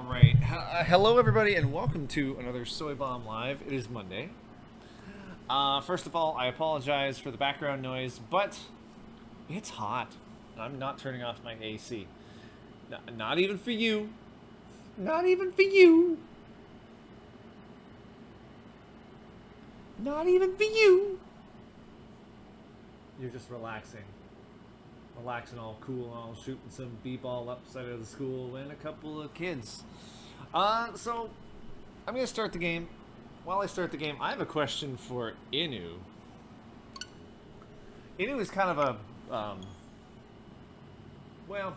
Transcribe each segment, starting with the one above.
Alright, hello everybody and welcome to another SoyBomb Live. It is Monday. First of all, I apologize for the background noise, but it's hot. I'm not turning off my AC. Not even for you. Not even for you. Not even for you. You're just relaxing. Relaxing all cool and all, shooting some b-ball upside of the school and a couple of kids. So I'm gonna start the game. While I start the game, I have a question for Inu. Inu is kind of a well,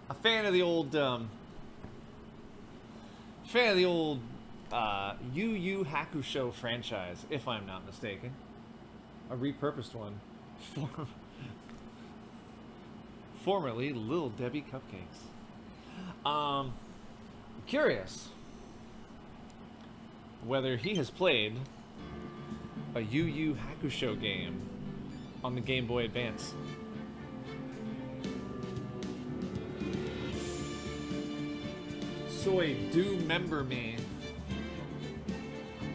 a fan of the old Yu Yu Hakusho franchise, if I'm not mistaken. A repurposed one. Formerly Little Debbie Cupcakes. I'm curious whether he has played a Yu Yu Hakusho game on the Game Boy Advance. Soy, do member me.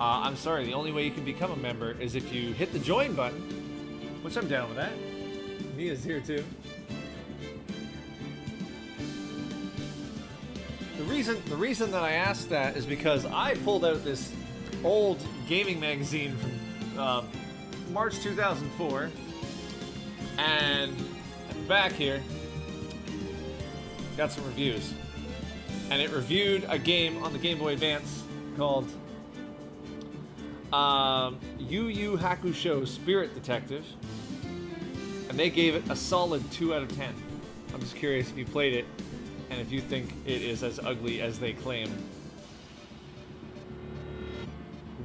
I'm sorry, the only way you can become a member is if you hit the join button, which I'm down with that. Mia's here too. The reason that I asked that is because I pulled out this old gaming magazine from March 2004, and at the back here got some reviews, and it reviewed a game on the Game Boy Advance called Yu Yu Hakusho Spirit Detective, and they gave it a solid 2 out of 10. I'm just curious if you played it and if you think it is as ugly as they claim.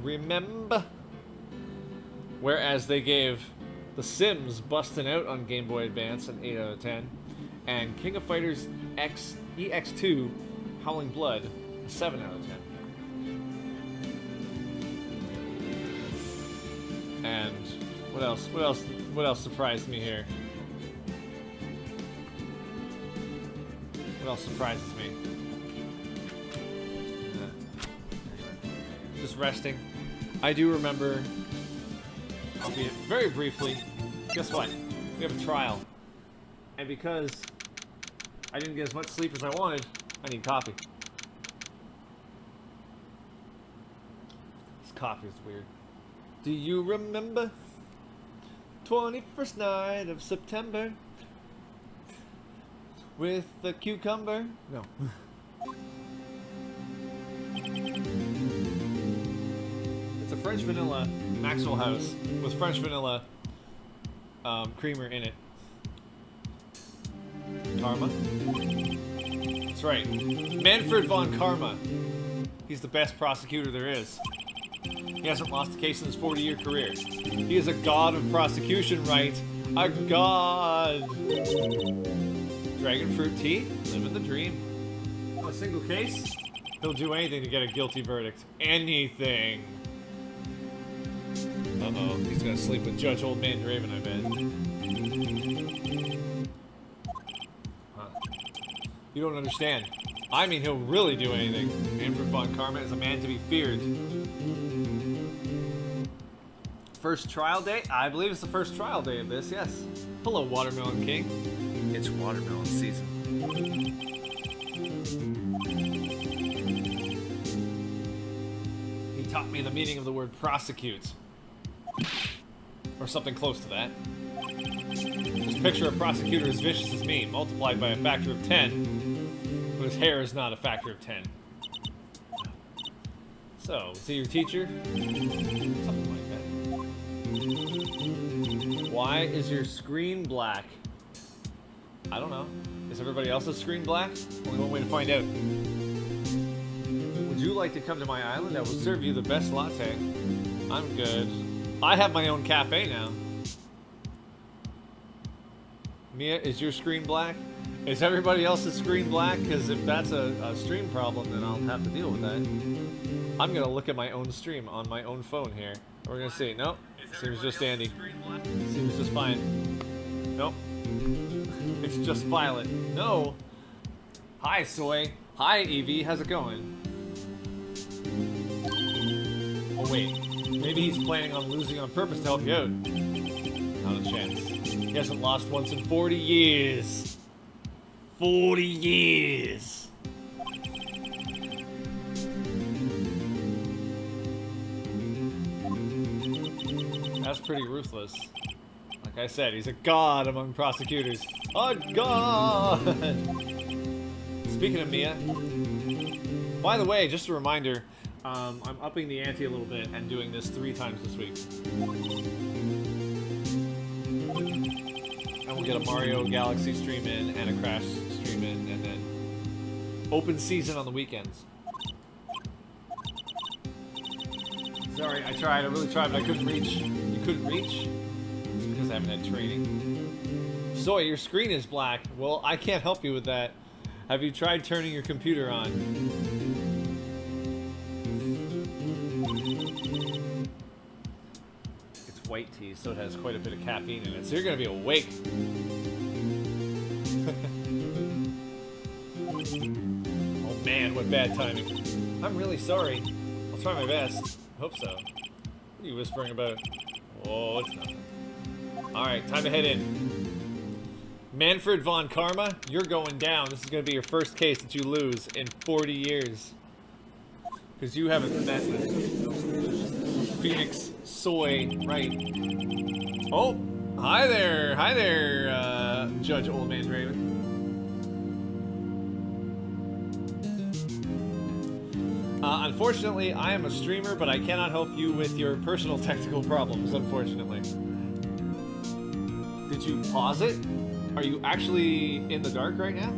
Remember? Whereas they gave The Sims Bustin' Out on Game Boy Advance an 8 out of 10, and King of Fighters EX2 Howling Blood a 7 out of 10. And what else surprised me here? What else surprises me? Just resting. I do remember, albeit very briefly, guess what? We have a trial. And because I didn't get as much sleep as I wanted, I need coffee. This coffee is weird. Do you remember 21st night of September with the cucumber? No. It's a French vanilla Maxwell House with French vanilla creamer in it. Karma? That's right. Manfred von Karma. He's the best prosecutor there is. He hasn't lost a case in his 40-year career. He is a god of prosecution, Wright. A god! Dragon fruit tea? Living the dream. On a single case? He'll do anything to get a guilty verdict. Anything. Uh-oh, he's gonna sleep with Judge Old Man Draven, I bet. Huh. You don't understand. I mean, he'll really do anything. Manfred von Karma is a man to be feared. First trial day? I believe it's the first trial day of this, yes. Hello, Watermelon King. It's watermelon season. He taught me the meaning of the word prosecute. Or something close to that. Just picture a prosecutor as vicious as me, multiplied by a factor of 10. But his hair is not a factor of 10. So, is he your teacher? Something like that. Why is your screen black? I don't know. Is everybody else's screen black? Only one way to find out. Would you like to come to my island? I will serve you the best latte. I'm good. I have my own cafe now. Mia, is your screen black? Is everybody else's screen black? Because if that's a stream problem, then I'll have to deal with that. I'm going to look at my own stream on my own phone here. We're going to see. Nope. Seems just dandy. Seems just fine. Nope. It's just Violet. No. Hi, Soy. Hi, Evie. How's it going? Oh, wait. Maybe he's planning on losing on purpose to help you out. Not a chance. He hasn't lost once in 40 years. 40 years. That's pretty ruthless. Like I said, he's a god among prosecutors. A god! Speaking of Mia, by the way, just a reminder, I'm upping the ante a little bit and doing this 3 times this week. And we'll get a Mario Galaxy stream in and a Crash stream in, and then open season on the weekends. Sorry, I tried, I really tried, but I couldn't reach. You couldn't reach? It's because I haven't had training. Soy, your screen is black. Well, I can't help you with that. Have you tried turning your computer on? It's white tea, so it has quite a bit of caffeine in it, so you're gonna be awake. Oh man, what bad timing. I'm really sorry. I'll try my best. Hope so. What are you whispering about? Oh, it's nothing. Alright, time to head in. Manfred von Karma, you're going down. This is going to be your first case that you lose in 40 years. Because you haven't met with Phoenix Soy Wright. Oh, hi there, Judge Old Man Draven. Unfortunately, I am a streamer, but I cannot help you with your personal technical problems, unfortunately. Did you pause it? Are you actually in the dark right now?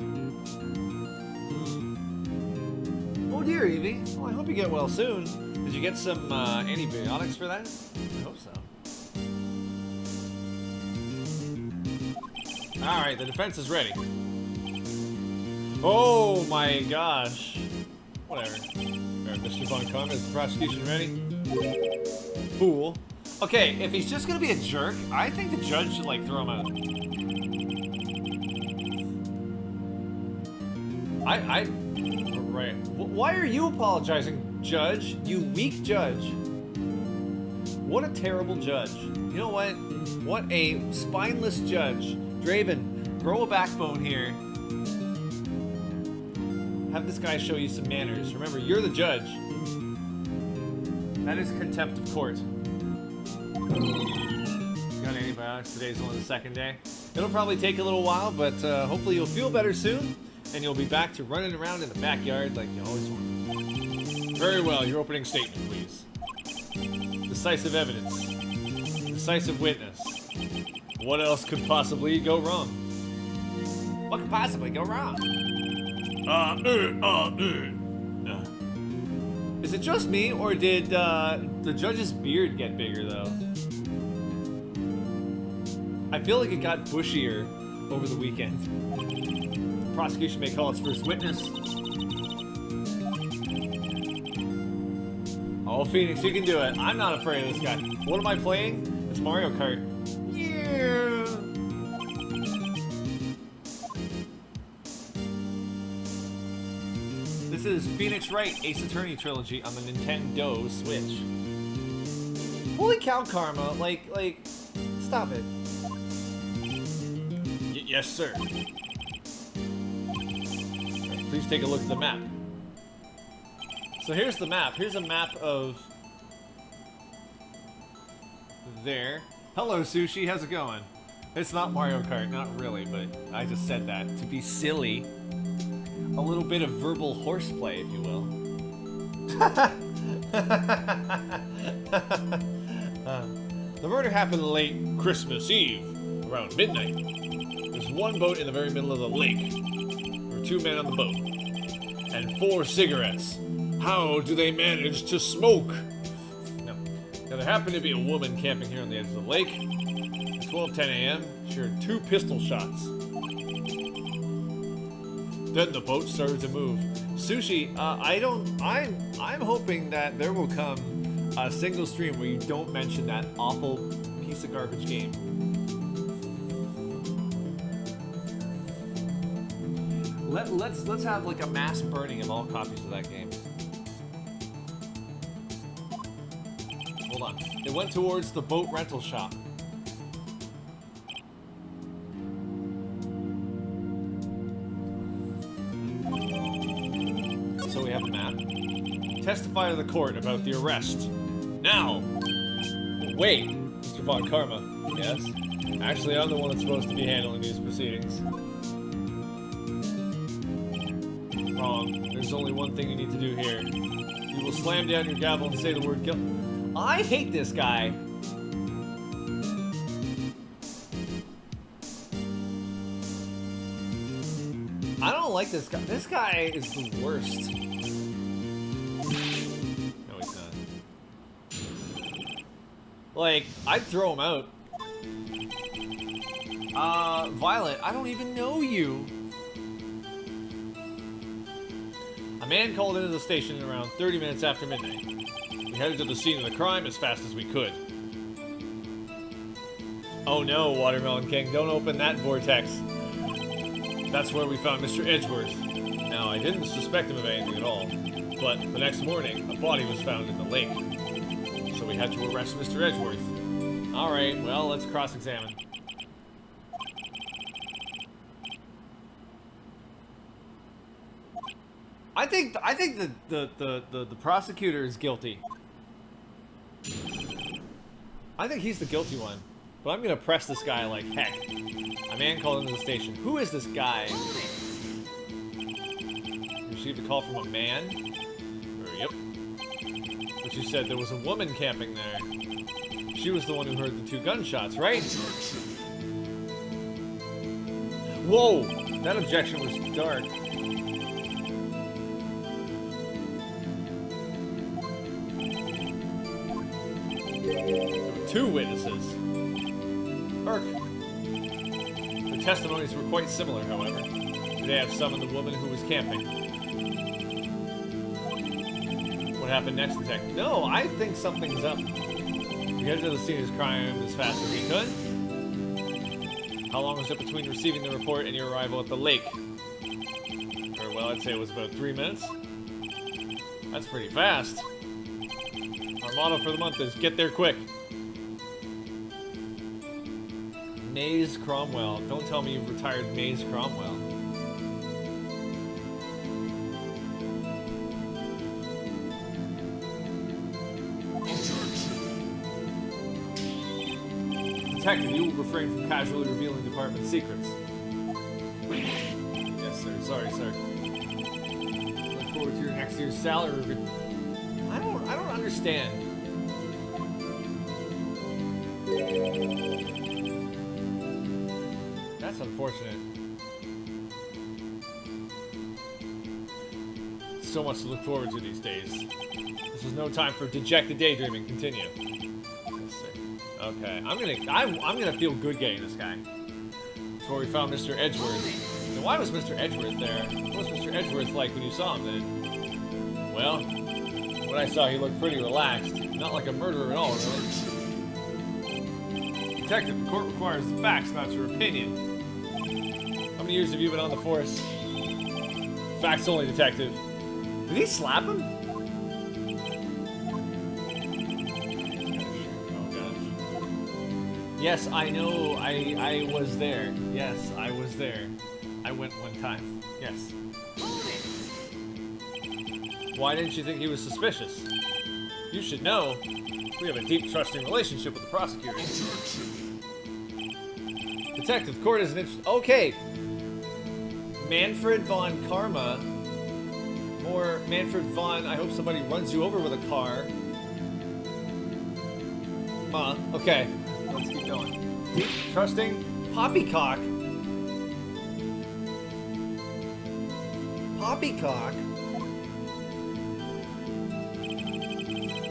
Oh dear, Evie. Well, I hope you get well soon. Did you get some antibiotics for that? I hope so. Alright, the defense is ready. Oh my gosh. Whatever. Alright, Mr. Von Karma, is the prosecution ready? Fool. Okay, if he's just gonna be a jerk, I think the judge should, like, throw him out. Right. Why are you apologizing, Judge? You weak judge. What a terrible judge. You know what? What a spineless judge. Draven, grow a backbone here. Have this guy show you some manners. Remember, you're the judge. That is contempt of court. Got antibiotics. Today's only the 2nd day. It'll probably take a little while, but hopefully you'll feel better soon, and you'll be back to running around in the backyard like you always want. Very well. Your opening statement, please. Decisive evidence. Decisive witness. What else could possibly go wrong? What could possibly go wrong? Is it just me, or did the judge's beard get bigger, though? I feel like it got bushier over the weekend. The prosecution may call its first witness. Oh, Phoenix, you can do it. I'm not afraid of this guy. What am I playing? It's Mario Kart. Yeah. This is Phoenix Wright Ace Attorney Trilogy on the Nintendo Switch. Holy cow, Karma. Like, stop it. Yes, sir. Right, please take a look at the map. So here's the map. Here's a map of... there. Hello, Sushi. How's it going? It's not Mario Kart. Not really, but I just said that to be silly. A little bit of verbal horseplay, if you will. The murder happened late Christmas Eve, around midnight. There's one boat in the very middle of the lake. There were 2 men on the boat. And 4 cigarettes. How do they manage to smoke? No. Now, there happened to be a woman camping here on the edge of the lake. At 12:10 a.m., she heard 2 pistol shots. Then the boat started to move. Sushi, I'm hoping that there will come a single stream where you don't mention that awful piece of garbage game. Let's have like a mass burning of all copies of that game. Hold on. It went towards the boat rental shop. So we have a map. Testify to the court about the arrest. Now! Wait, Mr. Von Karma. Yes? Actually, I'm the one that's supposed to be handling these proceedings. Wrong. There's only one thing you need to do here. You will slam down your gavel and say the word guilt. I hate this guy. I don't like this guy. This guy is the worst. No, he's not. Like, I'd throw him out. Violet, I don't even know you. A man called into the station around 30 minutes after midnight. We headed to the scene of the crime as fast as we could. Oh no, Watermelon King, don't open that vortex. That's where we found Mr. Edgeworth. Now, I didn't suspect him of anything at all, but the next morning, a body was found in the lake. So we had to arrest Mr. Edgeworth. Alright, well, let's cross-examine. I think the prosecutor is guilty. I think he's the guilty one. But I'm gonna press this guy like heck. A man called into the station. Who is this guy? Received a call from a man? Yep. But you said there was a woman camping there. She was the one who heard the 2 gunshots, right? Whoa! That objection was dark. 2 witnesses. Irk. The testimonies were quite similar, however. They have summoned the woman who was camping. What happened next, Detective? No, I think something's up. We headed to the scene of this crime as fast as we could. How long was it between receiving the report and your arrival at the lake? Or, well, I'd say it was about 3 minutes. That's pretty fast. Our motto for the month is get there quick. Maze Cromwell. Don't tell me you've retired Maze Cromwell. Detective, you will refrain from casually revealing department secrets. Yes, sir. Sorry, sir. Look forward to your next year's salary review. I don't understand. That's unfortunate. So much to look forward to these days. This is no time for dejected daydreaming. Continue. Yes, sir. Okay, I'm gonna feel good getting this guy. That's where we found Mr. Edgeworth. Now, why was Mr. Edgeworth there? What was Mr. Edgeworth like when you saw him then? Well, when I saw he looked pretty relaxed. Not like a murderer at all, really. Detective, the court requires the facts, not your opinion. How many years have you been on the force? Facts only, Detective. Did he slap him? Oh, gosh. Yes, I know. I was there. Yes, I was there. I went one time. Yes. Why didn't you think he was suspicious? You should know. We have a deep, trusting relationship with the prosecutors. Detective, court isn't interested. Okay. Manfred von Karma. Or Manfred von, I hope somebody runs you over with a car. Okay. Let's keep going. Deep, trusting, poppycock. Poppycock?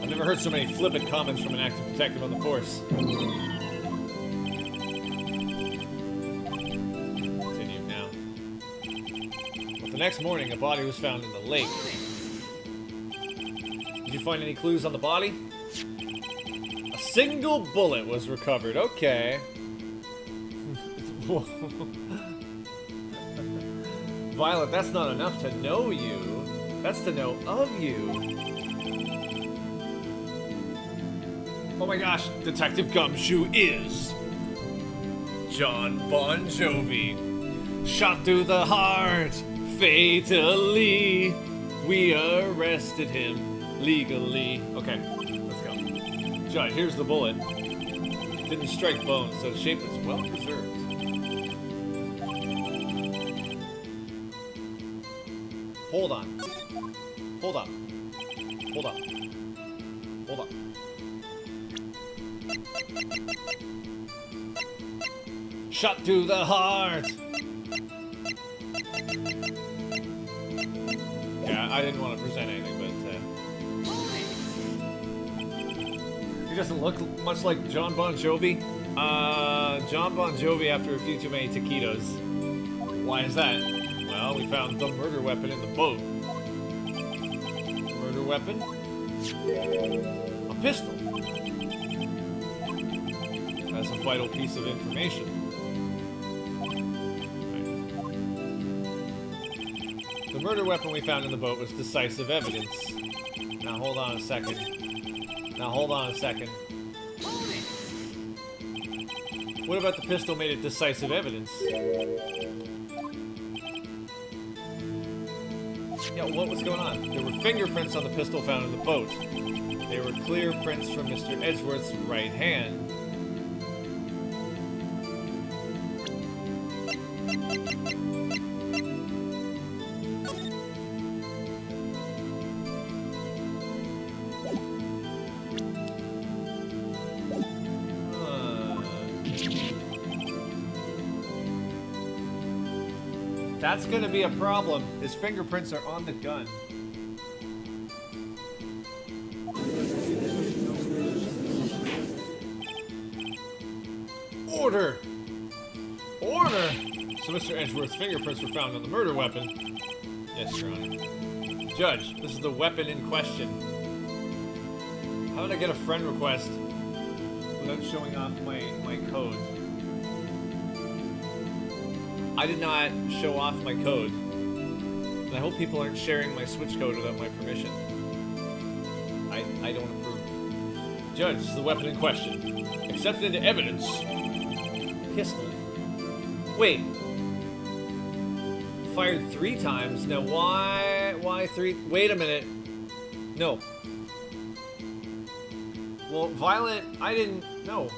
I've never heard so many flippant comments from an active detective on the force. Continue now. But the next morning, a body was found in the lake. Did you find any clues on the body? A single bullet was recovered. Violet, that's not enough to know you. That's to know of you. Oh my gosh, Detective Gumshoe is John Bon Jovi. Shot through the heart, fatally. We arrested him legally. Okay, let's go. Judge, here's the bullet. Didn't strike bones, so the shape is well preserved. Hold on. Hold up. Hold up. Hold up. Shot through the heart. Yeah, I didn't want to present anything, but he doesn't look much like John Bon Jovi. John Bon Jovi after a few too many taquitos. Why is that? Well, we found the murder weapon in the boat. Murder weapon? A pistol. That's a vital piece of information. The murder weapon we found in the boat was decisive evidence. Now hold on a second. Now hold on a second. What about the pistol made it decisive evidence? Yeah, what was going on? There were fingerprints on the pistol found in the boat. They were clear prints from Mr. Edgeworth's right hand. That's gonna be a problem. His fingerprints are on the gun. Order! Order! So Mr. Edgeworth's fingerprints were found on the murder weapon. Yes, Your Honor. Judge, this is the weapon in question. How did I get a friend request without showing off my code? I did not show off my code. And I hope people aren't sharing my Switch code without my permission. I don't approve. Judge, this is the weapon in question. Accepted into evidence. Pistol. Wait. Fired 3 times. Now why 3? Wait a minute. No. Well, Violet, I didn't. No.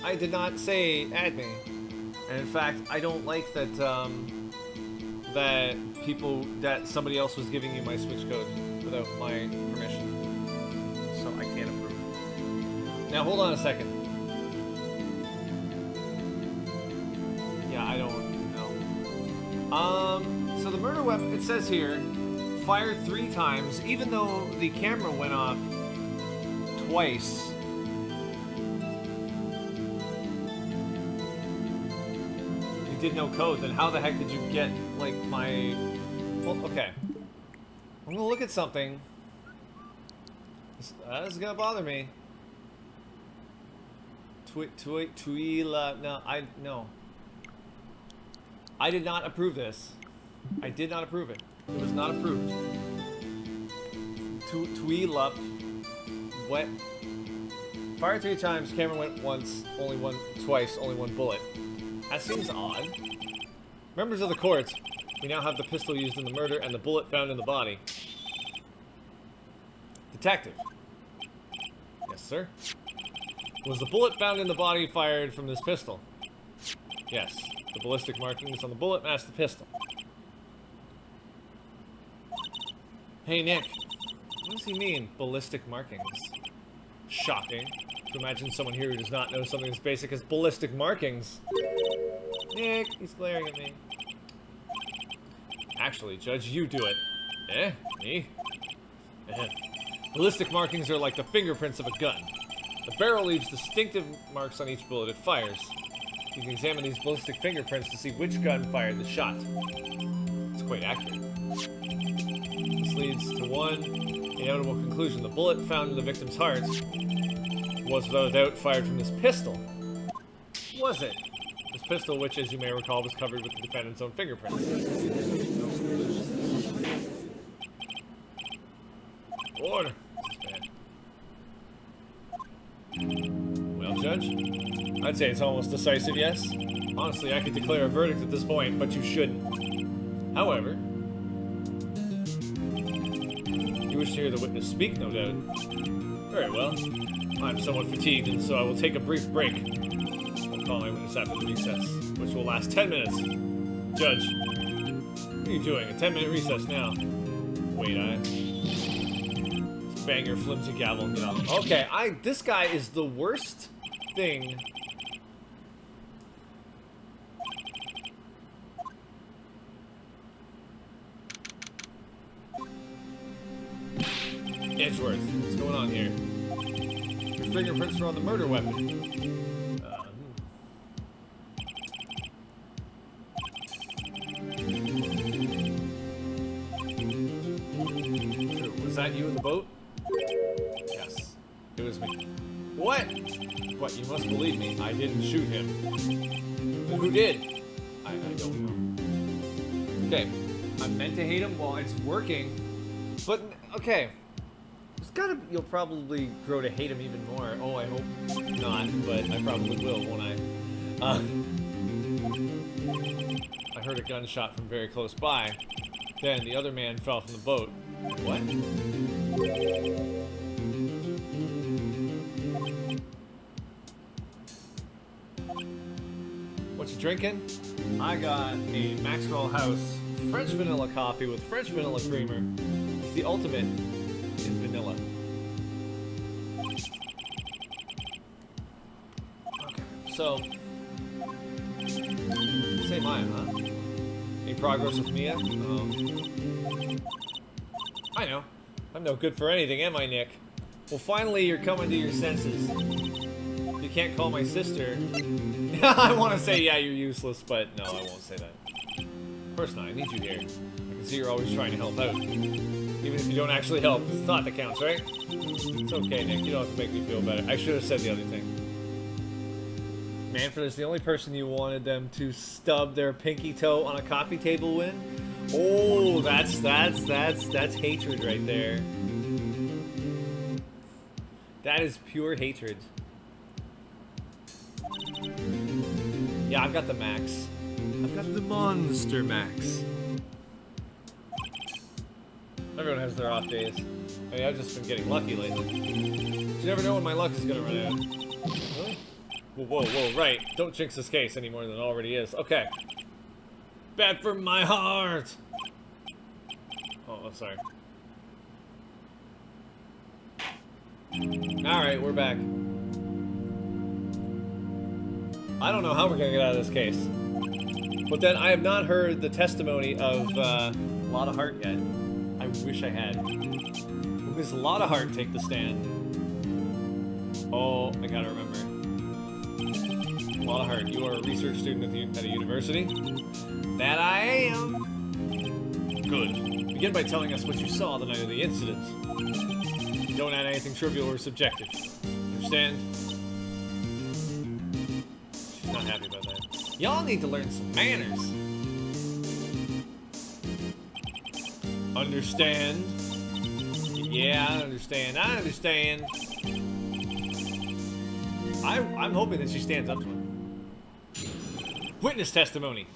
I did not say add me. And in fact, I don't like that that somebody else was giving you my Switch code without my permission. So I can't approve. Now hold on a second. Yeah, I don't know. So the murder weapon, it says here, fired 3 times, even though the camera went off twice. Did no code, then how the heck did you get, like, my... Well, okay. I'm gonna look at something. This is gonna bother me. Tuila... No. I did not approve this. I did not approve it. It was not approved. Tuila... What? Fired 3 times, camera went once, twice, only 1 bullet. That seems odd. Members of the court, we now have the pistol used in the murder and the bullet found in the body. Detective. Yes, sir. Was the bullet found in the body fired from this pistol? Yes. The ballistic markings on the bullet match the pistol. Hey, Nick. What does he mean, ballistic markings? Shocking. To imagine someone here who does not know something as basic as ballistic markings. Nick, he's glaring at me. Actually, Judge, you do it. Eh? Me? Ballistic markings are like the fingerprints of a gun. The barrel leaves distinctive marks on each bullet it fires. You can examine these ballistic fingerprints to see which gun fired the shot. It's quite accurate. This leads to one inevitable conclusion. The bullet found in the victim's heart was without doubt fired from this pistol. Was it? This pistol, which, as you may recall, was covered with the defendant's own fingerprints. Order. Well, Judge, I'd say it's almost decisive, yes. Honestly, I could declare a verdict at this point, but you shouldn't. However, you wish to hear the witness speak, no doubt. Very well. I'm somewhat fatigued, and so I will take a brief break. I'll call my witness after the recess, which will last 10 minutes. Judge, what are you doing? A 10-minute recess now. Wait, bang your flimsy gavel and get on. Okay, this guy is the worst thing. Edgeworth, what's going on here? Your fingerprints are on the murder weapon. Was that you in the boat? Yes, it was me. What? But you must believe me, I didn't shoot him. Who did? I don't know. Okay, I meant to hate him while it's working, but okay. You'll probably grow to hate him even more. Oh, I hope not, but I probably will, won't I? I heard a gunshot from very close by. Then the other man fell from the boat. What? What you drinking? I got a Maxwell House French vanilla coffee with French vanilla creamer. It's the ultimate in vanilla. Okay, so same line, huh? Any progress with Mia? I know. I'm no good for anything, am I, Nick? Well, finally you're coming to your senses. You can't call my sister. I want to say, yeah, you're useless, but no, I won't say that. Of course not, I need you here. I can see you're always trying to help out. Even if you don't actually help, it's the thought that counts, right? It's okay, Nick, you don't have to make me feel better. I should have said the other thing. Manfred is the only person you wanted them to stub their pinky toe on a coffee table with. Oh, that's hatred right there. That is pure hatred. Yeah, I've got the max. I've got the monster max. Everyone has their off days. I mean, I've just been getting lucky lately. You never know when my luck is gonna run out. Really? Whoa, right. Don't jinx this case any more than it already is. Okay. Bad for my heart! Oh, sorry. Alright, we're back. I don't know how we're gonna get out of this case. But then I have not heard the testimony of Lotta Hart yet. I wish I had. Because Lotta Hart take the stand. Oh, I gotta remember. Lotta Hart, you are a research student at a university? That I am. Good. Begin by telling us what you saw the night of the incident. Don't add anything trivial or subjective. Understand? She's not happy about that. Y'all need to learn some manners. Understand? Yeah, I understand. I understand. I'm hoping that she stands up to him. Witness testimony.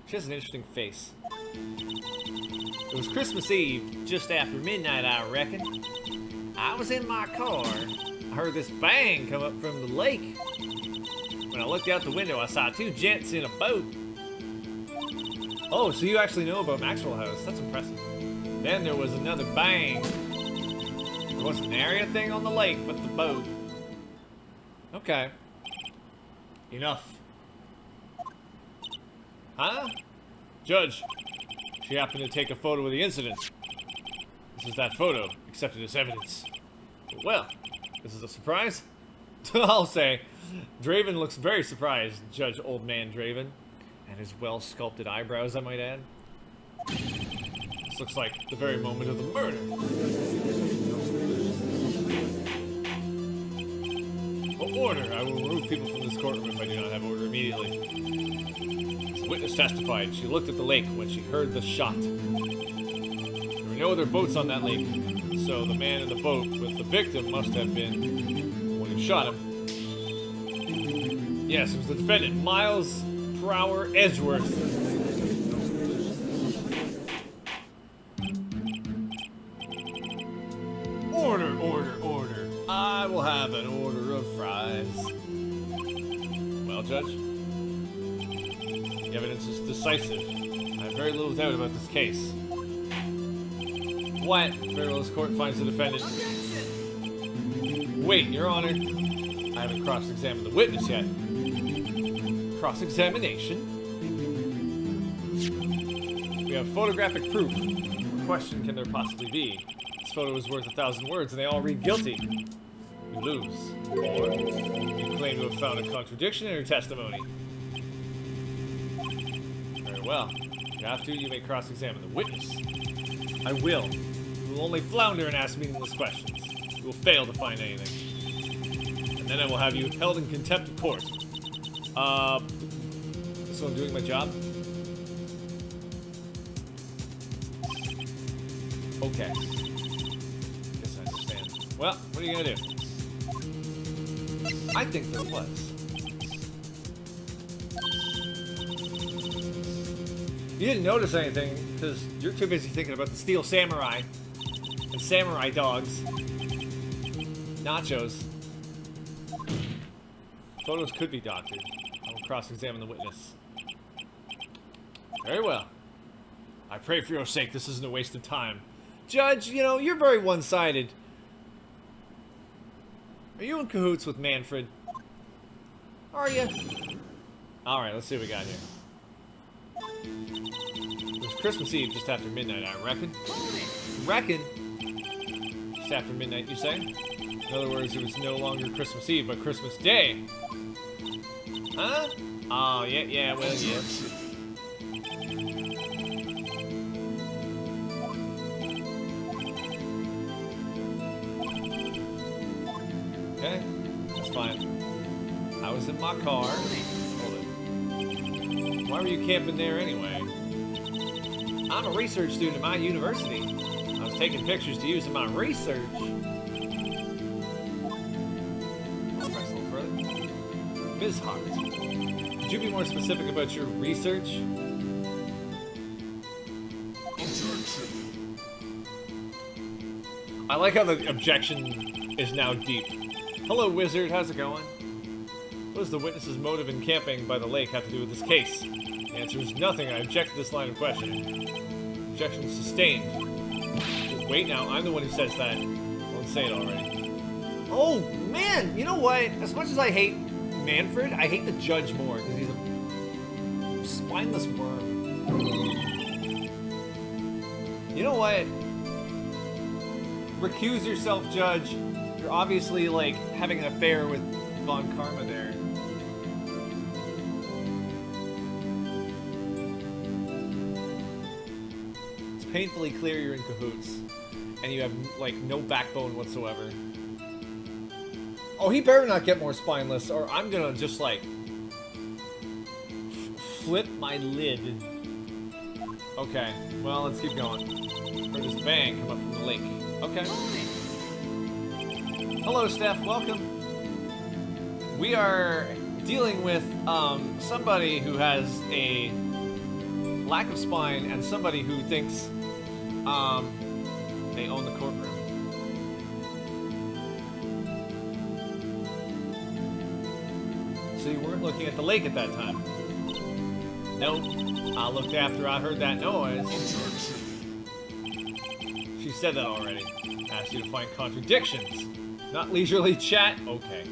She has an interesting face. It was Christmas Eve, just after midnight, I reckon. I was in my car. I heard this bang come up from the lake. When I looked out the window, I saw two gents in a boat. Oh, so you actually know about Maxwell House. That's impressive. Then there was another bang. There wasn't an area thing on the lake, but the boat. Okay. Enough. Huh? Judge, she happened to take a photo of the incident. This is that photo, accepted as evidence. Well, this is a surprise? I'll say. Draven looks very surprised, Judge Old Man Draven. And his well-sculpted eyebrows, I might add. This looks like the very moment of the murder. Order! I will remove people from this courtroom if I do not have order immediately. The witness testified she looked at the lake when she heard the shot. There were no other boats on that lake, so the man in the boat with the victim must have been the one who shot him. Yes, it was the defendant, Miles per hour Edgeworth. Order, order, order. I will have an order of fries. Well, Judge, the evidence is decisive. I have very little doubt about this case. What? Very well, this court finds the defendant. Wait, Your Honor. I haven't cross-examined the witness yet. Cross-examination? We have photographic proof. What question can there possibly be? This photo is worth 1,000 words, and they all read guilty. You lose. Or you claim to have found a contradiction in your testimony. Very well. If you have to, you may cross-examine the witness. I will. You will only flounder and ask meaningless questions. You will fail to find anything. And then I will have you held in contempt of court. So I'm doing my job? Okay. Guess I understand. Well, what are you gonna do? I think there was. You didn't notice anything because you're too busy thinking about the Steel Samurai and samurai dogs. Nachos. Photos could be doctored. I will cross-examine the witness. Very well. I pray for your sake this isn't a waste of time. Judge, you know, you're very one-sided. Are you in cahoots with Manfred? Are you? Alright, let's see what we got here. It was Christmas Eve just after midnight, I reckon. Reckon? Just after midnight, you say? In other words, it was no longer Christmas Eve, but Christmas Day. Huh? Oh, yeah, well, yes. Okay, that's fine. I was in my car. Hold it. Why were you camping there anyway? I'm a research student at my university. I was taking pictures to use in my research. I'll press a little further. Ms. Hart, could you be more specific about your research? I like how the objection is now deep. Hello, wizard. How's it going? What does the witness's motive in camping by the lake have to do with this case? The answer is nothing. I object to this line of questioning. Objection sustained. Wait now, I'm the one who says that. Don't say it already. Oh, man! You know what? As much as I hate Manfred, I hate the judge more, because he's a spineless worm. You know what? Recuse yourself, Judge. You're obviously, like, having an affair with Von Karma there. It's painfully clear you're in cahoots. And you have, like, no backbone whatsoever. Oh, he better not get more spineless, or I'm gonna just, like, flip my lid. Okay, well, let's keep going. Heard this bang come up from the lake. Okay. Hello, Steph. Welcome. We are dealing with somebody who has a lack of spine and somebody who thinks they own the courtroom. So you weren't looking at the lake at that time? Nope. I looked after I heard that noise. She said that already. Asked you to find contradictions. Not leisurely chat? Okay.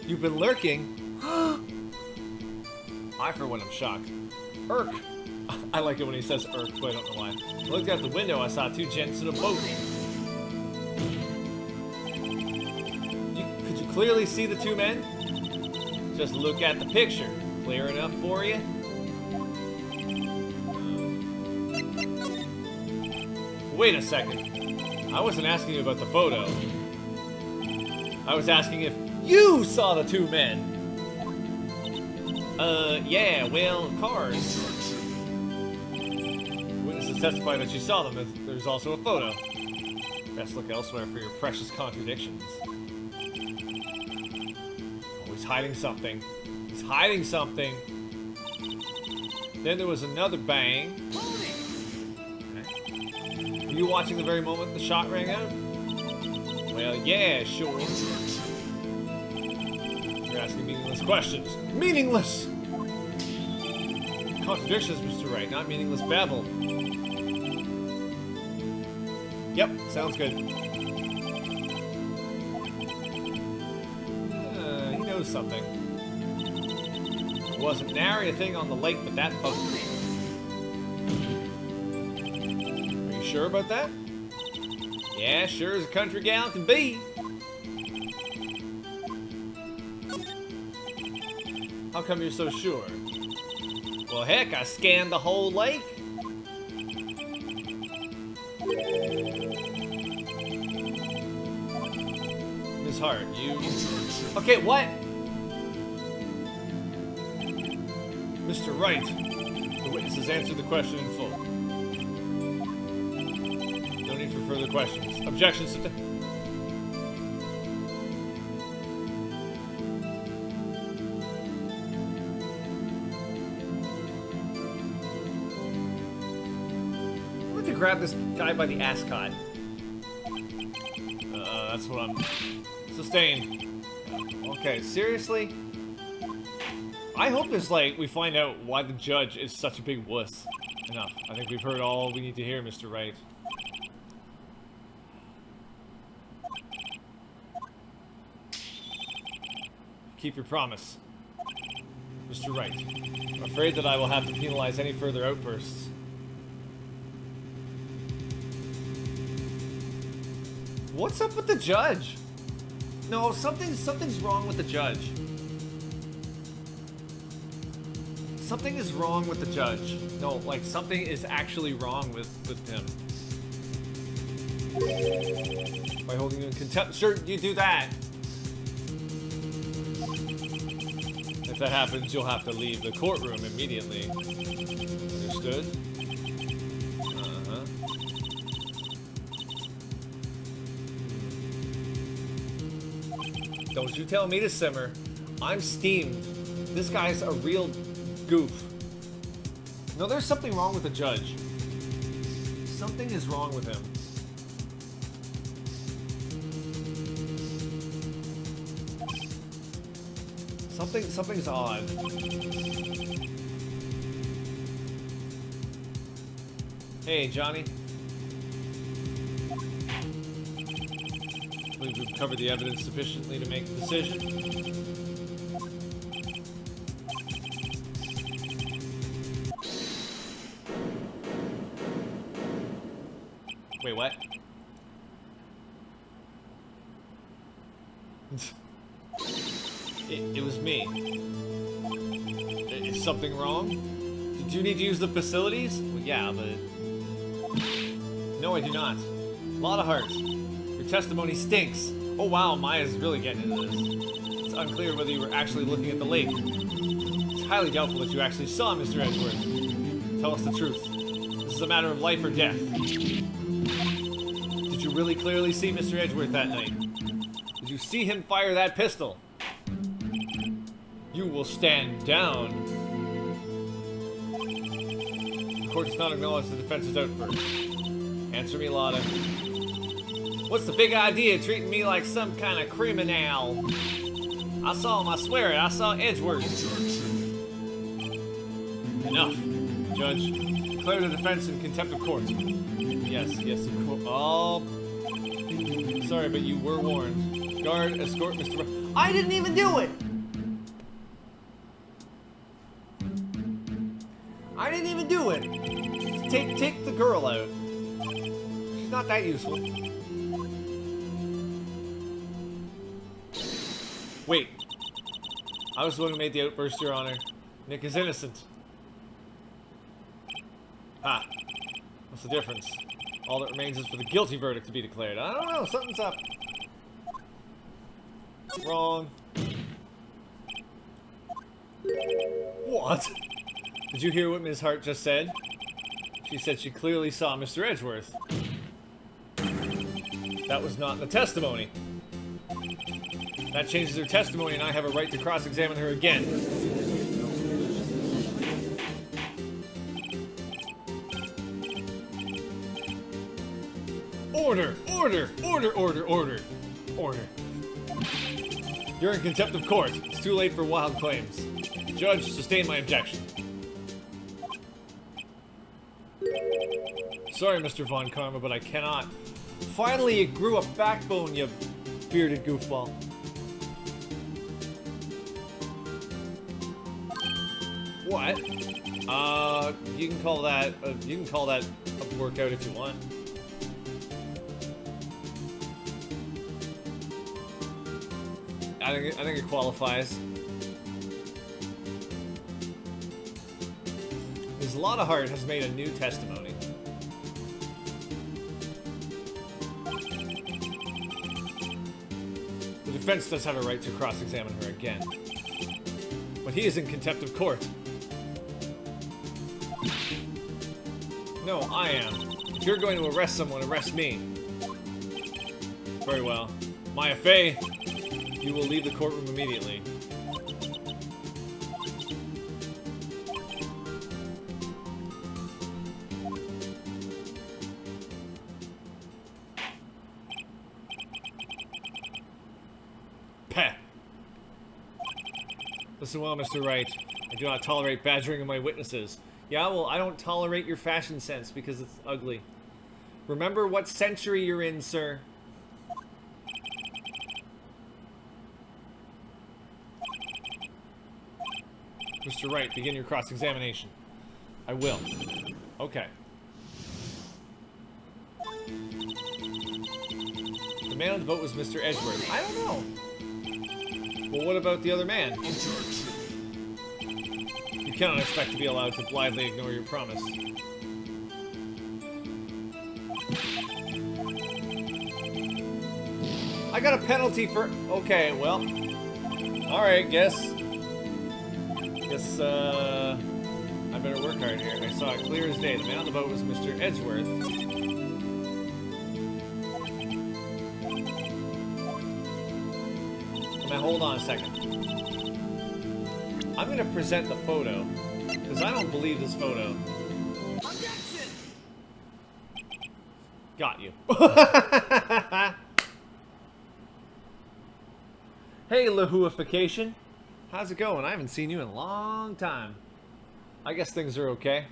You've been lurking? I, for one, am shocked. Irk. I like it when he says irk, but I don't know why. I looked out the window, I saw two gents in a boat. Could you clearly see the two men? Just look at the picture. Clear enough for you? Wait a second. I wasn't asking you about the photo. I was asking if you saw the two men. Yeah, well, cars. Witness is testify that she saw them. There's also a photo. Best look elsewhere for your precious contradictions. Oh, he's hiding something. He's hiding something. Then there was another bang. Okay. Were you watching the very moment the shot rang out? Well, yeah, sure. You're asking meaningless questions. Meaningless! Contradictions, Mr. Wright, not meaningless babble. Yep, sounds good. He knows something. It wasn't nary a thing on the lake but that boat. Are you sure about that? Yeah, sure as a country gal can be. How come you're so sure? Well, heck, I scanned the whole lake. Miss Hart, you... Okay, what? Mr. Wright, the witnesses answered the question in full. No need for further questions. Objections to... Grab this guy by the ascot. That's what I'm... Sustained. Okay, seriously? I hope there's like, we find out why the judge is such a big wuss. Enough. I think we've heard all we need to hear, Mr. Wright. Keep your promise. Mr. Wright, I'm afraid that I will have to penalize any further outbursts. What's up with the judge? No, something's wrong with the judge. Something is wrong with the judge. No, like something is actually wrong with him. By holding you in contempt. Sure, you do that. If that happens, you'll have to leave the courtroom immediately. Understood? Don't you tell me to simmer. I'm steamed. This guy's a real goof. No, there's something wrong with the judge. Something is wrong with him. Something's odd. Hey, Johnny. We've covered the evidence sufficiently to make the decision. Wait, what? It was me. Is something wrong? Did you need to use the facilities? Well, yeah, but... No, I do not. A lot of heart. Your testimony stinks. Oh wow, Maya's really getting into this. It's unclear whether you were actually looking at the lake. It's highly doubtful that you actually saw Mr. Edgeworth. Tell us the truth. This is a matter of life or death. Did you really clearly see Mr. Edgeworth that night? Did you see him fire that pistol? You will stand down. The court does not acknowledge the defense's outburst. Answer me, Lotta. What's the big idea treating me like some kind of criminal? I saw him, I swear it. I saw Edgeworth. Enough. Judge, declare the defense in contempt of court. Yes, of course. Oh. Sorry, but you were warned. Guard, escort Mr. I didn't even do it! I didn't even do it! Take the girl out. She's not that useful. Wait. I was the one who made the outburst, Your Honor. Nick is innocent. Ah. What's the difference? All that remains is for the guilty verdict to be declared. I don't know, something's up. Wrong. What? Did you hear what Ms. Hart just said? She said she clearly saw Mr. Edgeworth. That was not in the testimony. That changes her testimony, and I have a right to cross-examine her again. Order! Order! Order! Order! Order! Order. You're in contempt of court. It's too late for wild claims. Judge, sustain my objection. Sorry, Mr. Von Karma, but I cannot. Finally, it grew a backbone, you bearded goofball. What? You can call that a workout if you want. I think it qualifies. There's a lot of heart has made a new testimony. The defense does have a right to cross-examine her again. But he is in contempt of court. No, I am. If you're going to arrest someone, arrest me. Very well. Maya Fey, you will leave the courtroom immediately. Peh. Listen well, Mr. Wright. I do not tolerate badgering of my witnesses. Yeah, well, I don't tolerate your fashion sense because it's ugly. Remember what century you're in, sir. Mr. Wright, begin your cross-examination. I will. Okay. The man on the boat was Mr. Edgeworth. I don't know. Well, what about the other man? You cannot expect to be allowed to blithely ignore your promise. I got a penalty for... Okay, well... Alright, guess I better work hard here. I saw it clear as day. The man on the boat was Mr. Edgeworth. Now, hold on a second. I'm gonna present the photo, because I don't believe this photo. Objection! Got you. Hey, Lahooification. How's it going? I haven't seen you in a long time. I guess things are okay.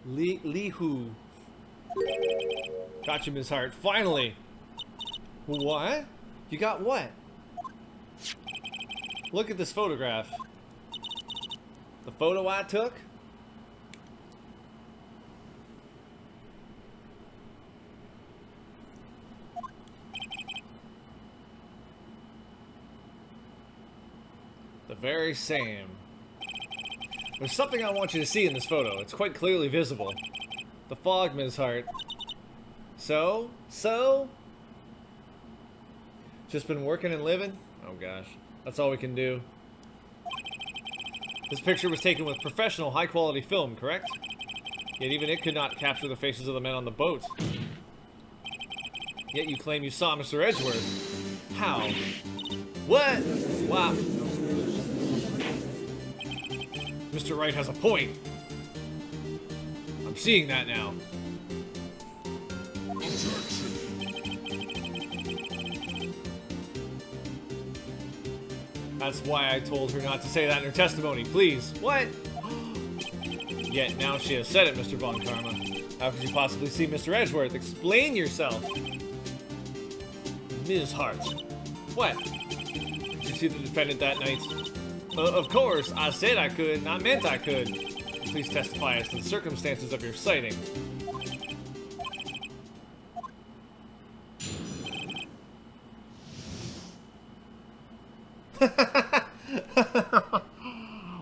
Lee-hoo. Got you, Ms. Hart. Finally! What? You got what? Look at this photograph. The photo I took? The very same. There's something I want you to see in this photo. It's quite clearly visible. The fog, Ms. Hart. So? Just been working and living? Oh gosh. That's all we can do. This picture was taken with professional, high-quality film, correct? Yet even it could not capture the faces of the men on the boat. Yet you claim you saw Mr. Edgeworth. How? What? Wow. Mr. Wright has a point. I'm seeing that now. That's why I told her not to say that in her testimony. Please. What? Yet now she has said it, Mr. Von Karma. How could you possibly see Mr. Edgeworth? Explain yourself. Ms. Hart. What? Did you see the defendant that night? Of course. I said I could, and I meant I could. Please testify as to the circumstances of your sighting.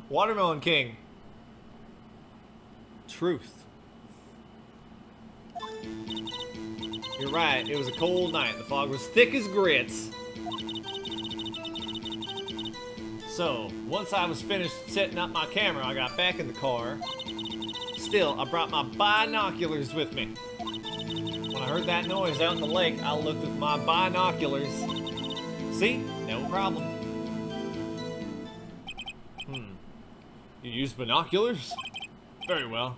Watermelon King. Truth. You're right, it was a cold night. The fog was thick as grits. So, once I was finished setting up my camera, I got back in the car. Still, I brought my binoculars with me. When I heard that noise out in the lake, I looked with my binoculars. See? No problem. You use binoculars? Very well.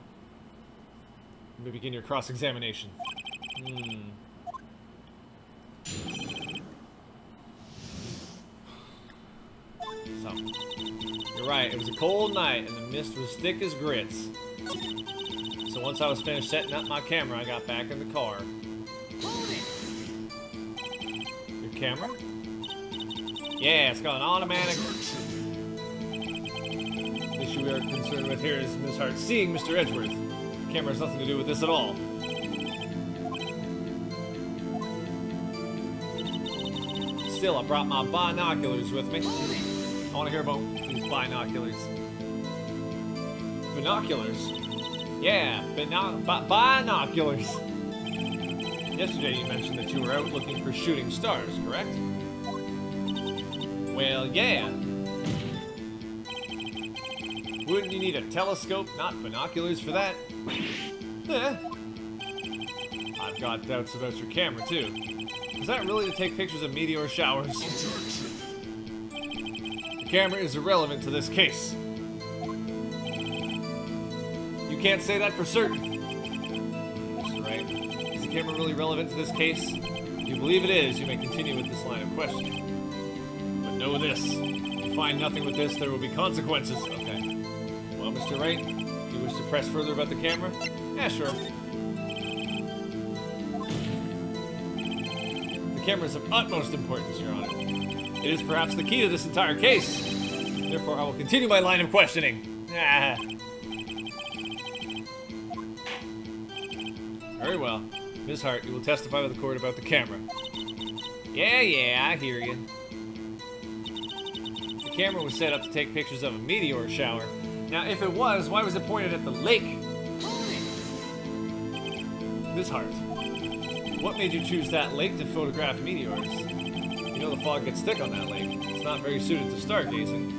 Let me begin your cross-examination. So, you're right, it was a cold night and the mist was thick as grits. So once I was finished setting up my camera, I got back in the car. Your camera? Yeah, it's got an automatic. The issue we are concerned with here is Ms. Hart seeing Mr. Edgeworth. The camera has nothing to do with this at all. Still, I brought my binoculars with me. I want to hear about these binoculars. Binoculars? Yeah, binoculars. Yesterday you mentioned that you were out looking for shooting stars, correct? Well, yeah. Wouldn't you need a telescope, not binoculars for that? I've got doubts about your camera, too. Is that really to take pictures of meteor showers? The camera is irrelevant to this case. You can't say that for certain. Mr. Wright, is the camera really relevant to this case? If you believe it is, you may continue with this line of questioning. But know this. If you find nothing with this, there will be consequences. Okay. Well, Mr. Wright, do you wish to press further about the camera? Yeah, sure. The camera is of utmost importance, Your Honor. It is perhaps the key to this entire case. Therefore, I will continue my line of questioning. Very well. Ms. Hart, you will testify to the court about the camera. Yeah, I hear you. The camera was set up to take pictures of a meteor shower. Now, if it was, why was it pointed at the lake? Ms. Hart, what made you choose that lake to photograph meteors? You know the fog gets thick on that lake. It's not very suited to stargazing.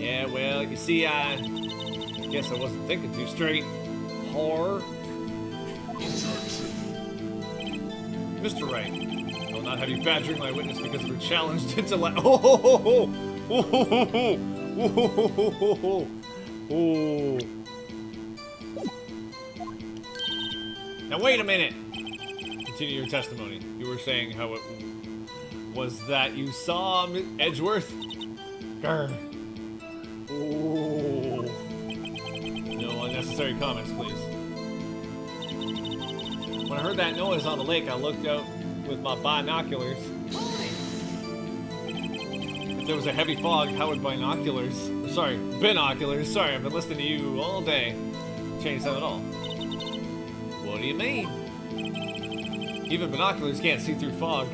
Yeah, well, you see, I guess I wasn't thinking too straight. Horror. Mr. Wright, I will not have you badgering my witness because of her challenged intellect. Now wait a minute. Continue your testimony. You were saying how it was that you saw Edgeworth? Grr. No unnecessary comments, please. When I heard that noise on the lake, I looked out with my binoculars. If there was a heavy fog, how would binoculars... Sorry, binoculars. Sorry, I've been listening to you all day. Change that at all. What do you mean? Even binoculars can't see through fog.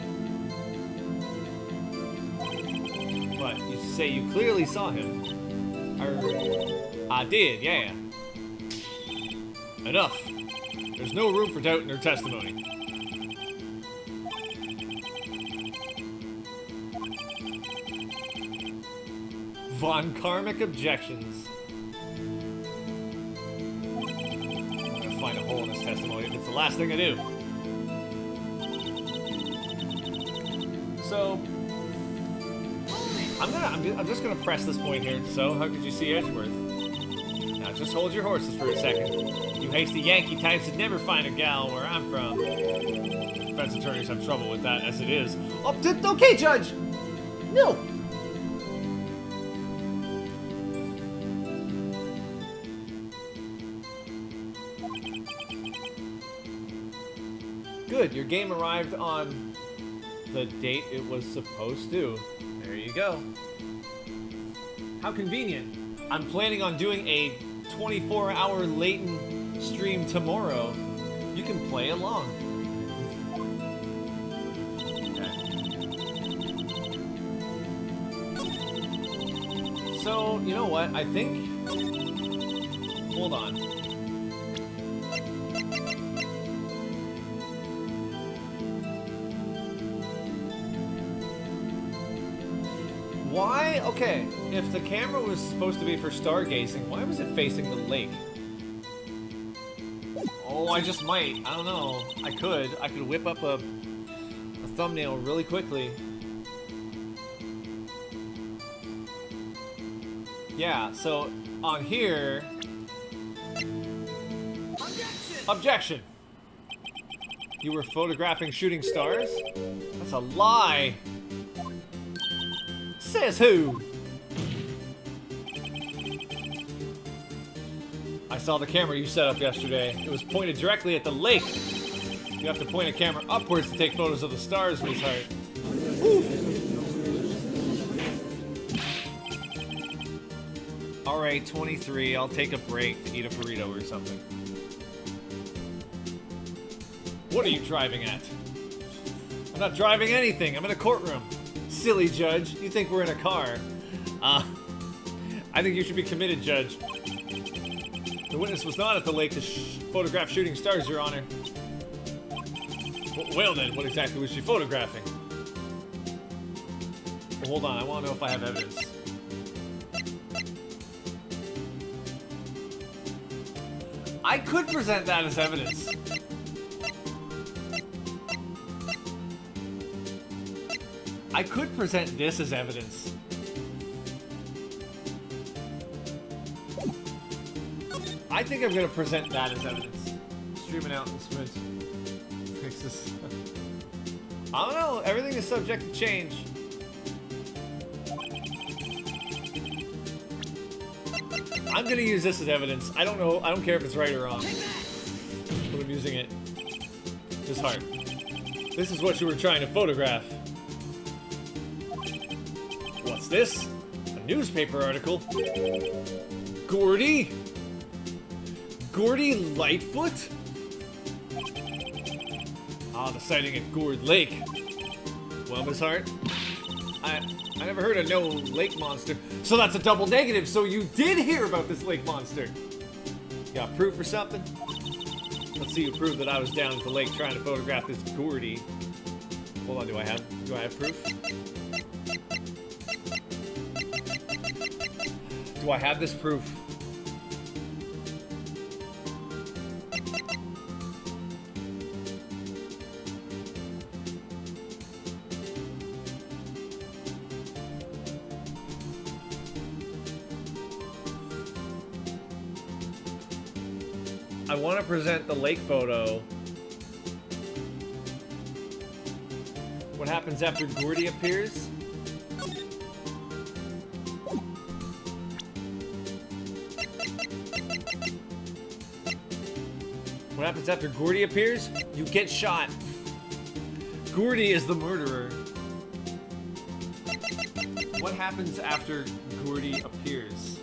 But you say you clearly saw him. I did, yeah. Enough. There's no room for doubt in her testimony. Von Karmic objections. I'm gonna find a hole in this testimony if it's the last thing I do. So, I'm just gonna press this point here. So, how could you see Edgeworth? Now, just hold your horses for a second. You hasty Yankee types would never find a gal where I'm from. Defense attorneys have trouble with that as it is. Oh, okay, Judge! No! Good, your game arrived on the date it was supposed to. There you go. How convenient. I'm planning on doing a 24-hour latent stream tomorrow. You can play along. Okay. So, you know what? I think... Hold on. Why? Okay, if the camera was supposed to be for stargazing, why was it facing the lake? Oh, I just might. I don't know. I could whip up a thumbnail really quickly. Yeah, so on here... Objection! You were photographing shooting stars? That's a lie! Says who? I saw the camera you set up yesterday. It was pointed directly at the lake. You have to point a camera upwards to take photos of the stars, Miss Hart. Oof. Alright, 23. I'll take a break to eat a burrito or something. What are you driving at? I'm not driving anything. I'm in a courtroom. Silly judge. You think we're in a car. I think you should be committed, Judge. The witness was not at the lake to photograph shooting stars, Your Honor. Well then, what exactly was she photographing? Well, hold on, I want to know if I have evidence. I could present that as evidence. I could present this as evidence. I think I'm gonna present that as evidence. Streaming out in Smith. Fix this. I don't know. Everything is subject to change. I'm gonna use this as evidence. I don't know. I don't care if it's right or wrong. But I'm using it. This heart. This is what you were trying to photograph. What's this? A newspaper article. Gordy? Gordy Lightfoot? Ah, the sighting at Gourd Lake. Well, Miss Hart, I never heard of no lake monster. So that's a double negative. So you did hear about this lake monster. Got proof or something? Let's see you prove that I was down at the lake trying to photograph this Gordy. Hold on, do I have proof? Do I have this proof? I want to present the lake photo. What happens after Gordy appears? What happens after Gordy appears? You get shot. Gordy is the murderer. What happens after Gordy appears?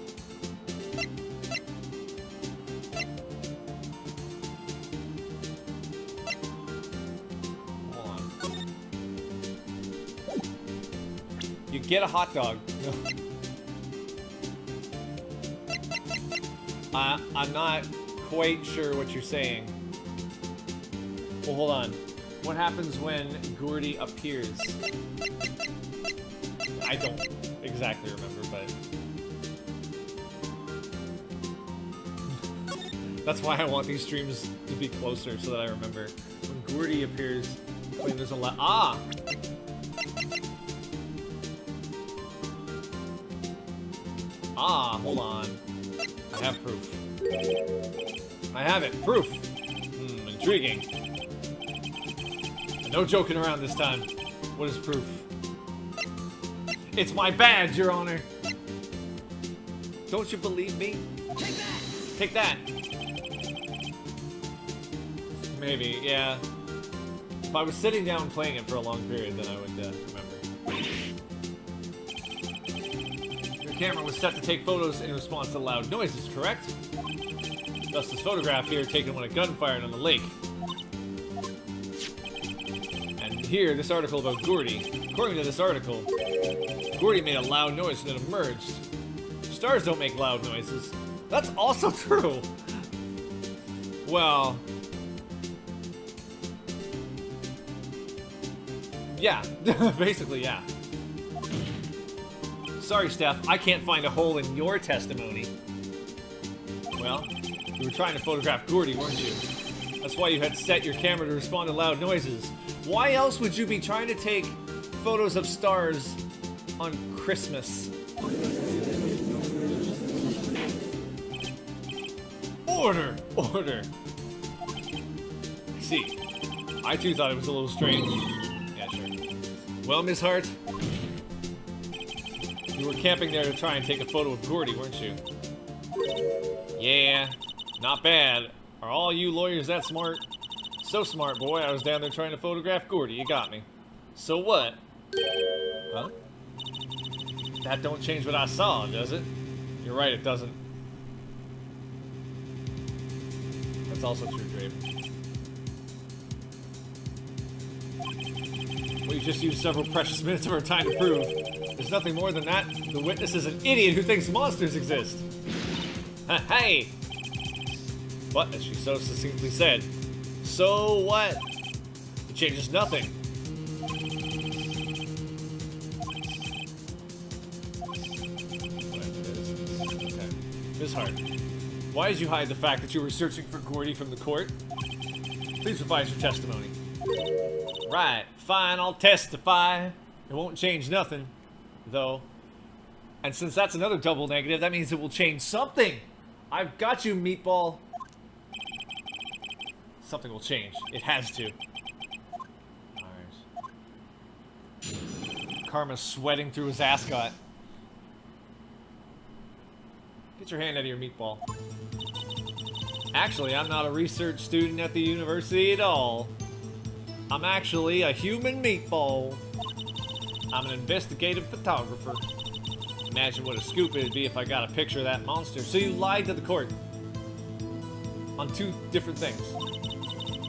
You get a hot dog. I'm not quite sure what you're saying. Well, hold on. What happens when Gordy appears? I don't exactly remember, but... That's why I want these streams to be closer so that I remember. When Gordy appears, when there's a lot... Ah! Ah, hold on. I have proof. I have it. Proof. Intriguing. No joking around this time. What is proof? It's my badge, Your Honor. Don't you believe me? Take that! Take that! Maybe, yeah. If I was sitting down playing it for a long period, then I would remember. Camera was set to take photos in response to loud noises, correct? Thus this photograph here taken when a gun fired on the lake. And here, this article about Gordy. According to this article, Gordy made a loud noise and then emerged. Stars don't make loud noises. That's also true. Well... yeah, basically, yeah. Sorry, Steph, I can't find a hole in your testimony. Well, you were trying to photograph Gordy, weren't you? That's why you had set your camera to respond to loud noises. Why else would you be trying to take photos of stars on Christmas? Order! Order! See, I too thought it was a little strange. Yeah, sure. Well, Miss Hart, you were camping there to try and take a photo of Gordy, weren't you? Yeah, not bad. Are all you lawyers that smart? So smart, boy. I was down there trying to photograph Gordy. You got me. So what? Huh? That don't change what I saw, does it? You're right, it doesn't. That's also true, Draven. We've just used several precious minutes of our time to prove. There's nothing more than that. The witness is an idiot who thinks monsters exist. Hey! But, as she so succinctly said, so what? It changes nothing. Whatever it is. Okay. Ms. Hart, why did you hide the fact that you were searching for Gordy from the court? Please revise your testimony. Right, fine, I'll testify. It won't change nothing, though. And since that's another double negative, that means it will change something. I've got you, meatball. Something will change. It has to. Alright. Karma's sweating through his ascot. Get your hand out of your meatball. Actually, I'm not a research student at the university at all. I'm actually a human meatball. I'm an investigative photographer. Imagine what a scoop it'd be if I got a picture of that monster. So you lied to the court. On two different things.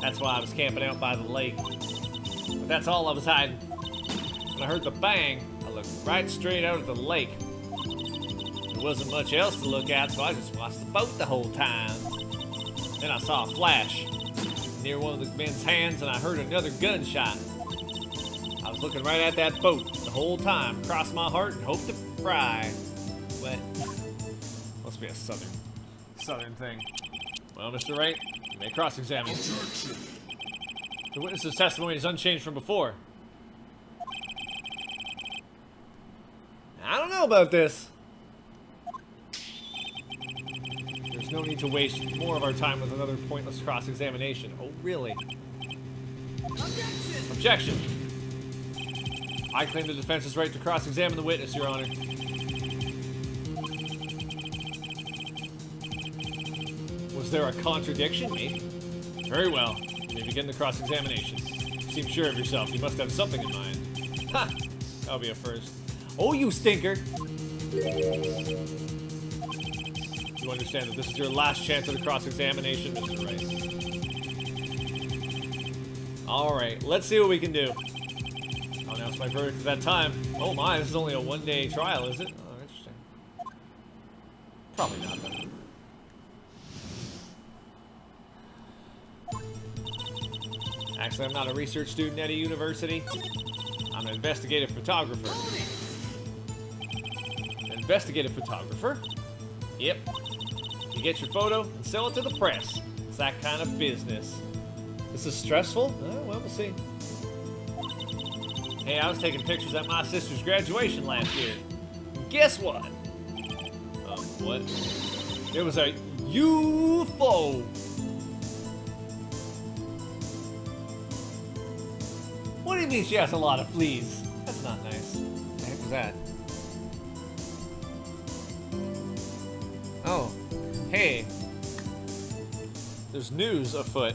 That's why I was camping out by the lake. But that's all I was hiding. When I heard the bang, I looked right straight out at the lake. There wasn't much else to look at, so I just watched the boat the whole time. Then I saw a flash near one of the men's hands, and I heard another gunshot. I was looking right at that boat the whole time, crossed my heart and hoped to fry. What? Must be a southern thing. Well, Mr. Wright, you may cross-examine. The witness's testimony is unchanged from before. I don't know about this. There's no need to waste more of our time with another pointless cross-examination. Oh, really? Objection! Objection! I claim the defense's right to cross-examine the witness, Your Honor. Was there a contradiction, maybe? Very well. You may begin the cross-examination. You seem sure of yourself. You must have something in mind. Ha! That'll be a first. Oh, you stinker! You understand that this is your last chance at a cross-examination, Mr. Wright. Alright, let's see what we can do. I'll announce my verdict at that time. Oh my, this is only a one-day trial, is it? Oh, interesting. Probably not, though. Actually, I'm not a research student at a university. I'm an investigative photographer. An investigative photographer? Yep. You get your photo and sell it to the press. It's that kind of business. This is stressful? Oh, well, we'll see. Hey, I was taking pictures at my sister's graduation last year. And guess what? What? There was a UFO. What do you mean she has a lot of fleas? That's not nice. What the heck was that? Oh. Hey. There's news afoot.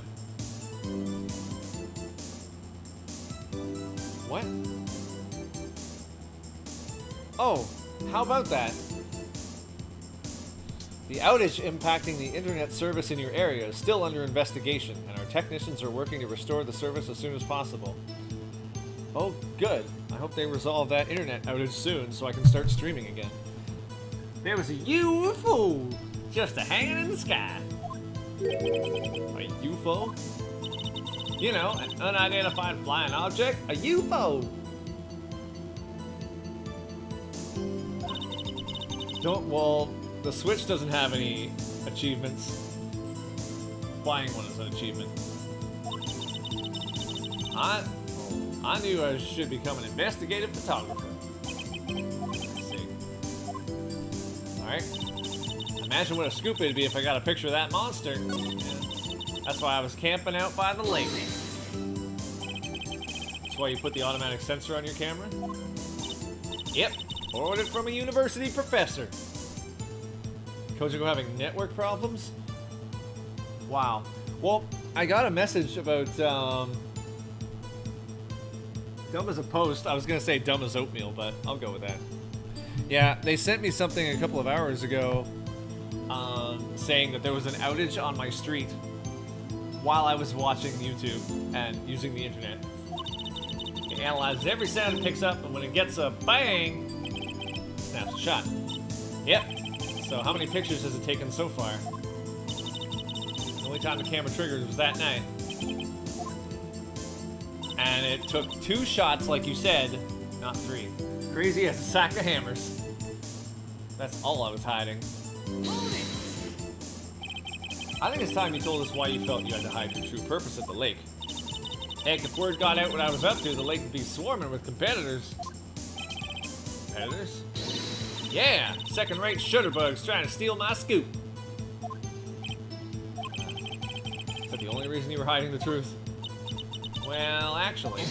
What? Oh, how about that? The outage impacting the internet service in your area is still under investigation, and our technicians are working to restore the service as soon as possible. Oh, good. I hope they resolve that internet outage soon so I can start streaming again. There was a UFO just hanging in the sky. A UFO? You know, an unidentified flying object. A UFO. Well, the Switch doesn't have any achievements. Buying one is an achievement. I knew I should become an investigative photographer. Let's see. Alright. Imagine what a scoop it'd be if I got a picture of that monster. Yeah. That's why I was camping out by the lake. That's why you put the automatic sensor on your camera? Yep. Ordered from a university professor. Kojiko having network problems? Wow. Well, I got a message about, dumb as a post. I was going to say dumb as oatmeal, but I'll go with that. Yeah, they sent me something a couple of hours ago saying that there was an outage on my street while I was watching YouTube and using the internet. It analyzes every sound it picks up, and when it gets a bang, it snaps a shot. Yep. So how many pictures has it taken so far? The only time the camera triggered was that night. And it took 2 shots, like you said, not 3. Crazy as a sack of hammers. That's all I was hiding. I think it's time you told us why you felt you had to hide your true purpose at the lake. Heck, if word got out what I was up to, the lake would be swarming with competitors. Competitors? Yeah, second-rate shutterbugs trying to steal my scoop. Is that the only reason you were hiding the truth? Well, actually...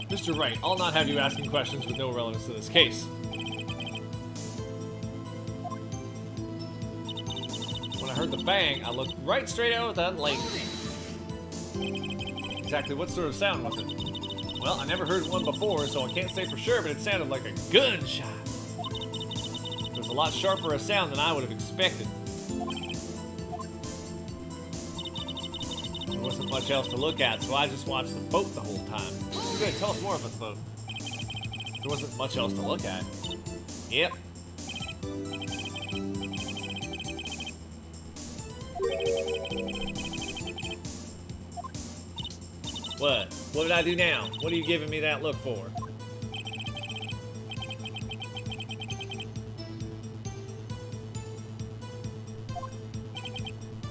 Mr. Wright, I'll not have you asking questions with no relevance to this case. When I heard the bang, I looked right straight out at that lake. Exactly what sort of sound was it? Well, I never heard one before, so I can't say for sure, but it sounded like a gunshot. It was a lot sharper a sound than I would have expected. There wasn't much else to look at, so I just watched the boat the whole time. Good, tell us more about the boat. There wasn't much else to look at. Yep. What? What did I do now? What are you giving me that look for?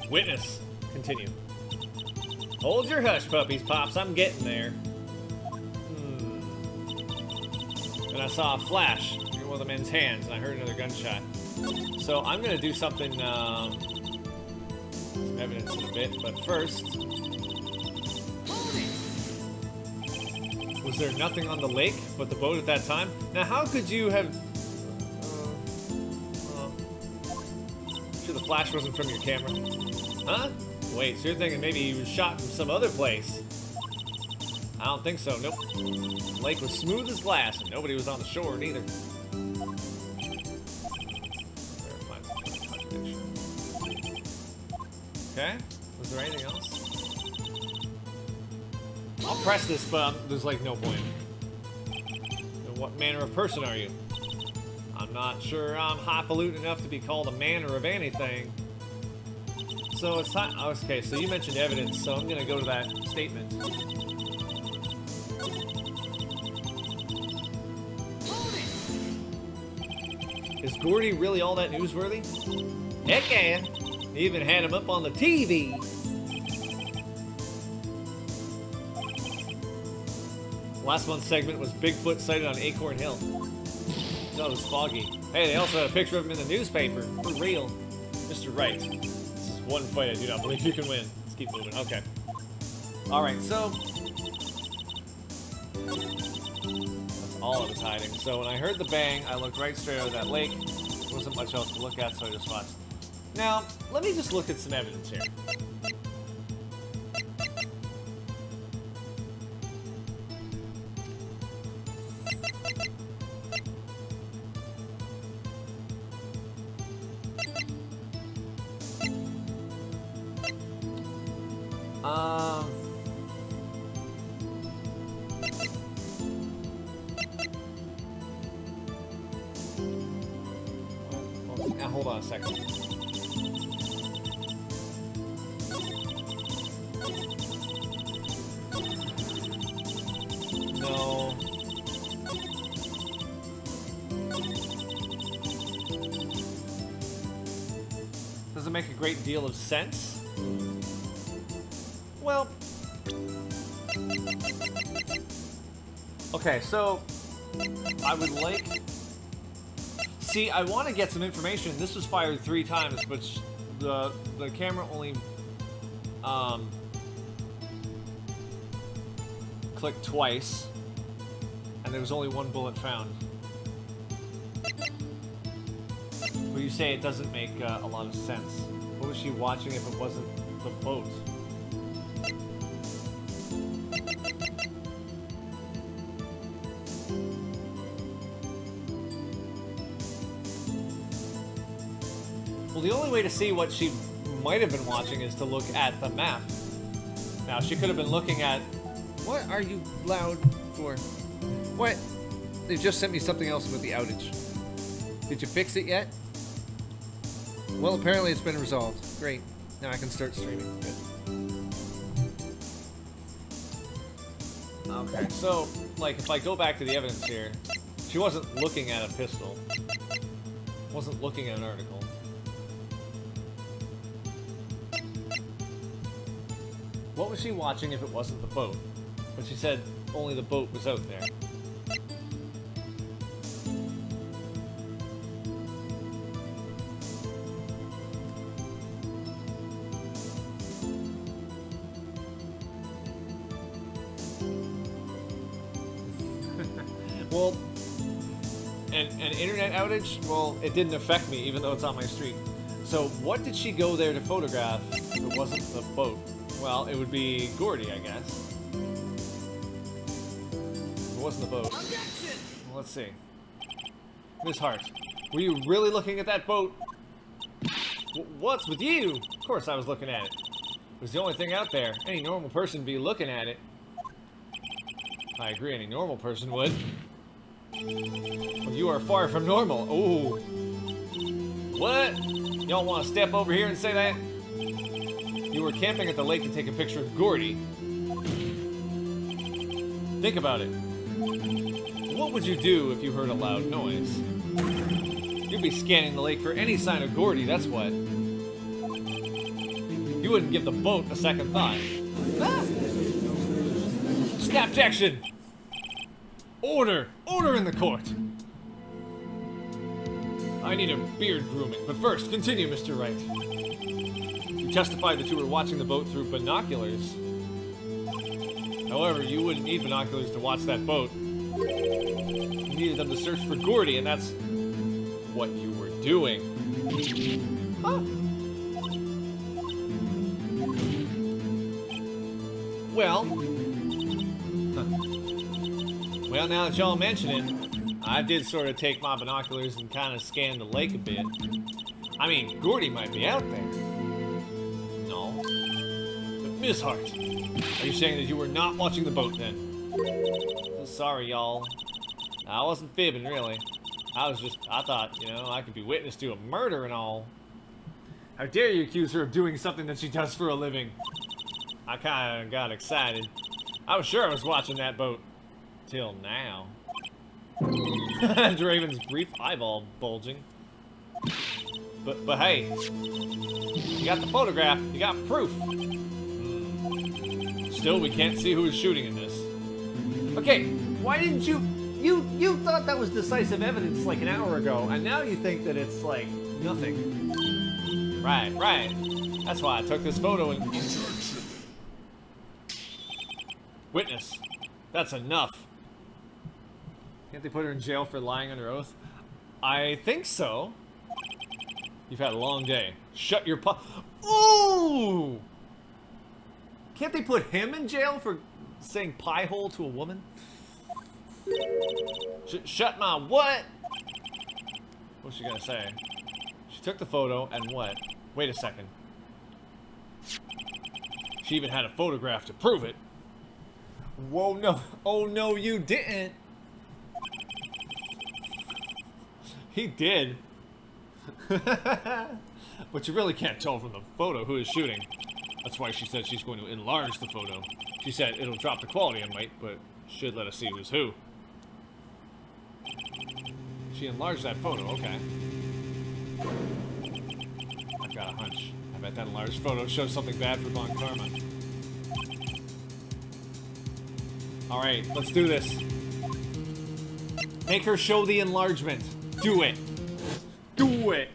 Witness. Continue. Hold your hush, puppies, Pops. I'm getting there. And I saw a flash in one of the men's hands, and I heard another gunshot. So I'm going to do something, some evidence in a bit, but first... Was there nothing on the lake but the boat at that time? Now, how could you have... sure the flash wasn't from your camera? Huh? Wait, so you're thinking maybe he was shot from some other place? I don't think so, nope. The lake was smooth as glass, and nobody was on the shore neither. Okay, was there anything else? I'll press this, but there's like no point. What manner of person are you? I'm not sure I'm highfalutin enough to be called a manner of anything. So it's time. Okay, so you mentioned evidence, so I'm gonna go to that statement. Is Gordy really all that newsworthy? Heck yeah! They even had him up on the TV. Last month's segment was Bigfoot sighted on Acorn Hill. No, it was foggy. Hey, they also had a picture of him in the newspaper. For real. Mr. Wright. This is one fight I do not believe you can win. Let's keep moving. Okay. Alright, so... That's all I was hiding. So when I heard the bang, I looked right straight over that lake. There wasn't much else to look at, so I just watched. Now, let me just look at some evidence here. Now, hold on a second. No. make a great deal of sense. Well, okay, so I would like... See, I want to get some information. This was fired 3 times, but the camera only clicked twice, and there was only 1 bullet found. But you say it doesn't make a lot of sense. What was she watching if it wasn't the boat? Well, the only way to see what she might have been watching is to look at the map. Now, she could have been looking at... What are you loud for? What? They just sent me something else with the outage. Did you fix it yet? Well, apparently it's been resolved. Great. Now I can start streaming. Good. Okay, so, like, if I go back to the evidence here, she wasn't looking at a pistol. Wasn't looking at an article. What was she watching if it wasn't the boat? But she said only the boat was out there. Well, an internet outage? Well, it didn't affect me, even though it's on my street. So, what did she go there to photograph if it wasn't the boat? Well, it would be Gordy, I guess. If it wasn't the boat. Objection! Well, let's see. Miss Hart, were you really looking at that boat? What's with you? Of course I was looking at it. It was the only thing out there. Any normal person would be looking at it. I agree, any normal person would. Well, you are far from normal. Ooh. What? Y'all want to step over here and say that? You were camping at the lake to take a picture of Gordy. Think about it. What would you do if you heard a loud noise? You'd be scanning the lake for any sign of Gordy, that's what. You wouldn't give the boat a second thought. Ah! Snap action! Order! Order in the court! I need a beard grooming, but first, continue, Mr. Wright. You testified that you were watching the boat through binoculars. However, you wouldn't need binoculars to watch that boat. You needed them to search for Gordy, and that's what you were doing. Huh. Well... Well, now that y'all mention it, I did sort of take my binoculars and kind of scan the lake a bit. I mean, Gordy might be out there. No. But Miss Hart, are you saying that you were not watching the boat then? Sorry, y'all. I wasn't fibbing, really. I thought, you know, I could be witness to a murder and all. How dare you accuse her of doing something that she does for a living? I kind of got excited. I was sure I was watching that boat. Till now. Draven's brief eyeball bulging. But hey, you got the photograph, you got proof. Still, we can't see who is shooting in this. Okay, why didn't you thought that was decisive evidence like an hour ago, and now you think that it's like nothing. Right. That's why I took this photo and... Witness, that's enough. Can't they put her in jail for lying under oath? I think so. You've had a long day. Shut your Ooh! Can't they put him in jail for saying pie hole to a woman? Shut my what? What's she gonna say? She took the photo and what? Wait a second. She even had a photograph to prove it. Whoa, no. Oh, no, you didn't. He did. But you really can't tell from the photo who is shooting. That's why she said she's going to enlarge the photo. She said it'll drop the quality a mite, but should let us see who's who. She enlarged that photo, okay. I've got a hunch. I bet that enlarged photo shows something bad for Von Karma. Alright, let's do this. Make her show the enlargement. Do it. Do it.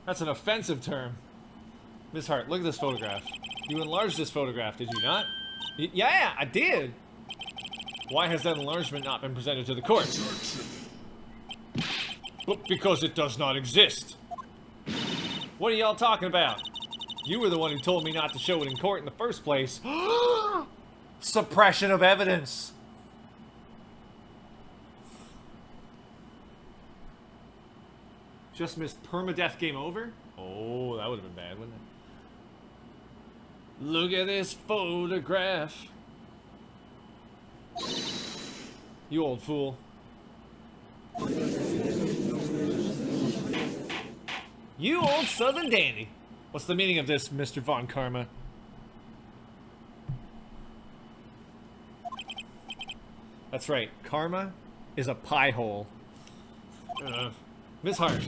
That's an offensive term. Miss Hart, look at this photograph. You enlarged this photograph, did you not? Yeah, I did. Why has that enlargement not been presented to the court? Well, because it does not exist. What are y'all talking about? You were the one who told me not to show it in court in the first place. Suppression of evidence. Just missed permadeath, game over? Oh, that would have been bad, wouldn't it? Look at this photograph. You old fool. You old southern dandy. What's the meaning of this, Mr. Von Karma? That's right. Karma is a pie hole. Miss Hart.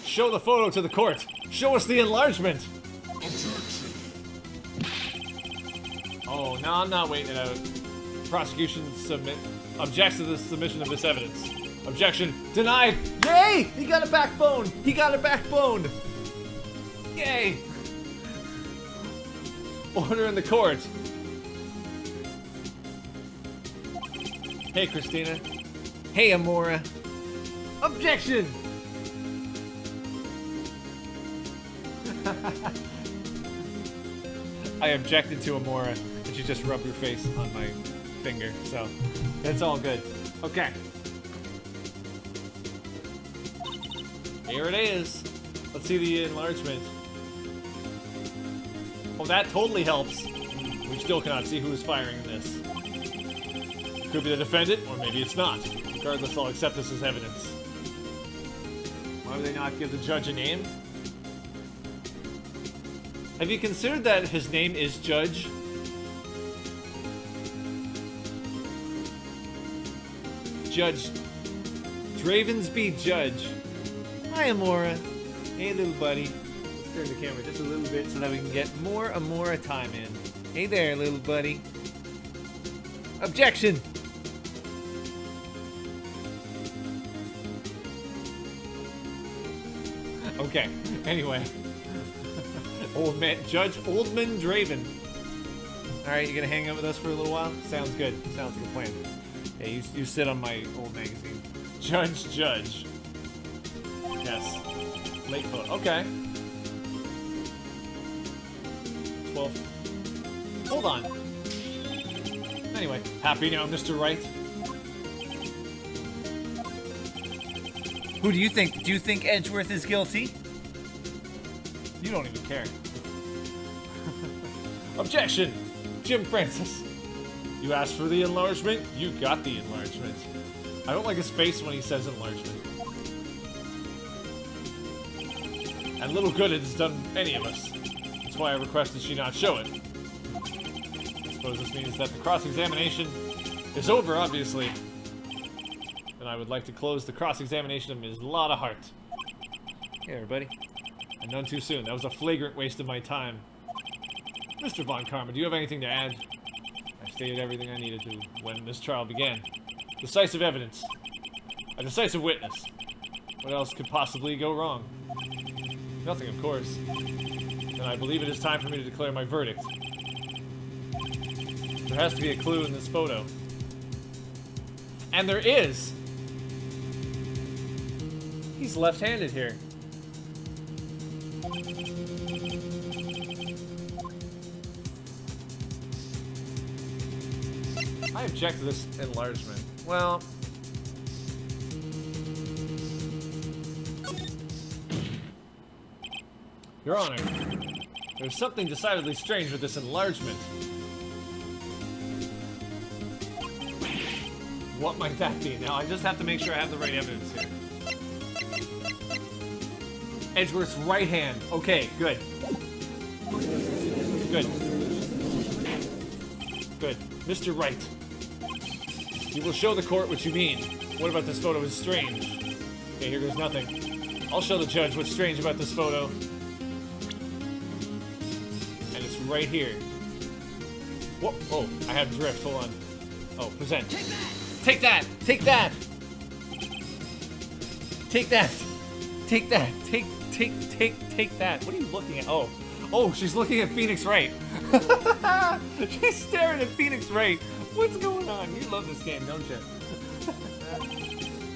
Show the photo to the court. Show us the enlargement. Oh, no, I'm not waiting it out. Prosecution objects to the submission of this evidence. Objection denied. Yay! He got a backbone. He got a backbone. Yay! Order in the court. Hey, Christina. Hey, Amora. Objection! I objected to Amora, and she just rubbed her face on my finger, so it's all good. Okay. Here it is. Let's see the enlargement. Oh, that totally helps. We still cannot see who is firing this. Could be the defendant, or maybe it's not. Regardless, I'll accept this as evidence. Why would they not give the judge a name? Have you considered that his name is Judge? Judge Dravensby Judge. Hi, Amora. Hey, little buddy. Let's turn the camera just a little bit so that we can get more Amora time in. Hey there, little buddy. Objection! Okay, anyway. Judge Oldman Draven. Alright, you gonna hang out with us for a little while? Sounds good. Sounds like a plan. Yeah, you sit on my old magazine. Judge. Yes. Late photo. Okay. 12. Hold on. Anyway, happy now, Mr. Wright? Who do you think? Do you think Edgeworth is guilty? You don't even care. Objection! Jim Francis. You asked for the enlargement, you got the enlargement. I don't like his face when he says enlargement. And little good it has done any of us. That's why I requested she not show it. I suppose this means that the cross-examination is over, obviously. And I would like to close the cross-examination of Ms. Lotta Hart. Hey, everybody. And none too soon. That was a flagrant waste of my time. Mr. Von Karma, do you have anything to add? I stated everything I needed to when this trial began. Decisive evidence. A decisive witness. What else could possibly go wrong? Nothing, of course. And I believe it is time for me to declare my verdict. There has to be a clue in this photo. And there is! He's left-handed here. I object to this enlargement. Well... Your Honor, there's something decidedly strange with this enlargement. What might that be? Now, I just have to make sure I have the right evidence here. Edgeworth's right hand. Okay, good. Good. Good. Mr. Wright. You will show the court what you mean. What about this photo is strange? Okay, here goes nothing. I'll show the judge what's strange about this photo. And it's right here. Whoa, oh, I have drift, hold on. Oh, present. Take that! Take that! Take that! Take that! Take that! What are you looking at? Oh. Oh, she's looking at Phoenix Wright. She's staring at Phoenix Wright. What's going on? You love this game, don't you?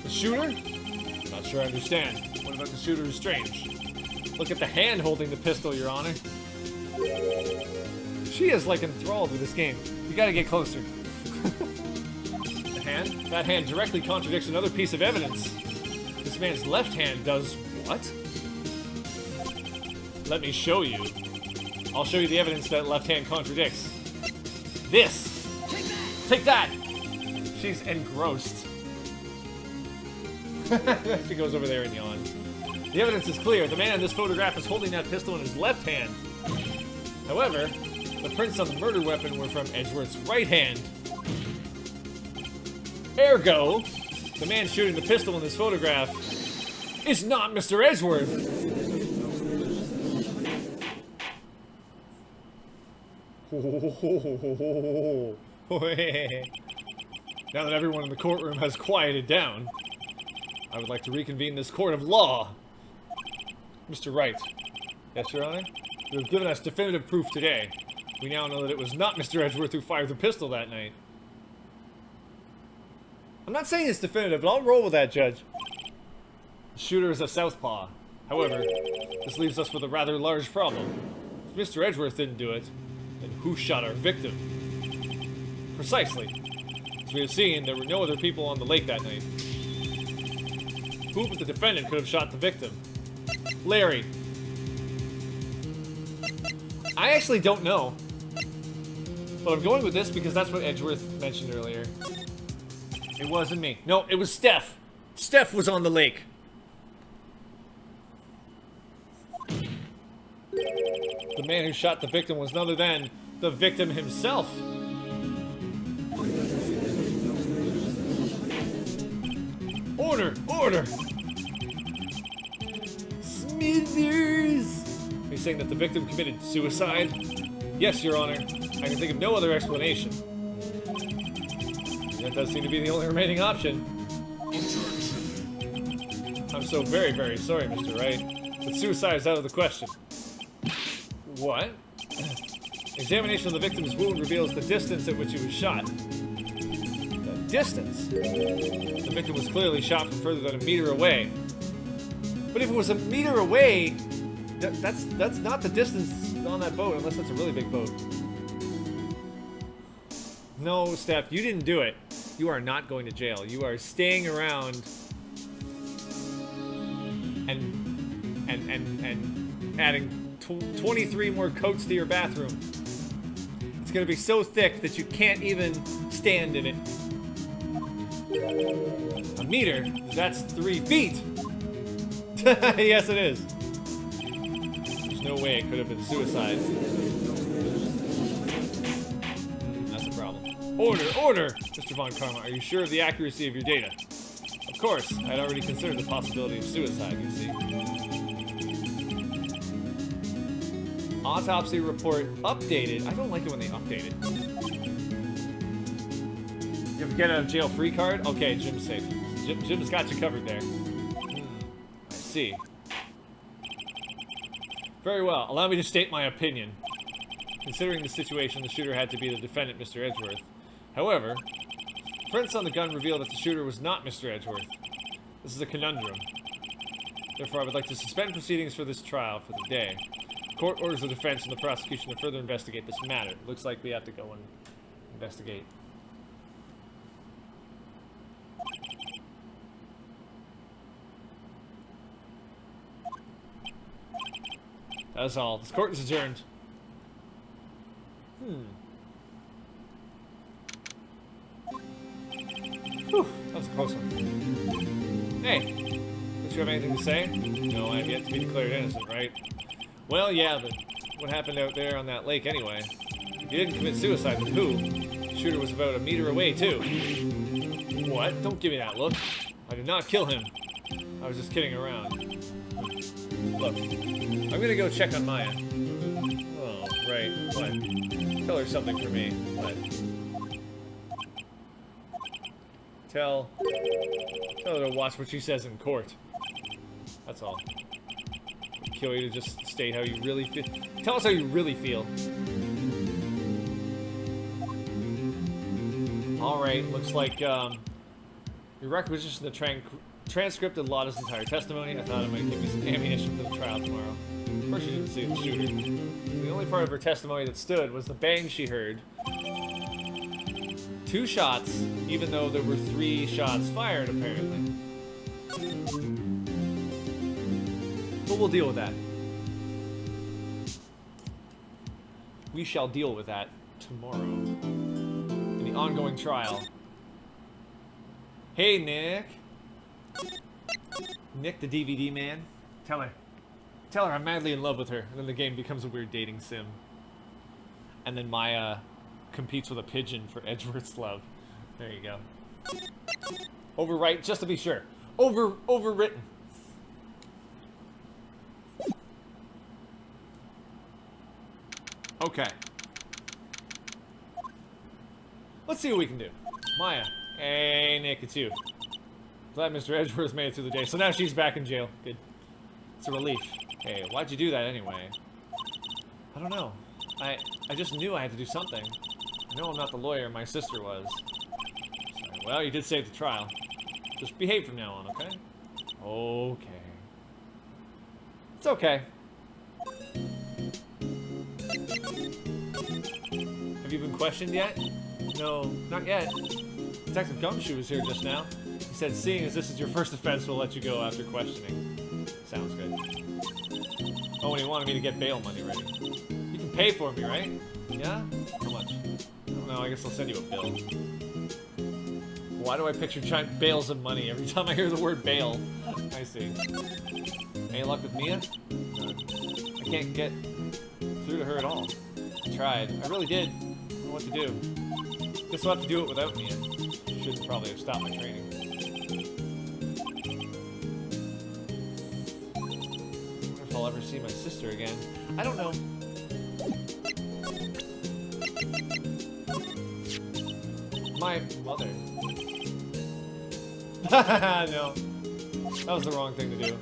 The shooter? Not sure I understand. What about the shooter is strange? Look at the hand holding the pistol, Your Honor. She is like enthralled with this game. You gotta get closer. The hand? That hand directly contradicts another piece of evidence. This man's left hand does what? Let me show you. I'll show you the evidence that left hand contradicts. This! Take that! She's engrossed. She goes over there and yawns. The evidence is clear. The man in this photograph is holding that pistol in his left hand. However, the prints on the murder weapon were from Edgeworth's right hand. Ergo, the man shooting the pistol in this photograph is not Mr. Edgeworth. Now that everyone in the courtroom has quieted down, I would like to reconvene this court of law. Mr. Wright. Yes, Your Honor? You have given us definitive proof today. We now know that it was not Mr. Edgeworth who fired the pistol that night. I'm not saying it's definitive, but I'll roll with that, Judge. The shooter is a southpaw. However, this leaves us with a rather large problem. If Mr. Edgeworth didn't do it, then who shot our victim? Precisely. As we have seen, there were no other people on the lake that night. Who but the defendant could have shot the victim? Larry. I actually don't know. But I'm going with this because that's what Edgeworth mentioned earlier. It wasn't me. No, it was Steph. Steph was on the lake. The man who shot the victim was none other than the victim himself. Order! Order! Smithers! Are you saying that the victim committed suicide? Yes, Your Honor. I can think of no other explanation. That does seem to be the only remaining option. I'm so very, very sorry, Mr. Wright, but suicide is out of the question. What? Examination of the victim's wound reveals the distance at which he was shot. The distance? The victim was clearly shot from further than a meter away. But if it was a meter away, that's not the distance on that boat, unless that's a really big boat. No, Steph, you didn't do it. You are not going to jail. You are staying around and adding 23 more coats to your bathroom. It's gonna be so thick that you can't even stand in it. A meter? That's 3 feet! Yes, it is. There's no way it could have been suicide. That's a problem. Order! Order! Mr. Von Karma, are you sure of the accuracy of your data? Of course, I'd already considered the possibility of suicide, you see. Autopsy report updated. I don't like it when they update it. You ever get a jail free card? Okay, Jim's safe. Jim's got you covered there. I see. Very well. Allow me to state my opinion. Considering the situation, the shooter had to be the defendant, Mr. Edgeworth. However, prints on the gun reveal that the shooter was not Mr. Edgeworth. This is a conundrum. Therefore, I would like to suspend proceedings for this trial for the day. Court orders the defense and the prosecution to further investigate this matter. Looks like we have to go and investigate. That's all. This court is adjourned. Whew, that was a close one. Hey, don't you have anything to say? No, I have yet to be declared innocent, right? Well, yeah, but what happened out there on that lake anyway? If you didn't commit suicide, then who? The shooter was about a meter away, too. What? Don't give me that look. I did not kill him. I was just kidding around. Look, I'm gonna go check on Maya. Oh, right. What? Tell her something for me. What? Tell her to watch what she says in court. That's all. Kill you to just state how you really feel. Tell us how you really feel. Alright, looks like, your requisition the transcript of Lotta's entire testimony. I thought it might give me some ammunition for the trial tomorrow. Of course, she didn't see the shooter. The only part of her testimony that stood was the bang she heard. 2 shots, even though there were 3 shots fired, apparently. But we'll deal with that. We shall deal with that tomorrow. In the ongoing trial. Hey, Nick. Nick, the DVD man. Tell her I'm madly in love with her. And then the game becomes a weird dating sim. And then Maya competes with a pigeon for Edgeworth's love. There you go. Overwrite, just to be sure. Overwritten. Okay. Let's see what we can do. Maya. Hey, Nick, it's you. Glad Mr. Edgeworth made it through the day. So now she's back in jail. Good. It's a relief. Hey, why'd you do that anyway? I don't know. I just knew I had to do something. I know I'm not the lawyer my sister was. Sorry. Well, you did save the trial. Just behave from now on, okay? Okay. It's okay. Have you been questioned yet? No, not yet. Detective Gumshoe was here just now. He said, seeing as this is your first offense, we'll let you go after questioning. Sounds good. Oh, and he wanted me to get bail money ready. You can pay for me, right? Yeah? How much? I don't know, I guess I'll send you a bill. Why do I picture giant bales of money every time I hear the word bail? I see. Any luck with Mia? I can't get through to her at all. I tried. I really did. I don't know what to do. Guess I'll have to do it without Mia. Shouldn't probably have stopped my training. I wonder if I'll ever see my sister again. I don't know. My mother. No. That was the wrong thing to do.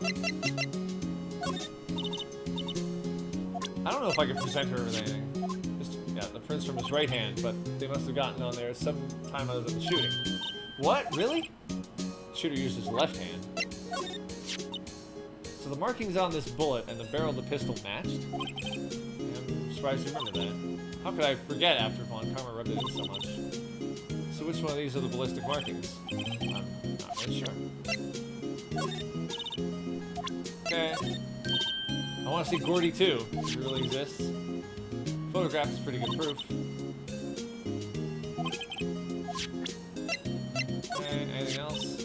I don't know if I can present her with anything. Just, yeah, the prints from his right hand, but they must have gotten on there some time other than the shooting. What? Really? The shooter used his left hand. So the markings on this bullet and the barrel of the pistol matched? I'm surprised you remember that. How could I forget after Von Karma rubbed it in so much? So which one of these are the ballistic markings? I'm not really sure. Okay. I want to see Gordy too. Does he really exists? Photograph is pretty good proof. Okay, anything else?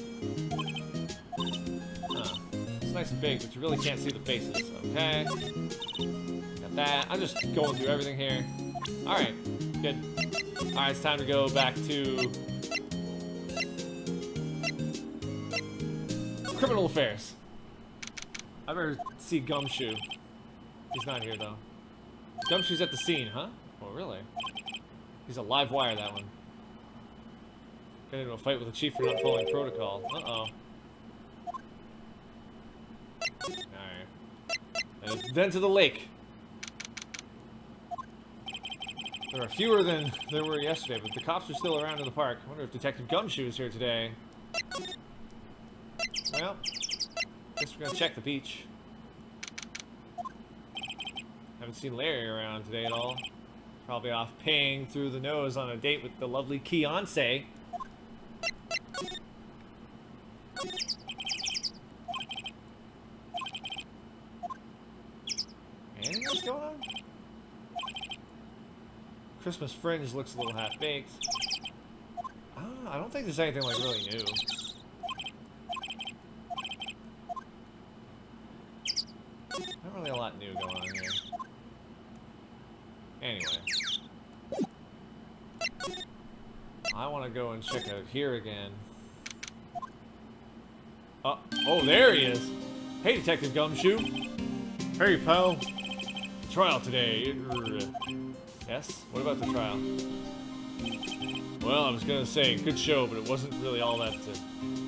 Huh. It's nice and big, but you really can't see the faces. Okay. Got that. I'm just going through everything here. Alright. Good. Alright, it's time to go back to criminal affairs. I better see Gumshoe. He's not here, though. Gumshoe's at the scene, huh? Oh, really? He's a live wire, that one. Got into a fight with the chief for not following protocol. Uh-oh. Alright. And then to the lake. There are fewer than there were yesterday, but the cops are still around in the park. I wonder if Detective Gumshoe is here today. Well, guess we're gonna check the beach. Haven't seen Larry around today at all. Probably off paying through the nose on a date with the lovely Keonce. Anything else going on? Christmas Fringe looks a little half-baked. I don't think there's anything like really new. Not really a lot new going on here. Anyway. I want to go and check out here again. Oh, there he is! Hey, Detective Gumshoe! Hey, pal. Trial today. Yes? What about the trial? Well, I was gonna say, good show, but it wasn't really all that.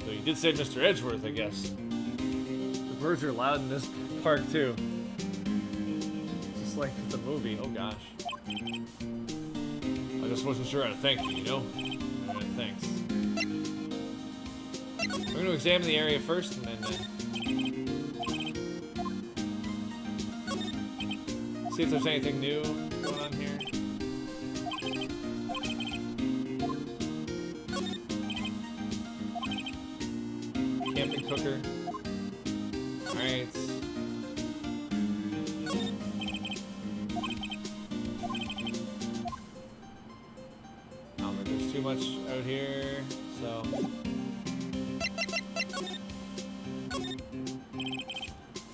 Though you did say Mr. Edgeworth, I guess. The birds are loud in this park, too. Just like the movie. Oh, gosh. I just wasn't sure how to thank you, you know? Thanks. We're going to examine the area first, and then see if there's anything new going on here. Camping cooker. Alright. I don't think there's too much out here, so.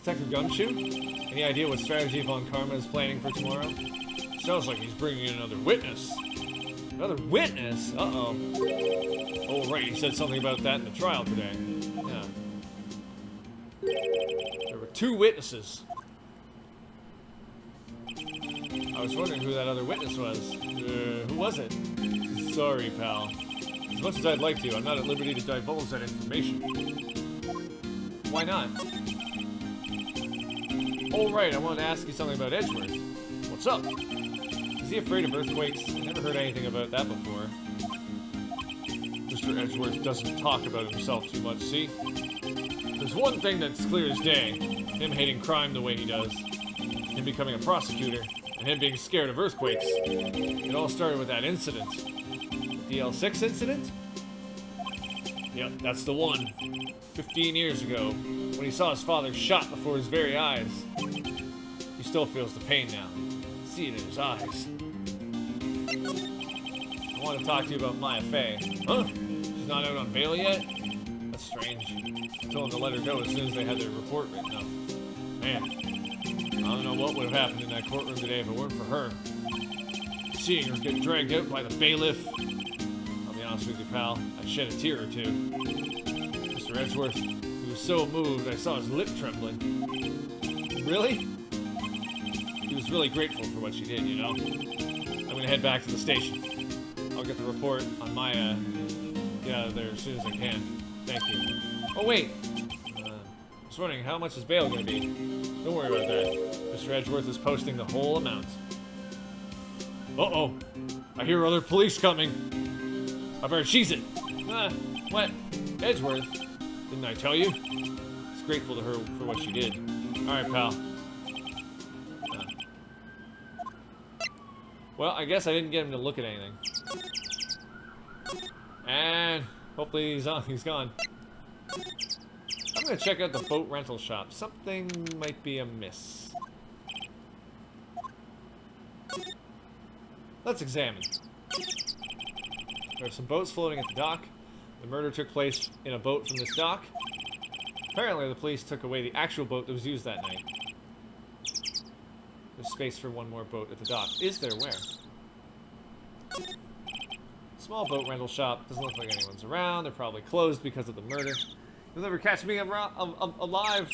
Detective Gumshoe? Any idea what strategy Von Karma is planning for tomorrow? Sounds like he's bringing in another witness. Another witness? Uh-oh. Oh, right, he said something about that in the trial today. Yeah. There were 2 witnesses. I was wondering who that other witness was. Who was it? Sorry, pal. As much as I'd like to, I'm not at liberty to divulge that information. Why not? Oh, right, I wanted to ask you something about Edgeworth. What's up? Is he afraid of earthquakes? I never heard anything about that before. Mr. Edgeworth doesn't talk about himself too much, see? There's one thing that's clear as day. Him hating crime the way he does. Him becoming a prosecutor. And him being scared of earthquakes. It all started with that incident. The L6 incident? Yep, that's the one. 15 years ago, when he saw his father shot before his very eyes. He still feels the pain now. See it in his eyes. I want to talk to you about Maya Fey. Huh? She's not out on bail yet? That's strange. I told them to let her go as soon as they had their report written up. Man, I don't know what would have happened in that courtroom today if it weren't for her. Seeing her get dragged out by the bailiff. I'll be honest with you, pal. I shed a tear or two. Mr. Edgeworth, he was so moved I saw his lip trembling. Really? He was really grateful for what she did, you know? I'm gonna head back to the station. I'll get the report on Maya. Get out of there as soon as I can. Thank you. Oh, wait! I was wondering, how much is bail gonna be? Don't worry about that. Mr. Edgeworth is posting the whole amount. Uh-oh! I hear other police coming! I better cheese it! What? Edgeworth? Didn't I tell you? He's grateful to her for what she did. Alright, pal. Well, I guess I didn't get him to look at anything. And hopefully he's gone. I'm gonna check out the boat rental shop. Something might be amiss. Let's examine. There are some boats floating at the dock. The murder took place in a boat from this dock. Apparently the police took away the actual boat that was used that night. There's space for one more boat at the dock. Is there? Where? Small boat rental shop. Doesn't look like anyone's around. They're probably closed because of the murder. You'll never catch me alive.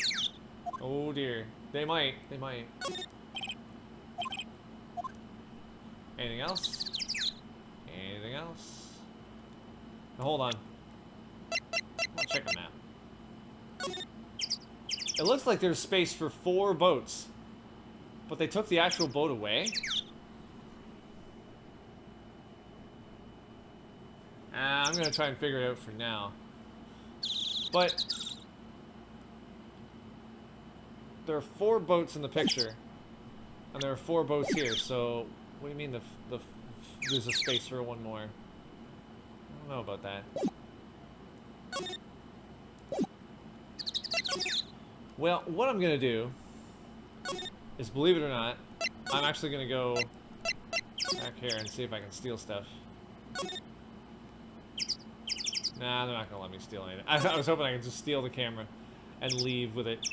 Oh dear. They might. They might. Anything else? Anything else? Now, hold on. I'll check a map. It looks like there's space for 4 boats. But they took the actual boat away? I'm gonna try and figure it out for now. But there are 4 boats in the picture, and there are 4 boats here. So what do you mean there's a space for one more? I don't know about that. Well, what I'm gonna do is, believe it or not, I'm actually gonna go back here and see if I can steal stuff. Nah, they're not gonna let me steal anything. I was hoping I could just steal the camera and leave with it.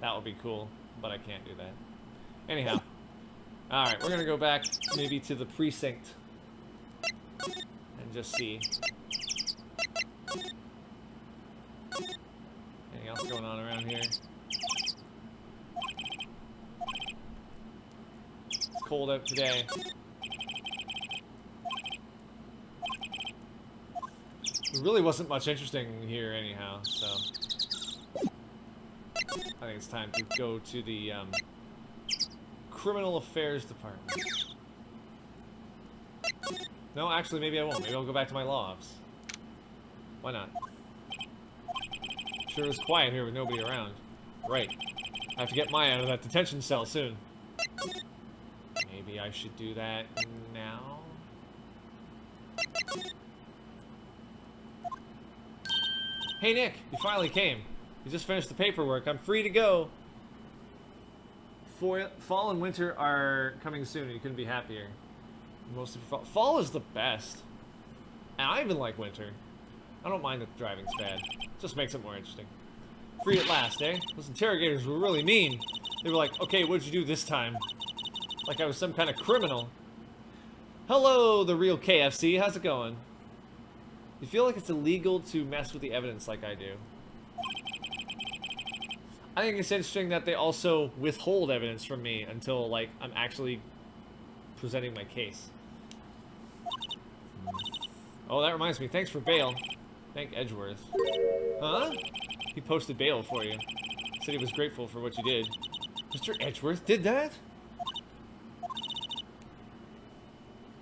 That would be cool, but I can't do that. Anyhow. Alright, we're gonna go back maybe to the precinct and just see. Anything else going on around here? cold out today. There really wasn't much interesting here anyhow, so I think it's time to go to the Criminal Affairs Department. No, actually, maybe I won't. Maybe I'll go back to my law office. Why not? Sure is quiet here with nobody around. Right. I have to get Maya out of that detention cell soon. Maybe I should do that now? Hey Nick, you finally came. You just finished the paperwork. I'm free to go. Fall and winter are coming soon and you couldn't be happier. Most of fall is the best. And I even like winter. I don't mind that the driving's bad. It just makes it more interesting. Free at last, eh? Those interrogators were really mean. They were like, okay, what'd you do this time? Like I was some kind of criminal. Hello, the real KFC. How's it going? You feel like it's illegal to mess with the evidence like I do. I think it's interesting that they also withhold evidence from me until, like, I'm actually presenting my case. Oh, that reminds me. Thanks for bail. Thank Edgeworth. Huh? He posted bail for you. Said he was grateful for what you did. Mr. Edgeworth did that?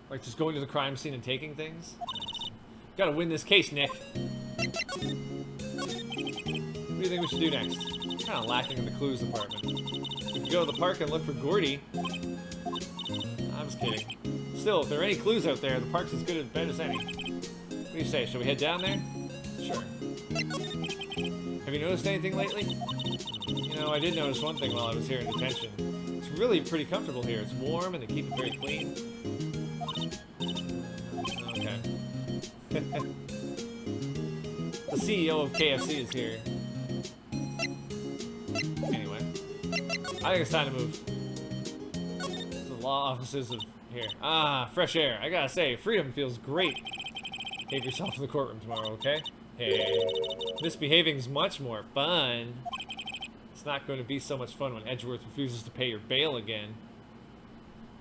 Like just going to the crime scene and taking things? Gotta win this case, Nick. What do you think we should do next? Kinda lacking in the clues department. We could go to the park and look for Gordy. I'm just kidding. Still, if there are any clues out there, the park's as good a bet as any. What do you say? Shall we head down there? Sure. Have you noticed anything lately? You know, I did notice one thing while I was here in detention. It's really pretty comfortable here. It's warm and they keep it very clean. Okay. The CEO of KFC is here. Anyway. I think it's time to move. The law offices of here. Ah, fresh air. I gotta say, freedom feels great. Behave yourself in the courtroom tomorrow, okay? Hey. Misbehaving's much more fun. It's not going to be so much fun when Edgeworth refuses to pay your bail again.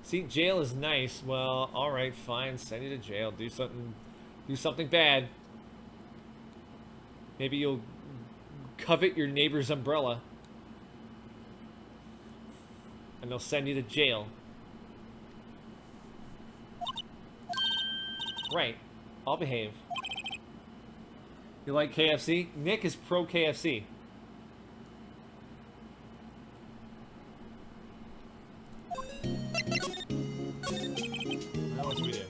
See, jail is nice. Well, alright, fine. Send you to jail. Do something bad. Maybe you'll covet your neighbor's umbrella. And they'll send you to jail. Right. I'll behave. You like KFC? Nick is pro KFC. Now what should we do?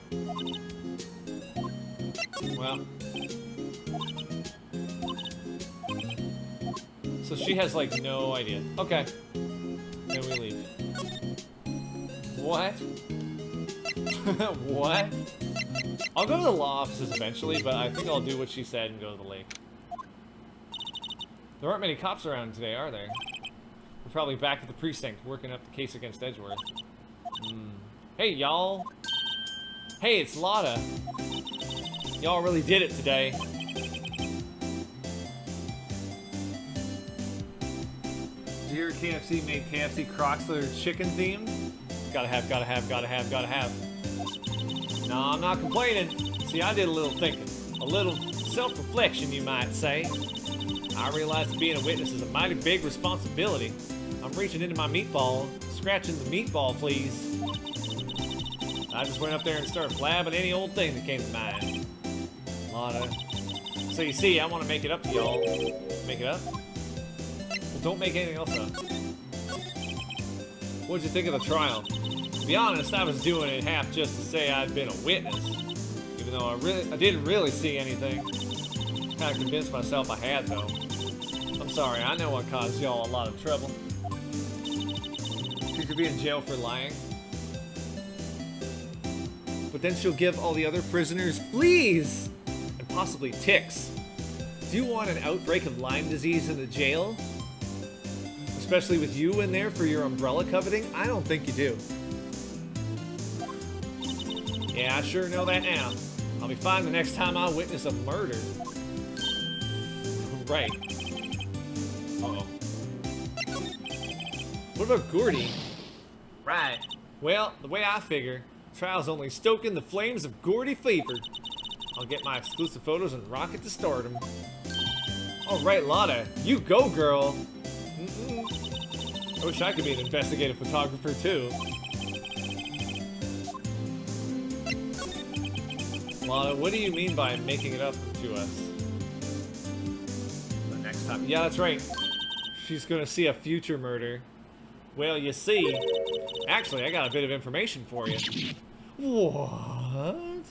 Well. So she has like no idea. Okay. Then we leave. What? What? I'll go to the law offices eventually, but I think I'll do what she said and go to the lake. There aren't many cops around today, are there? We're probably back at the precinct, working up the case against Edgeworth. Hey, y'all. Hey, it's Lotta. Y'all really did it today. Did you hear KFC made KFC Crocs that are chicken themed? Gotta have. No, I'm not complaining. See, I did a little thinking. A little self-reflection, you might say. I realized being a witness is a mighty big responsibility. I'm reaching into my meatball, scratching the meatball fleas. I just went up there and started blabbing any old thing that came to mind. Lotta. So you see, I want to make it up to y'all. Make it up? Well, don't make anything else up. What'd you think of the trial? To be honest, I was doing it half just to say I'd been a witness. Even though I didn't really see anything. Kind of convinced myself I had, though. I'm sorry, I know I caused y'all a lot of trouble. She could be in jail for lying. But then she'll give all the other prisoners fleas! And possibly ticks. Do you want an outbreak of Lyme disease in the jail? Especially with you in there for your umbrella coveting? I don't think you do. Yeah, I sure know that now. I'll be fine the next time I witness a murder. Right. Uh-oh. What about Gordy? Right. Well, the way I figure, trial's only stoking the flames of Gordy fever. I'll get my exclusive photos and rocket to stardom. All right, Lotta, you go, girl. I wish I could be an investigative photographer, too. Lotta, what do you mean by making it up to us? The next time. Yeah, that's right. She's gonna see a future murder. Well, you see, actually, I got a bit of information for you. What?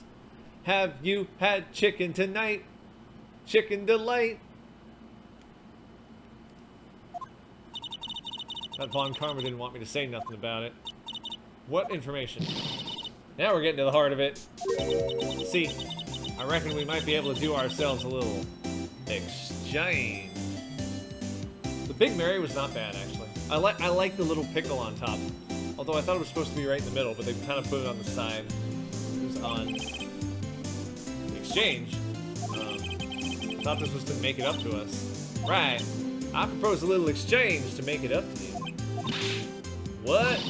Have you had chicken tonight? Chicken delight. That Von Karma didn't want me to say nothing about it. What information? Now we're getting to the heart of it. See, I reckon we might be able to do ourselves a little exchange. The Big Mary was not bad, actually. I like the little pickle on top. Although I thought it was supposed to be right in the middle, but they kind of put it on the side. It was on the exchange. I thought this was to make it up to us. Right. I propose a little exchange to make it up to you. What?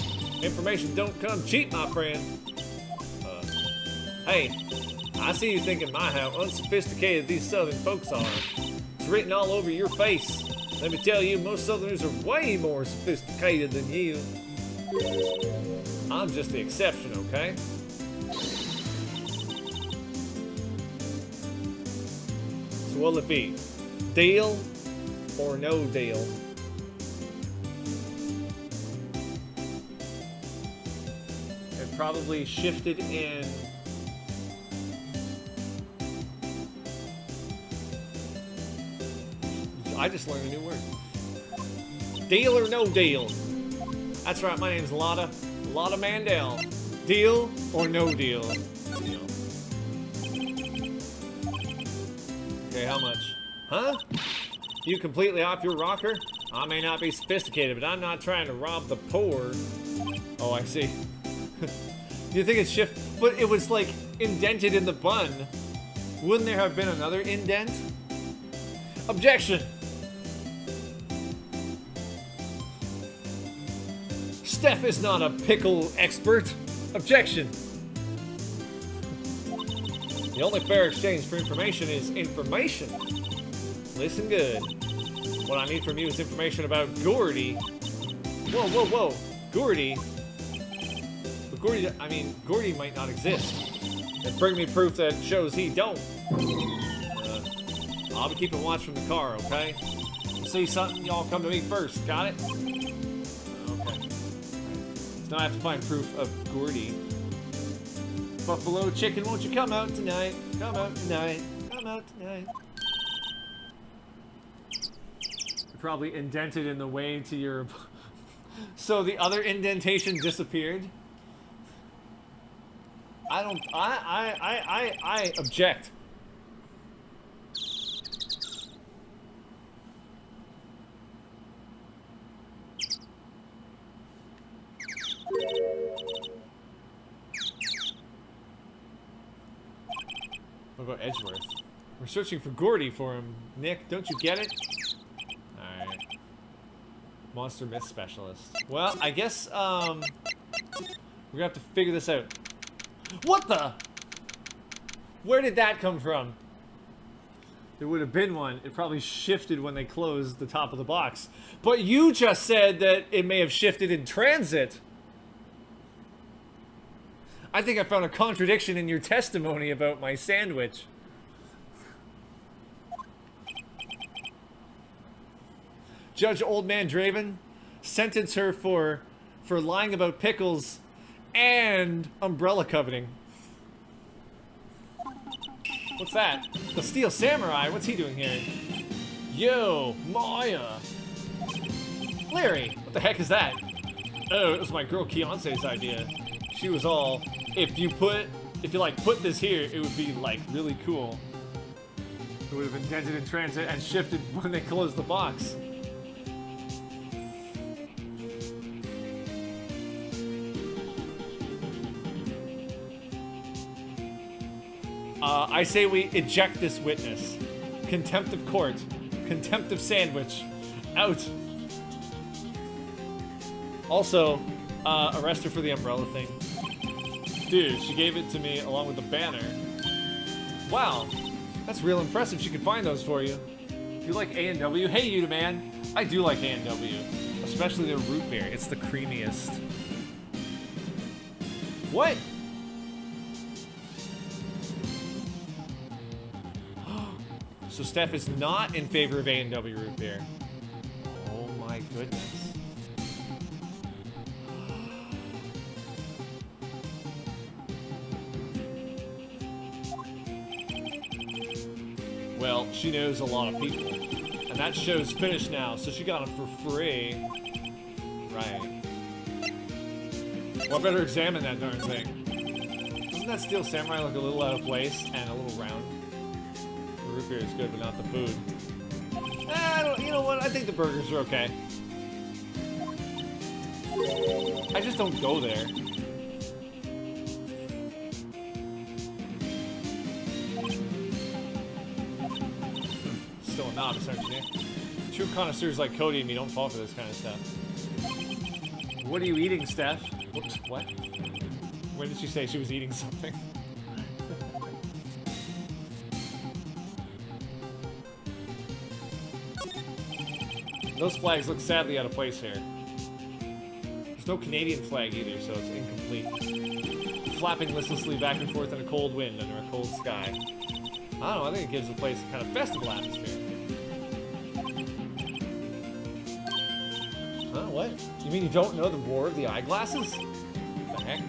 Information don't come cheap, my friend. Hey, I see you thinking my how unsophisticated these southern folks are. It's written all over your face. Let me tell you, most southerners are way more sophisticated than you. I'm just the exception, okay? So what'll it be? Deal or no deal? It probably shifted in. I just learned a new word. Deal or no deal? That's right, my name's Lotta. Lotta Mandel. Deal or no deal? Deal. Okay, how much? Huh? You completely off your rocker? I may not be sophisticated, but I'm not trying to rob the poor. Oh, I see. Do you think it's shift? But it was like indented in the bun. Wouldn't there have been another indent? Objection! Steph is not a pickle expert. Objection. The only fair exchange for information is information. Listen good. What I need from you is information about Gordy. Whoa, whoa, whoa. Gordy? But Gordy, I mean, Gordy might not exist. And bring me proof that shows he don't. I'll be keeping watch from the car, okay? You see something, y'all come to me first. Got it? Okay. So now I have to find proof of Gordy. Buffalo chicken, won't you come out tonight? Come out tonight. Come out tonight. You're probably indented in the way to your... So the other indentation disappeared? I object. What about Edgeworth? We're searching for Gordy for him. Nick, don't you get it? Alright. Monster Myth Specialist. Well, I guess, we're gonna have to figure this out. What the? Where did that come from? There would have been one. It probably shifted when they closed the top of the box. But you just said that it may have shifted in transit. I think I found a contradiction in your testimony about my sandwich. Judge Old Man Draven, sentence her for lying about pickles and umbrella coveting. What's that? The Steel Samurai, what's he doing here? Yo, Maya. Larry, what the heck is that? Oh, it was my girl Keonce's idea. She was all, if you like put this here, it would be like really cool. It would have indented in transit and shifted when they closed the box. I say we eject this witness. Contempt of court. Contempt of sandwich. Out. Also, Arrest her for the umbrella thing. Dude, she gave it to me along with the banner. Wow, that's real impressive. She could find those for you. You like A&W? Hey, you man. I do like A&W, especially their root beer. It's the creamiest. What? So Steph is not in favor of A&W root beer. Oh my goodness. Well, she knows a lot of people. And that show's finished now, so she got them for free. Right. Well, I better examine that darn thing. Doesn't that Steel Samurai look a little out of place and a little round? The root beer is good, but not the food. You know what? I think the burgers are okay. I just don't go there. Still a novice, aren't you, Nick? True connoisseurs like Cody and me don't fall for this kind of stuff. What are you eating, Steph? Whoops, what? When did she say she was eating something? Those flags look sadly out of place here. There's no Canadian flag either, so it's incomplete. Flapping listlessly back and forth in a cold wind under a cold sky. I don't know, I think it gives the place a kind of festival atmosphere. Huh, what? You mean you don't know the War of the Eyeglasses? What the heck?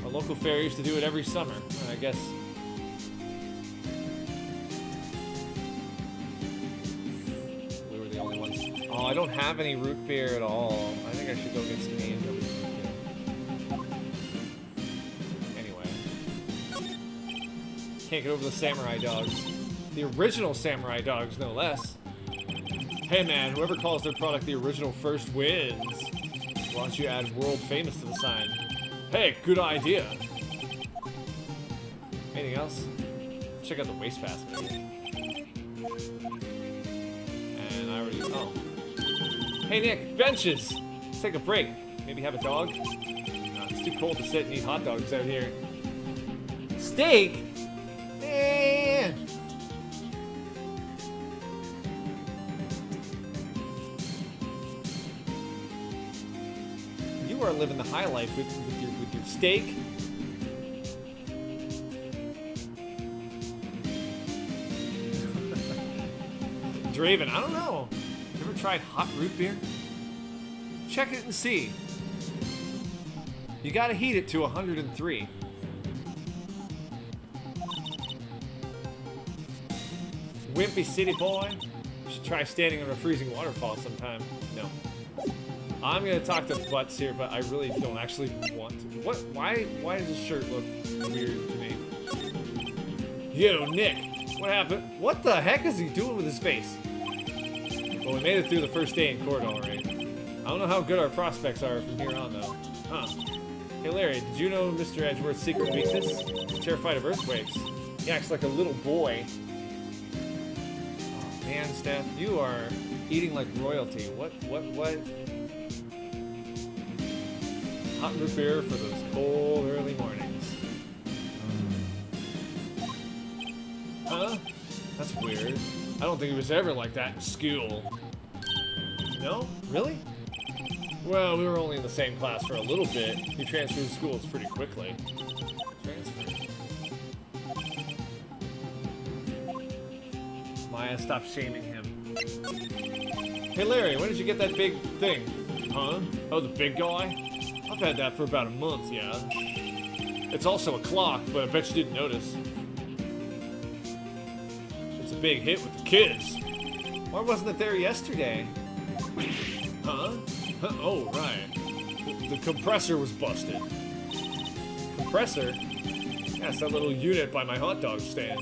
Our local fair used to do it every summer. I guess. We were the only ones. Oh, I don't have any root beer at all. I think I should go get some A&W root beer. Anyway. Can't get over the samurai dogs. The original samurai dogs, no less. Hey man, whoever calls their product the original first wins. Why don't you add world famous to the sign? Hey, good idea. Anything else? Check out the wastebasket. And I already, oh. Hey Nick, benches! Let's take a break. Maybe have a dog? No, it's too cold to sit and eat hot dogs out here. Steak? Man! You are living the high life with your steak. Draven, I don't know. You ever tried hot root beer? Check it and see. You gotta heat it to 103. Wimpy city boy. You should try standing on a freezing waterfall sometime. No. I'm gonna talk to Butts here, but I really don't actually want to. What? Why does this shirt look weird to me? Yo, Nick. What happened? What the heck is he doing with his face? Well, we made it through the first day in court, all right. I don't know how good our prospects are from here on, though. Huh. Hey, Larry, did you know Mr. Edgeworth's secret weakness? He's terrified of earthquakes. He acts like a little boy. Oh, man, Steph, you are eating like royalty. What? Hot root beer for those cold early mornings. Huh? That's weird. I don't think he was ever like that in school. No? Really? Well, we were only in the same class for a little bit. He transferred schools pretty quickly. Transfer. Maya, stop shaming him. Hey Larry, when did you get that big thing? Huh? Oh, the big guy? I've had that for about a month, yeah. It's also a clock, but I bet you didn't notice. It's a big hit with the kids. Why wasn't it there yesterday? Huh? Oh, right. The compressor was busted. Compressor? Yeah, it's that little unit by my hot dog stand.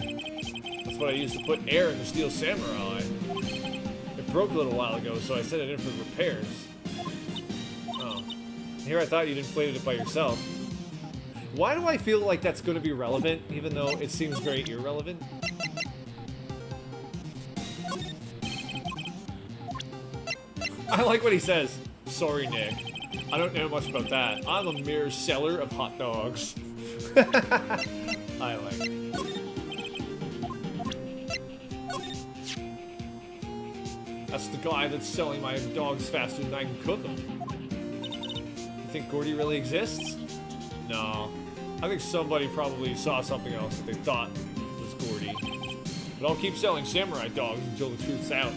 That's what I used to put air in the Steel Samurai. It broke a little while ago, so I sent it in for repairs. Oh. Here I thought you'd inflated it by yourself. Why do I feel like that's going to be relevant, even though it seems very irrelevant? I like what he says. Sorry, Nick. I don't know much about that. I'm a mere seller of hot dogs. I like it. That's the guy that's selling my dogs faster than I can cook them. You think Gordy really exists? No. I think somebody probably saw something else that they thought was Gordy. But I'll keep selling samurai dogs until the truth's out.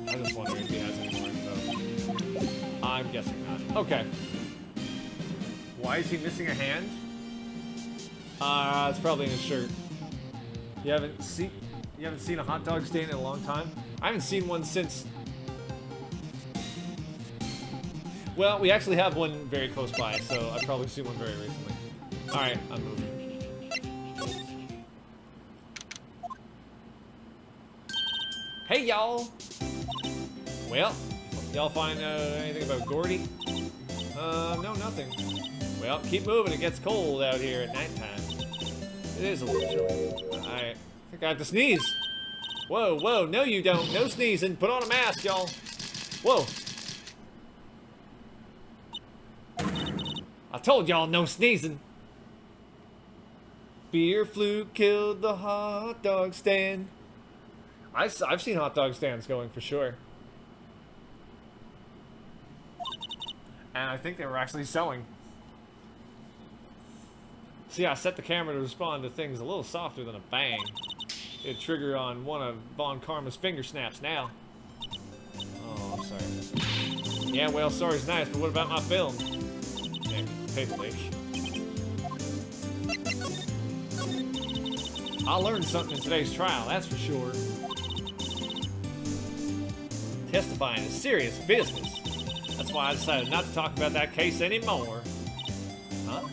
I'm just wondering if he has any more info. I'm guessing not. Okay. Why is he missing a hand? It's probably in his shirt. You haven't seen a hot dog stand in a long time? I haven't seen one since... Well, we actually have one very close by, so I've probably seen one very recently. Alright, I'm moving. Hey, y'all! Well, y'all find anything about Gordy? No, nothing. Well, keep moving. It gets cold out here at nighttime. It is a little chilly. I think I have to sneeze. Whoa, whoa, no you don't. No sneezing. Put on a mask, y'all. Whoa. I told y'all no sneezing. Beer flu killed the hot dog stand. I've seen hot dog stands going for sure. And I think they were actually selling. See, I set the camera to respond to things a little softer than a bang. It'd trigger on one of Von Karma's finger snaps now. Oh, I'm sorry. Yeah, well, sorry's nice, but what about my film? Yeah, paper leak. I learned something in today's trial, that's for sure. Testifying is serious business. That's why I decided not to talk about that case anymore. Huh?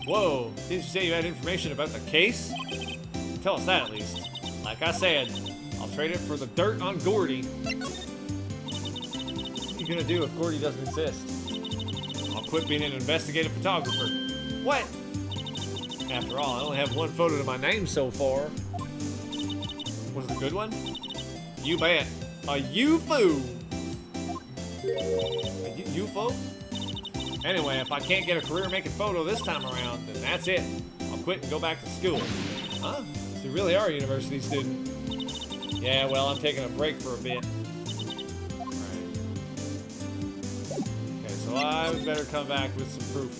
Whoa, didn't you say you had information about the case? Tell us that at least. Like I said, I'll trade it for the dirt on Gordy. What are you gonna do if Gordy doesn't exist? I'll quit being an investigative photographer. What? After all, I only have one photo to my name so far. Was it a good one? You bet. A UFO. A UFO? Anyway, if I can't get a career making photo this time around, then that's it. I'll quit and go back to school. Huh? So you really are a university student. Yeah, well, I'm taking a break for a bit. Alright. Okay, so I would better come back with some proof.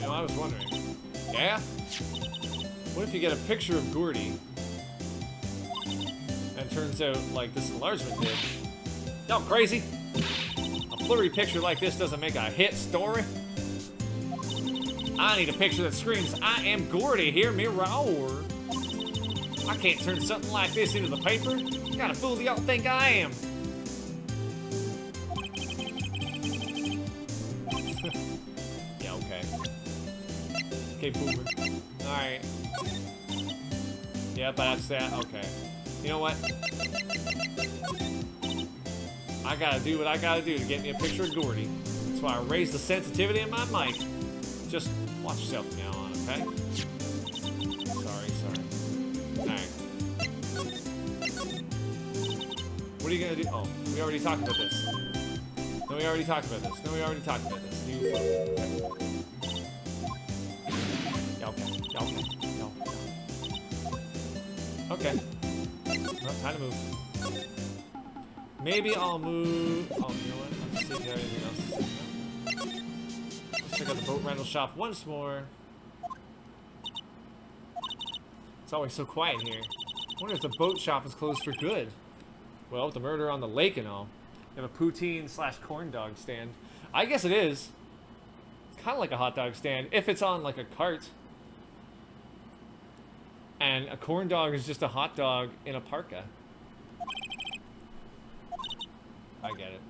You know, I was wondering. Yeah? What if you get a picture of Gordy, and it turns out, like, this enlargement did? Y'all crazy? A blurry picture like this doesn't make a hit story. I need a picture that screams, I am Gordy, hear me roar. I can't turn something like this into the paper. What kind of fool do y'all think I am? Yeah, okay. Okay, boomer. Alright. Yep, that's that. Okay. You know what? I gotta do what I gotta do to get me a picture of Gordy. That's why I raised the sensitivity in my mic. Just watch yourself from now on, okay? Sorry. Alright. What are you gonna do? Oh, we already talked about this. No, we already talked about this. Okay. Well, time to move. Maybe I'll move... Oh, you know what? Let's see if there's anything else to say. Let's check out the boat rental shop once more. It's always so quiet here. I wonder if the boat shop is closed for good. Well, with the murder on the lake and all. They have a poutine/corn dog stand. I guess it is. It's kind of like a hot dog stand, if it's on like a cart. And a corn dog is just a hot dog in a parka. I get it.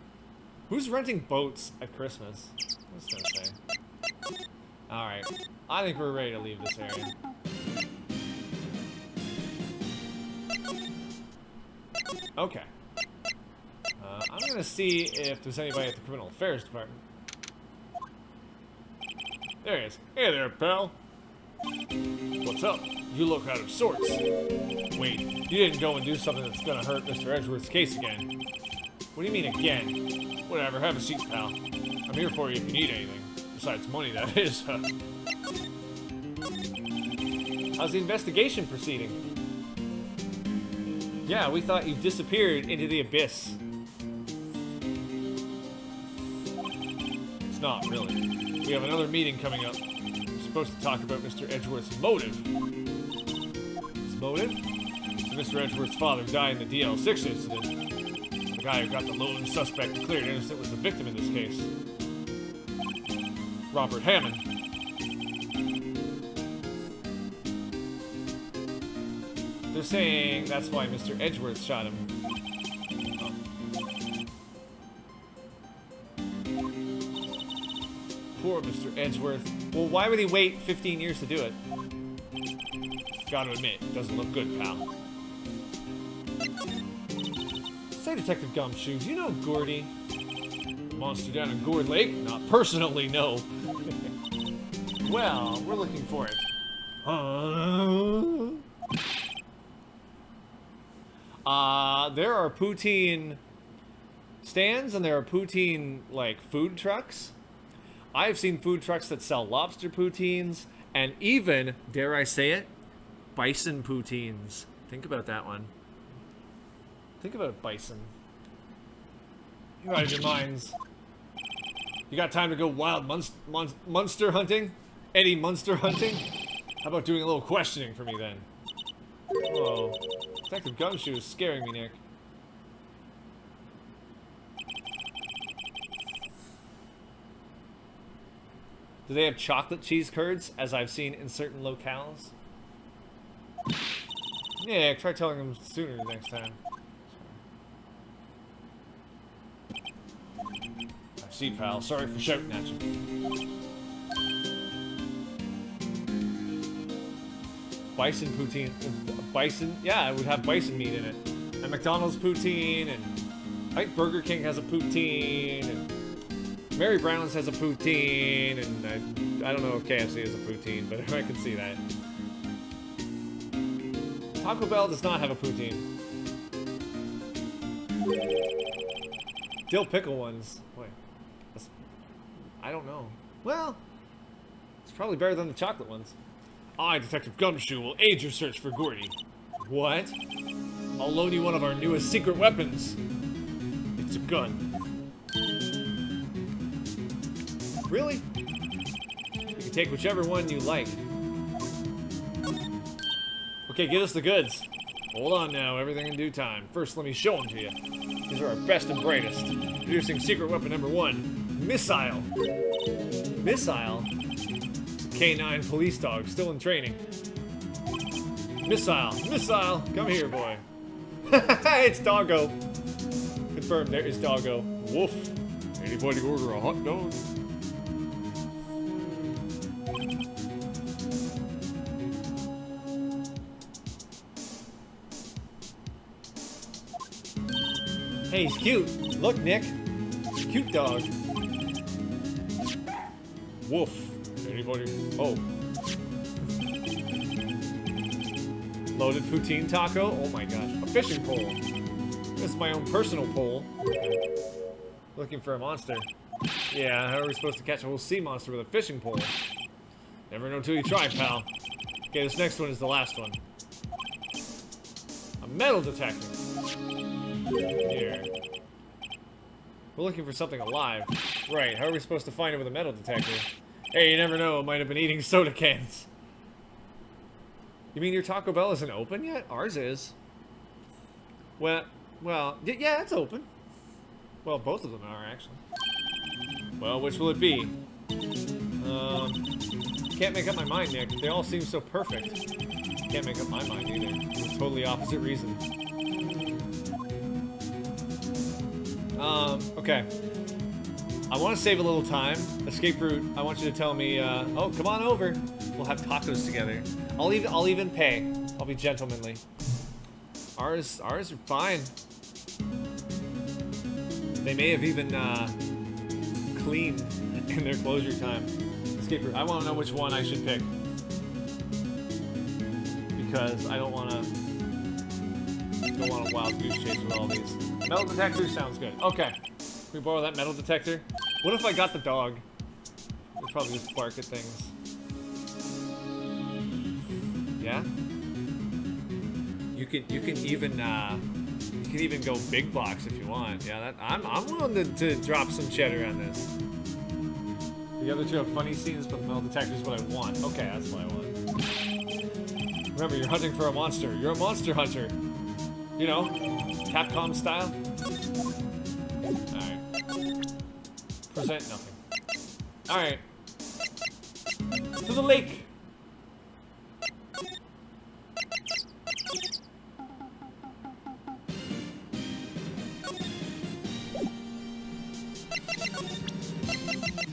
Who's renting boats at Christmas? What's that say? Alright. I think we're ready to leave this area. Okay. I'm gonna see if there's anybody at the Criminal Affairs Department. There he is. Hey there, pal. What's up? You look out of sorts. Wait, you didn't go and do something that's gonna hurt Mr. Edgeworth's case again. What do you mean again? Whatever, have a seat, pal. I'm here for you if you need anything. Besides money, that is. How's the investigation proceeding? Yeah, we thought you disappeared into the abyss. It's not, really. We have another meeting coming up. We're supposed to talk about Mr. Edgeworth's motive. His motive? So Mr. Edgeworth's father died in the DL6 incident. The guy who got the lone suspect declared innocent was the victim in this case. Robert Hammond. They're saying that's why Mr. Edgeworth shot him. Oh. Poor Mr. Edgeworth. Well, why would he wait 15 years to do it? Gotta admit, it doesn't look good, pal. Say, Detective Gumshoe, you know Gordy? Monster down in Gourd Lake? Not personally, no. Well, we're looking for it. There are poutine stands and there are poutine, like, food trucks. I've seen food trucks that sell lobster poutines and even, dare I say it, bison poutines. Think about that one. Think about bison. You're out of your minds. You got time to go wild monster hunting? Eddie Munster hunting? How about doing a little questioning for me then? Whoa. Detective Gumshoe is scaring me, Nick. Do they have chocolate cheese curds, as I've seen in certain locales? Yeah, try telling them sooner next time. I see, pal. Sorry for shouting at you. Bison poutine. Bison? Yeah, it would have bison meat in it. And McDonald's poutine, and I think Burger King has a poutine, and Mary Brown's has a poutine, and I don't know if KFC has a poutine, but I can see that. Taco Bell does not have a poutine. Dill pickle ones. Wait. I don't know. Well, it's probably better than the chocolate ones. I, Detective Gumshoe, will aid your search for Gordy. What? I'll loan you one of our newest secret weapons. It's a gun. Really? You can take whichever one you like. Okay, get us the goods. Hold on now, everything in due time. First, let me show them to you. These are our best and brightest. Introducing secret weapon number 1, missile. Missile? K9 police dog, still in training. Missile, missile, come here, boy. It's Doggo. Confirmed, there is Doggo. Woof. Anybody order a hot dog? Hey, he's cute. Look, Nick. Cute dog. Woof. Anybody? Oh. Loaded poutine taco? Oh my gosh. A fishing pole. This is my own personal pole. Looking for a monster. Yeah, how are we supposed to catch a whole sea monster with a fishing pole? Never know till you try, pal. Okay, this next one is the last one. A metal detector. Here. We're looking for something alive. Right, how are we supposed to find it with a metal detector? Hey, you never know, it might have been eating soda cans. You mean your Taco Bell isn't open yet? Ours is. Well, yeah, it's open. Well, both of them are, actually. Well, which will it be? Can't make up my mind, Nick. They all seem so perfect. Can't make up my mind either. For a totally opposite reason. Okay. I want to save a little time. Escape route, I want you to tell me, oh, come on over. We'll have tacos together. I'll even pay. I'll be gentlemanly. Ours are fine. They may have even, cleaned in their closure time. Escape route, I want to know which one I should pick. because I don't want to a wild goose chase with all these. Metal detector sounds good. Okay. Can we borrow that metal detector? What if I got the dog? They'll probably just bark at things. Yeah? You can even go big box if you want. Yeah, I'm willing to drop some cheddar on this. The other two have funny scenes, but the metal detector is what I want. Okay, that's what I want. Remember, you're hunting for a monster. You're a monster hunter. You know, Capcom style. Alright. Present nothing. Alright. To the lake.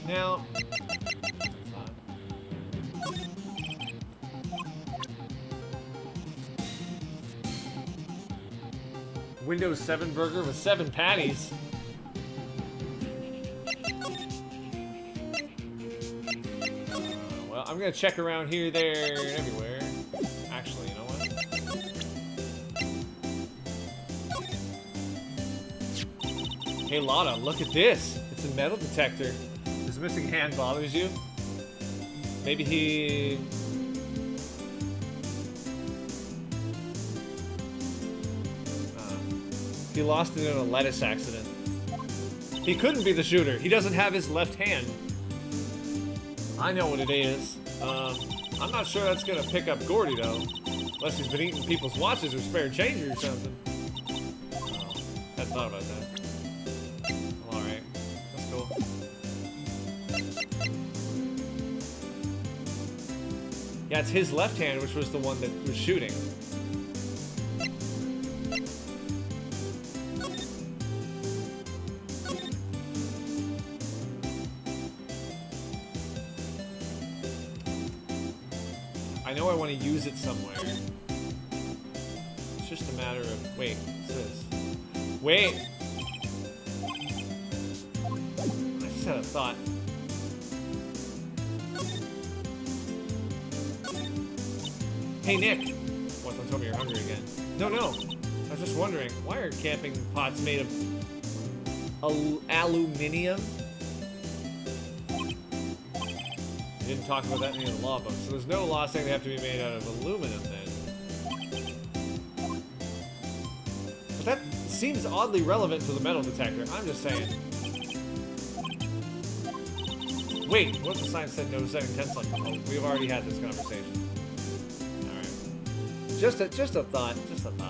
Now, Windows 7 burger with 7 patties. Well, I'm gonna check around here, there, and everywhere. Actually, you know what? Hey Lotta, look at this. It's a metal detector. This missing hand bothers you? Maybe he... he lost it in a lettuce accident. He couldn't be the shooter. He doesn't have his left hand. I know what it is. I'm not sure that's gonna pick up Gordy though. Unless he's been eating people's watches or spare change or something. Oh, hadn't thought about that. Alright. That's cool. Yeah, it's his left hand, which was the one that was shooting. I know I want to use it somewhere. It's just a matter of... Wait, what's this? Wait! I just had a thought. Hey, Nick! What, don't tell me you're hungry again. No, no! I was just wondering, why are camping pots made of... aluminium? You didn't talk about that in any of the law books, so there's no law saying they have to be made out of aluminum then. But that seems oddly relevant to the metal detector, I'm just saying. Wait, what if the sign said no setting tents like that? Oh, we've already had this conversation. Alright. Just a thought,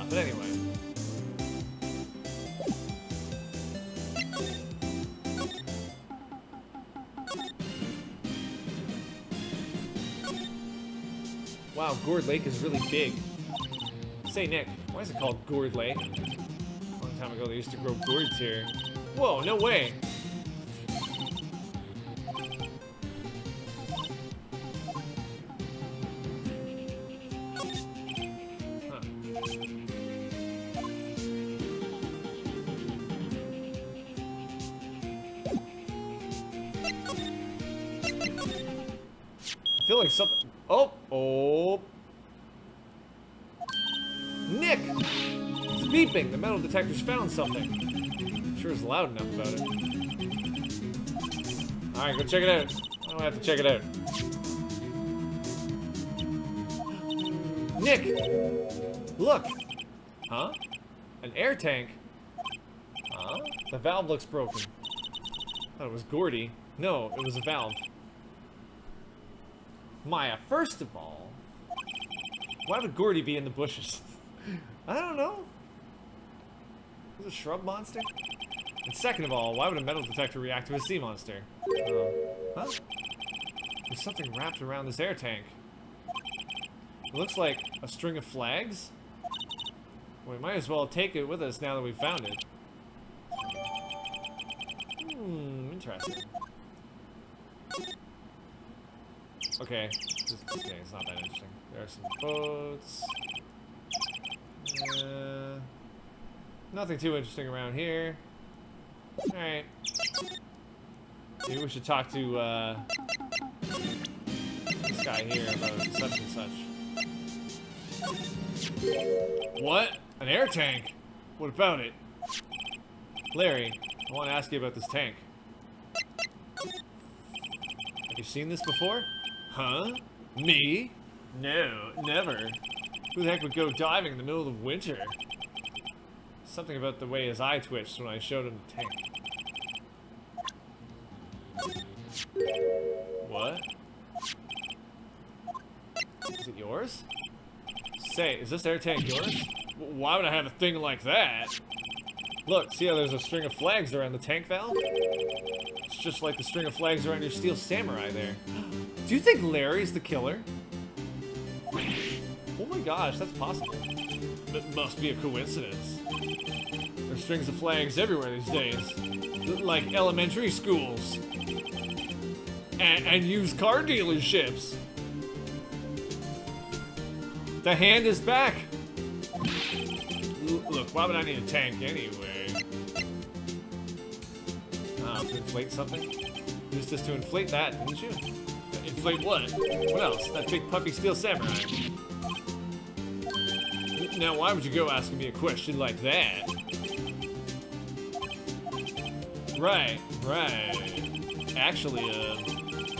but anyway. Wow, Gourd Lake is really big. Say, Nick, why is it called Gourd Lake? A long time ago, they used to grow gourds here. Whoa, no way! Huh. I feel like something... Oh! Oh! Nick! It's beeping! The metal detector's found something. Sure is loud enough about it. Alright, go check it out. I don't have to check it out. Nick! Look! Huh? An air tank? Huh? The valve looks broken. I thought it was Gordy. No, it was a valve. Maya, first of all, why would Gordy be in the bushes? I don't know. Is it a shrub monster? And second of all, why would a metal detector react to a sea monster? Huh? There's something wrapped around this air tank. It looks like a string of flags. We might as well take it with us now that we've found it. Interesting. Okay, it's not that interesting. There are some boats. Nothing too interesting around here. Alright. Maybe we should talk to, this guy here about such and such. What? An air tank? What about it? Larry, I want to ask you about this tank. Have you seen this before? Huh? Me? No, never. Who the heck would go diving in the middle of winter? Something about the way his eye twitched when I showed him the tank. What? Is it yours? Say, is this air tank yours? Why would I have a thing like that? Look, see how there's a string of flags around the tank valve? It's just like the string of flags around your steel samurai there. Do you think Larry's the killer? Oh my gosh, that's possible. That must be a coincidence. There's strings of flags everywhere these days. Like elementary schools. And used car dealerships. The hand is back. Look, why would I need a tank anyway? To inflate something? Used this to inflate that, didn't you? Inflate what? What else? That big puffy steel samurai. Now, why would you go asking me a question like that? Right. Actually,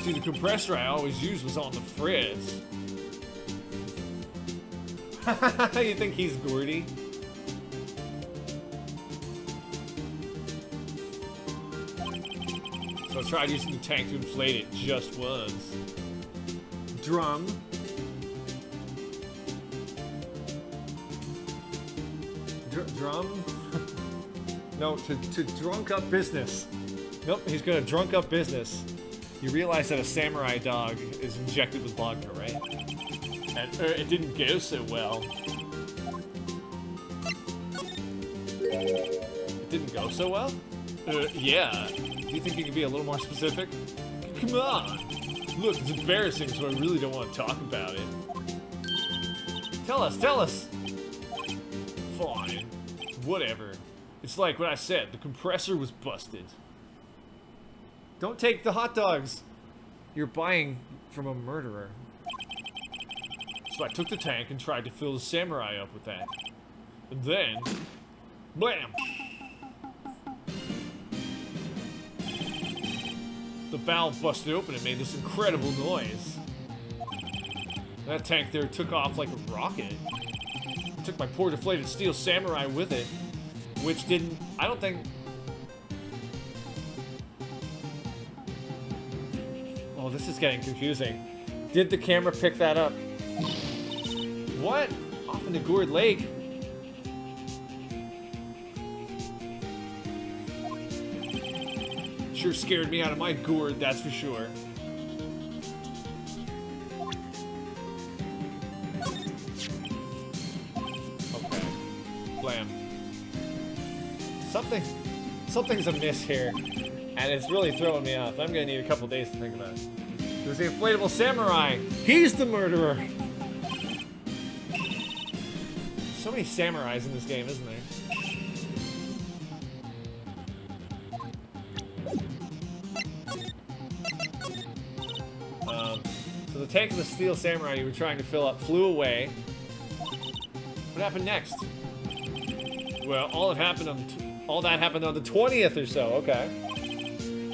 see, the compressor I always used was on the fritz. You think he's Gordy? So I tried using the tank to inflate it just once. Drum. Drum? No, to drunk up business. Nope, he's gonna drunk up business. You realize that a samurai dog is injected with vodka, right? And it didn't go so well. It didn't go so well? Yeah. Do you think you can be a little more specific? Come on. Look, it's embarrassing, so I really don't want to talk about it. Tell us. Fine. Whatever. It's like what I said, the compressor was busted. Don't take the hot dogs. You're buying from a murderer. So I took the tank and tried to fill the samurai up with that. And then, blam! The valve busted open and made this incredible noise. That tank there took off like a rocket. It took my poor deflated steel samurai with it, which didn't, I don't think... Oh, this is getting confusing. Did the camera pick that up? What? Off in the Gourd Lake? Sure scared me out of my gourd, that's for sure. Okay. Blam. Something's amiss here. And it's really throwing me off. I'm gonna need a couple days to think about it. There's the inflatable samurai. He's the murderer. So many samurais in this game, isn't there? So the tank of the steel samurai you were trying to fill up flew away. What happened next? Well, all that happened on the 20th or so. Okay.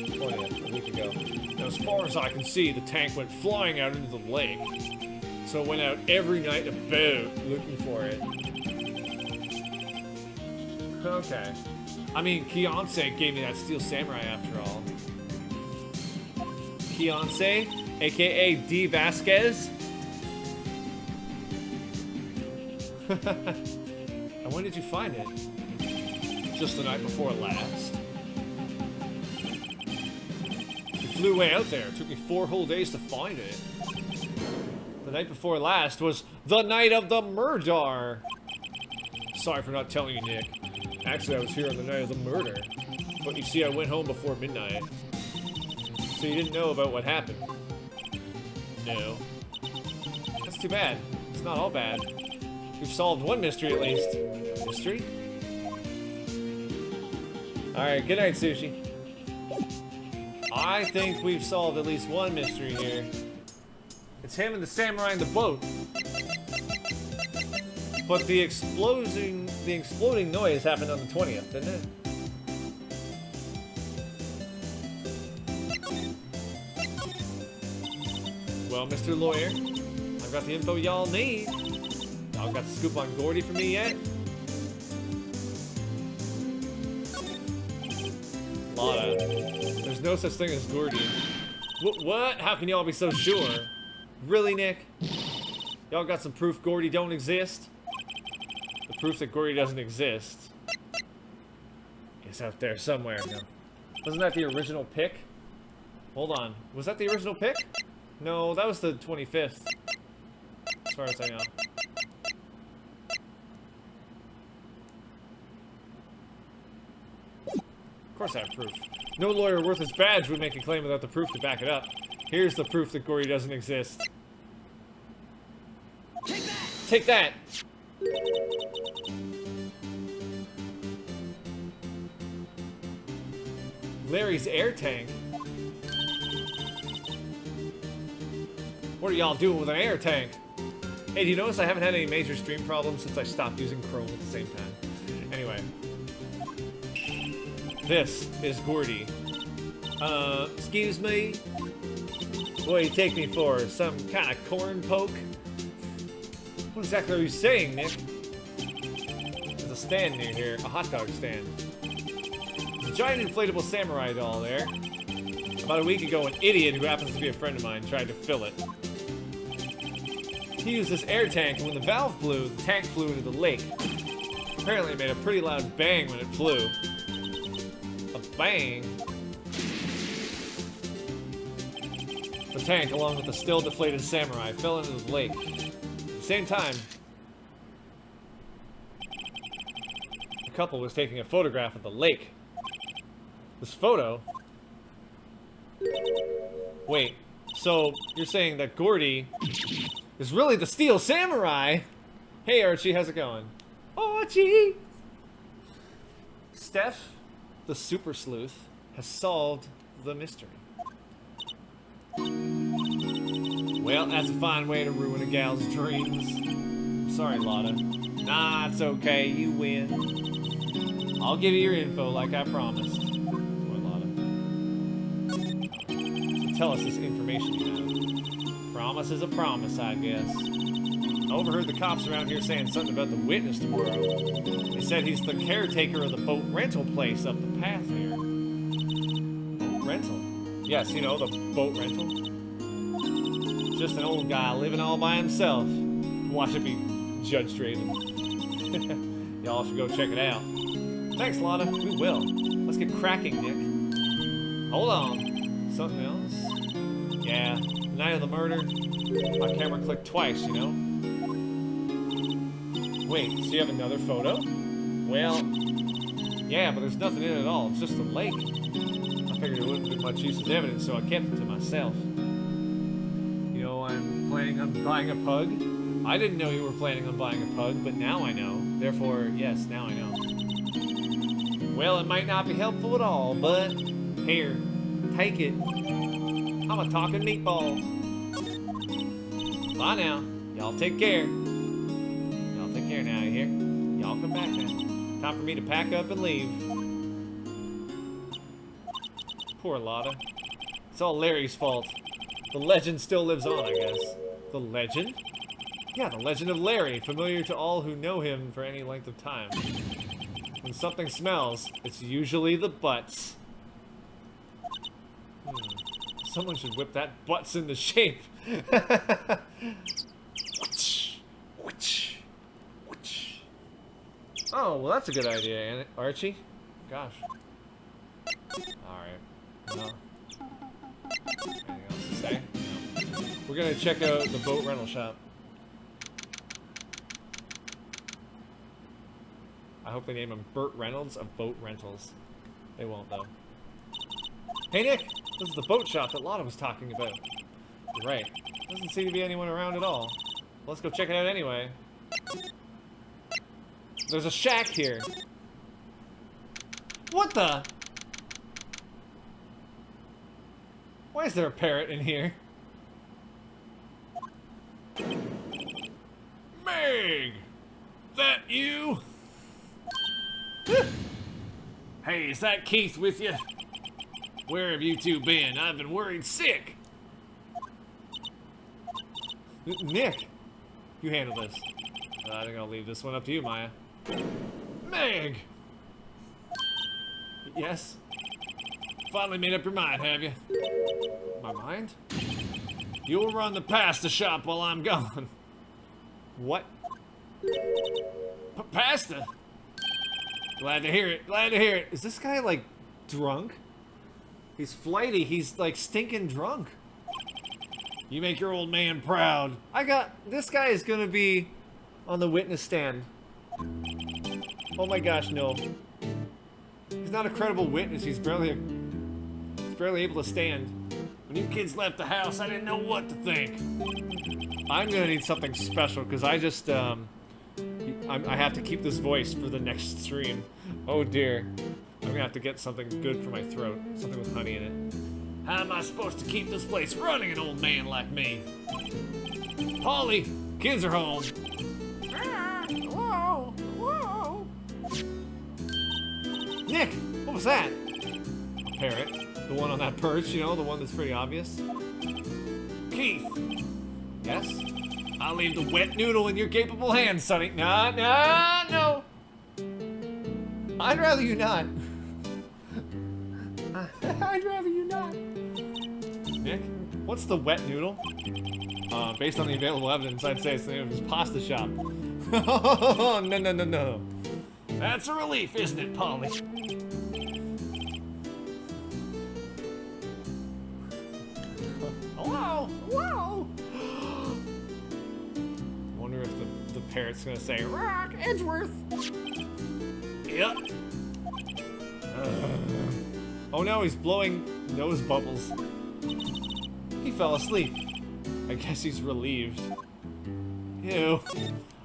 20th, a week ago. Now, as far as I can see, the tank went flying out into the lake. So it went out every night in a boat looking for it. Okay. I mean, Kionsei gave me that steel samurai after all. Kionsei, aka D. Vasquez. And when did you find it? Just the night before last. You flew way out there. It took me 4 whole days to find it. The night before last was the night of the murder. Sorry for not telling you, Nick. Actually, I was here on the night of the murder. But you see, I went home before midnight. So you didn't know about what happened? No. That's too bad. It's not all bad. We've solved one mystery at least. Mystery? Alright, good night, Sushi. I think we've solved at least one mystery here. It's him and the samurai in the boat. But the exploding noise happened on the 20th, didn't it? Well, Mr. Lawyer, I've got the info y'all need. Y'all got the scoop on Gordy for me yet? Lotta. There's no such thing as Gordy. What? How can y'all be so sure? Really, Nick? Y'all got some proof Gordy don't exist? The proof that Gordy doesn't exist is out there somewhere. No. Wasn't that the original pick? Hold on. Was that the original pick? No, that was the 25th. As far as I know. Of course I have proof. No lawyer worth his badge would make a claim without the proof to back it up. Here's the proof that Gordy doesn't exist. Take that! Take that! Larry's air tank? What are y'all doing with an air tank? Hey, do you notice I haven't had any major stream problems since I stopped using Chrome at the same time? Anyway. This is Gordy. Excuse me? What do you take me for? Some kind of corn poke? What exactly are you saying, Nick? There's a stand near here, a hot dog stand. There's a giant inflatable samurai doll there. About a week ago, an idiot who happens to be a friend of mine tried to fill it. He used this air tank, and when the valve blew, the tank flew into the lake. Apparently it made a pretty loud bang when it flew. A bang? The tank, along with the still deflated samurai, fell into the lake. At the same time, the couple was taking a photograph of the lake. This photo... Wait, so you're saying that Gordy is really the Steel Samurai? Hey Archie, how's it going? Archie! Steph, the super sleuth, has solved the mystery. Well, that's a fine way to ruin a gal's dreams. I'm sorry, Lotta. Nah, it's okay, you win. I'll give you your info like I promised. Tell us this information you have. Promise is a promise, I guess. I overheard the cops around here saying something about the witness tomorrow. They said he's the caretaker of the boat rental place up the path here. Boat rental? Yes, you know, the boat rental. Just an old guy living all by himself. Watch it be Judge Drayden. Y'all should go check it out. Thanks, Lotta. We will. Let's get cracking, Nick. Hold on. Something else? Yeah, the night of the murder, my camera clicked twice, you know? Wait, so you have another photo? Well, yeah, but there's nothing in it at all. It's just a lake. I figured it wouldn't be much use as evidence, so I kept it to myself. You know, I'm planning on buying a pug. I didn't know you were planning on buying a pug, but now I know. Therefore, yes, now I know. Well, it might not be helpful at all, but here. Take it. I'm a talking meatball. Bye now. Y'all take care. Y'all take care now, you hear? Y'all come back now. Time for me to pack up and leave. Poor Lotta. It's all Larry's fault. The legend still lives on, I guess. The legend? Yeah, the legend of Larry, familiar to all who know him for any length of time. When something smells, it's usually the butts. Someone should whip that butts into shape. Oh, well that's a good idea, Archie. Gosh. Alright. Well. Anything else to say? No. We're gonna check out the boat rental shop. I hope they name him Burt Reynolds of Boat Rentals. They won't though. Hey Nick! This is the boat shop that Lotta was talking about. You're right. Doesn't seem to be anyone around at all. Let's go check it out anyway. There's a shack here. What the? Why is there a parrot in here? Meg! That you? Hey, is that Keith with you? Where have you two been? I've been worried sick. Nick, you handle this. I think I'll leave this one up to you, Maya. Meg! Yes? Finally made up your mind, have you? My mind? You'll run the pasta shop while I'm gone. What? Pasta? Glad to hear it. Glad to hear it. Is this guy, like, drunk? He's flighty. He's, like, stinking drunk. You make your old man proud. This guy is gonna be on the witness stand. Oh my gosh, no. He's not a credible witness. He's barely able to stand. When you kids left the house, I didn't know what to think. I'm gonna need something special because I just, I have to keep this voice for the next stream. Oh dear. I'm gonna have to get something good for my throat. Something with honey in it. How am I supposed to keep this place running, an old man like me? Polly, kids are home. Whoa, whoa. Nick, what was that? A parrot. The one on that perch, you know, the one that's pretty obvious. Keith. Yes? I'll leave the wet noodle in your capable hands, Sonny. No. I'd rather you not. I'd rather you not. Nick, what's the wet noodle? Based on the available evidence, I'd say it's the name of his pasta shop. No. That's a relief, isn't it, Polly? Wow. Wonder if the parrot's gonna say, Rock, Edgeworth. Yep. Oh no, he's blowing nose bubbles. He fell asleep. I guess he's relieved. Ew.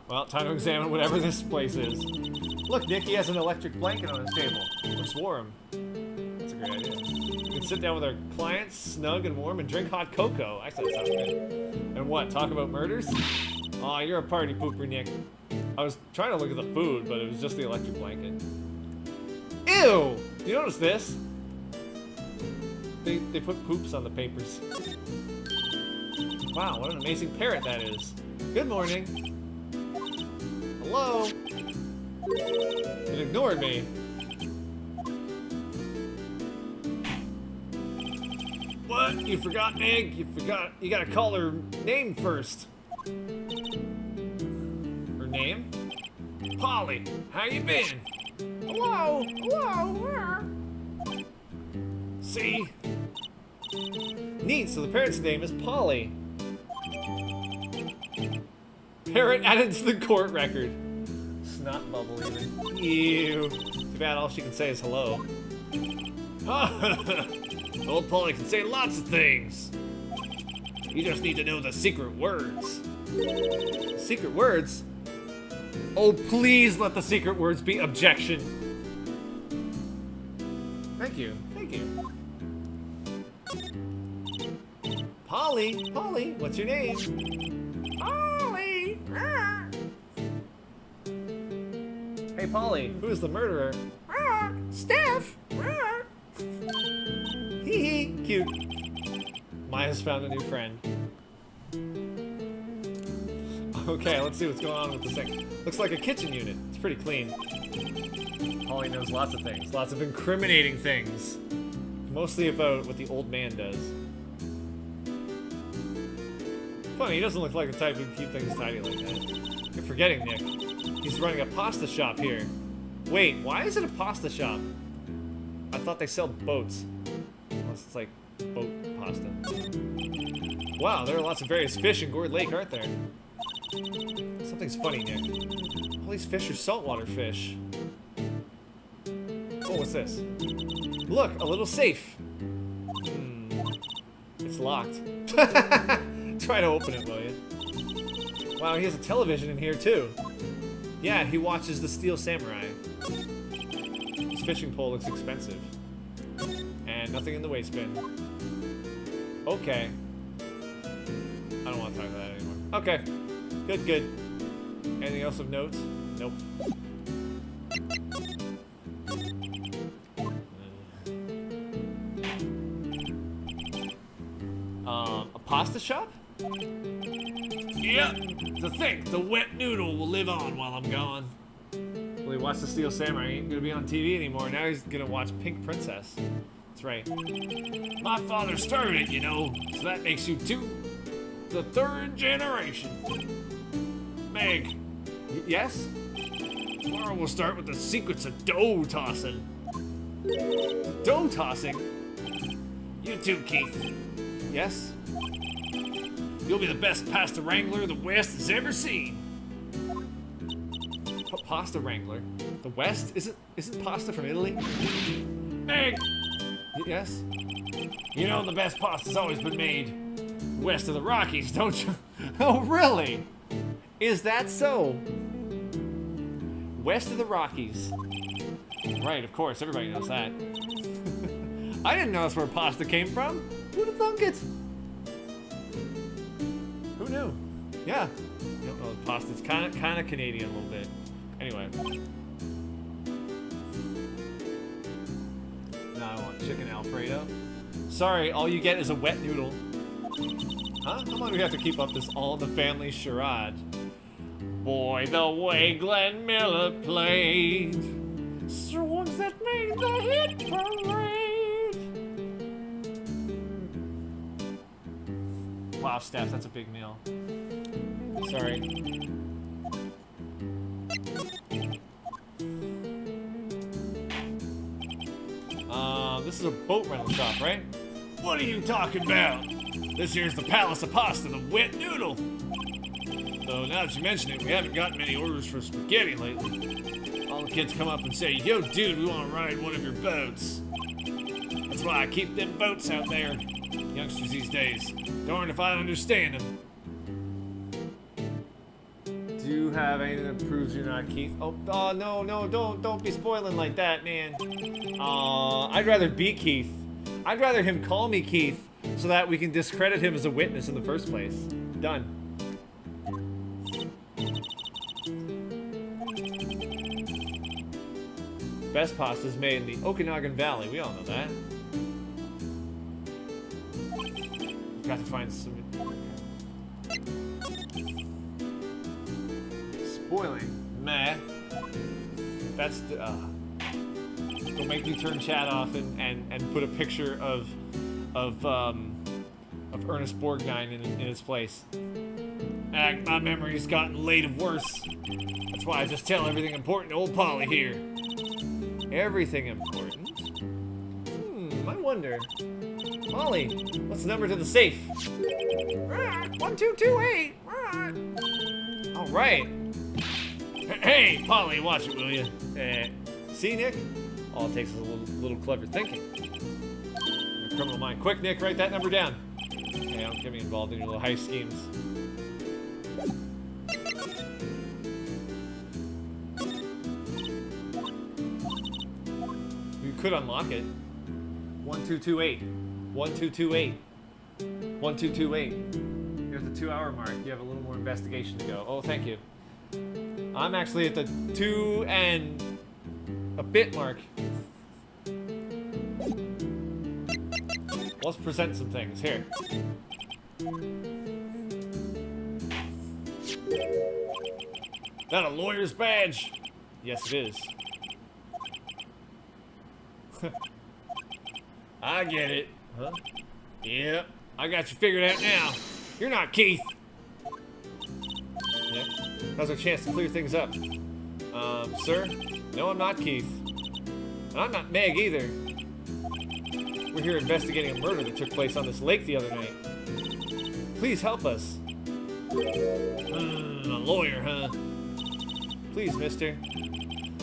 Well, time to examine whatever this place is. Look, Nick, he has an electric blanket on his table. Looks warm. That's a great idea. We can sit down with our clients, snug and warm, and drink hot cocoa. I thought that sounds good. And what, talk about murders? Aw, you're a party pooper, Nick. I was trying to look at the food, but it was just the electric blanket. Ew! You notice this? They put poops on the papers. Wow, what an amazing parrot that is. Good morning. Hello? It ignored me. What? You forgot Meg? You gotta call her name first. Her name? Polly, how you been? Hello. See? Neat, so the parrot's name is Polly. Parrot added to the court record. Snot bubble even. Ew. Too bad all she can say is hello. Old Polly can say lots of things. You just need to know the secret words. Secret words? Oh, please let the secret words be objection. Thank you. Polly, what's your name? Polly! Hey, Polly, who's the murderer? Steph! Hee, cute. Maya's found a new friend. Okay, let's see what's going on with this thing. Looks like a kitchen unit. It's pretty clean. Polly knows lots of things. Lots of incriminating things. Mostly about what the old man does. Funny, he doesn't look like the type who'd keep things tidy like that. You're forgetting, Nick. He's running a pasta shop here. Wait, why is it a pasta shop? I thought they sell boats. Unless it's like boat pasta. Wow, there are lots of various fish in Gourd Lake, aren't there? Something's funny, Nick. All these fish are saltwater fish. Oh, what's this? Look, a little safe. It's locked. Try to open it, will you? Wow, he has a television in here, too. Yeah, he watches The Steel Samurai. His fishing pole looks expensive. And nothing in the waste bin. Okay. I don't want to talk about that anymore. Okay. Good. Anything else of note? Nope. A pasta shop? Yeah, to think the wet noodle will live on while I'm gone. Well, he watched the Steel Samurai. He ain't gonna be on TV anymore. Now he's gonna watch Pink Princess. That's right. My father started it, you know, so that makes you the third generation. Meg. Yes? Tomorrow we'll start with the secrets of dough tossing. Dough tossing? You too, Keith. Yes? You'll be the best pasta wrangler the West has ever seen. Pasta wrangler? The West? Isn't pasta from Italy? Meg! Yes? You know the best pasta's always been made west of the Rockies, don't you? Oh, really? Is that so? West of the Rockies. Right, of course, everybody knows that. I didn't know that's where pasta came from. Who'd have thunk it? Who knew? Yeah. I don't know, pasta's kind of Canadian a little bit. Anyway. Now I want chicken Alfredo. Sorry, all you get is a wet noodle. Huh? How long do we have to keep up this all in the family charade? Boy, the way Glenn Miller played, songs that made the hit parade. Wow, Steph, that's a big meal. Sorry. This is a boat rental shop, right? What are you talking about? This here's the Palace of Pasta, the wet noodle. Though now that you mention it, we haven't gotten many orders for spaghetti lately. All the kids come up and say, yo dude, we want to ride one of your boats. That's why I keep them boats out there. Youngsters these days. Darn if I understand them. Do you have anything that proves you're not Keith? Oh, no, don't be spoiling like that, man. I'd rather be Keith. I'd rather him call me Keith so that we can discredit him as a witness in the first place. Done. Best pasta's made in the Okanagan Valley. We all know that. Got to find some... Spoiling. Meh. That's the... Don't make me turn chat off and put a picture of Ernest Borgnine in its place. My memory's gotten late of worse. That's why I just tell everything important to old Polly here. Everything important? I wonder. Polly, what's the number to the safe? 1228. All right. Hey, Polly, watch it, will you? See, Nick? All it takes is a little clever thinking. Your criminal mind. Quick, Nick, write that number down. Hey, don't get me involved in your little heist schemes. You could unlock it. 1228. 1228. 1228. You're at the 2-hour mark. You have a little more investigation to go. Oh, thank you. I'm actually at the 2 and a bit mark. Let's present some things. Here. That a lawyer's badge? Yes, it is. I get it. Huh? Yep. I got you figured out now. You're not Keith. Yep. Now's our chance to clear things up. Sir? No, I'm not Keith. And I'm not Meg either. We're here investigating a murder that took place on this lake the other night. Please help us. A lawyer, huh? Please, mister.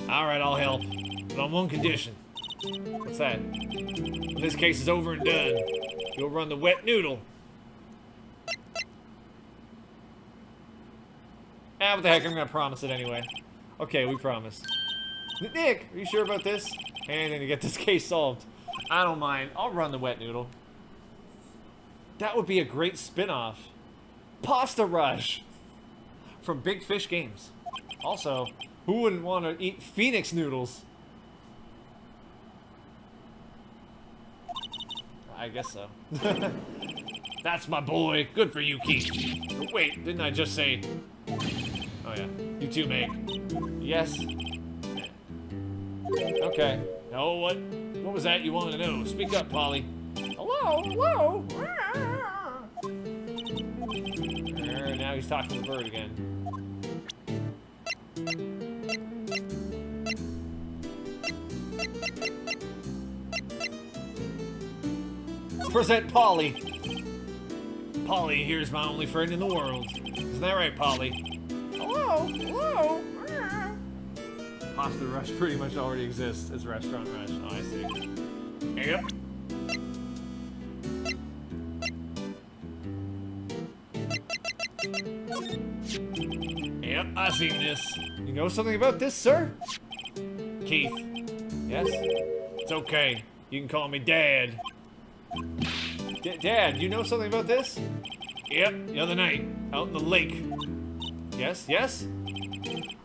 Alright, I'll help. But on one condition. What's that? When this case is over and done, you'll run the wet noodle. What the heck, I'm gonna promise it anyway. Okay, we promise. Nick, are you sure about this? Anything to get this case solved. I don't mind. I'll run the wet noodle. That would be a great spin-off. Pasta Rush! From Big Fish Games. Also, Who wouldn't want to eat Phoenix noodles? I guess so. That's my boy. Good for you, Keith. Oh, wait, didn't I just say... Oh, yeah. You too, Meg. Yes. Okay. Oh, what was that you wanted to know? Speak up, Polly. Hello? Hello? Now he's talking to the bird again. Present Polly. Polly, here's my only friend in the world. Isn't that right, Polly? Hello? Hello? Pasta Rush pretty much already exists as Restaurant Rush. Oh, I see. Yep. Yep, I've seen this. You know something about this, sir? Keith. Yes? It's okay. You can call me Dad. Dad, you know something about this? Yep, the other night, out in the lake. Yes, yes?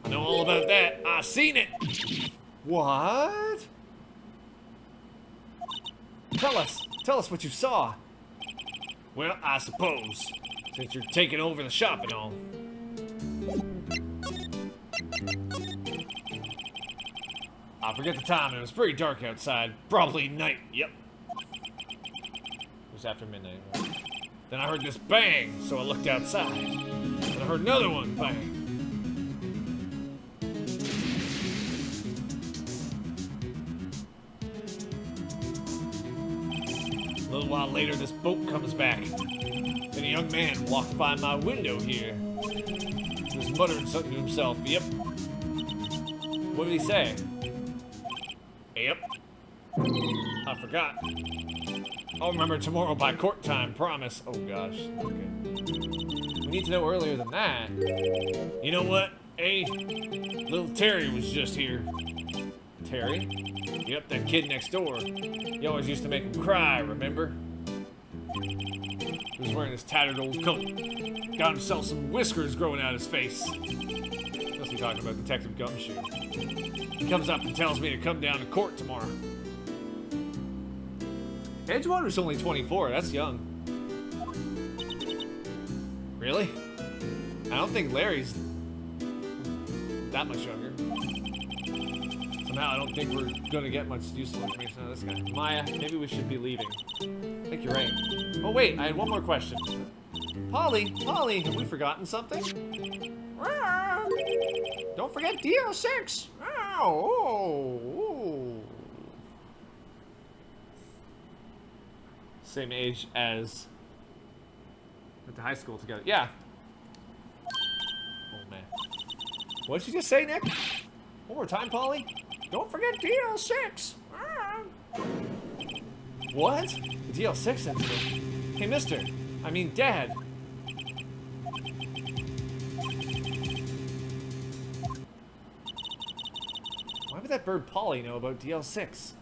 I know all about that. I seen it. What? Tell us what you saw. Well, I suppose, since you're taking over the shop and all. I forget the time, it was pretty dark outside. Probably night, yep. It was after midnight. Then I heard this bang, so I looked outside. And I heard another one bang. A little while later, this boat comes back. Then a young man walked by my window here. He was muttering something to himself. Yep. What did he say? Yep. I forgot. I'll remember tomorrow by court time, promise. Oh gosh. Okay. We need to know earlier than that. You know what? Hey, little Terry was just here. Terry? Yep, that kid next door. You always used to make him cry, remember? He was wearing this tattered old coat. Got himself some whiskers growing out his face. Must be talking about Detective Gumshoe. He comes up and tells me to come down to court tomorrow. Edgewater's only 24, that's young. Really? I don't think Larry's that much younger. Somehow I don't think we're gonna get much useful information out of this guy. Maya, maybe we should be leaving. I think you're right. Oh wait, I had one more question. Polly, have we forgotten something? Don't forget DL6! Oh. Same age as... went to high school together. Yeah. Oh man. What did you just say, Nick? One more time, Polly? Don't forget DL6! What? The DL6 incident? Hey, mister. I mean, Dad. Why would that bird Polly know about DL6?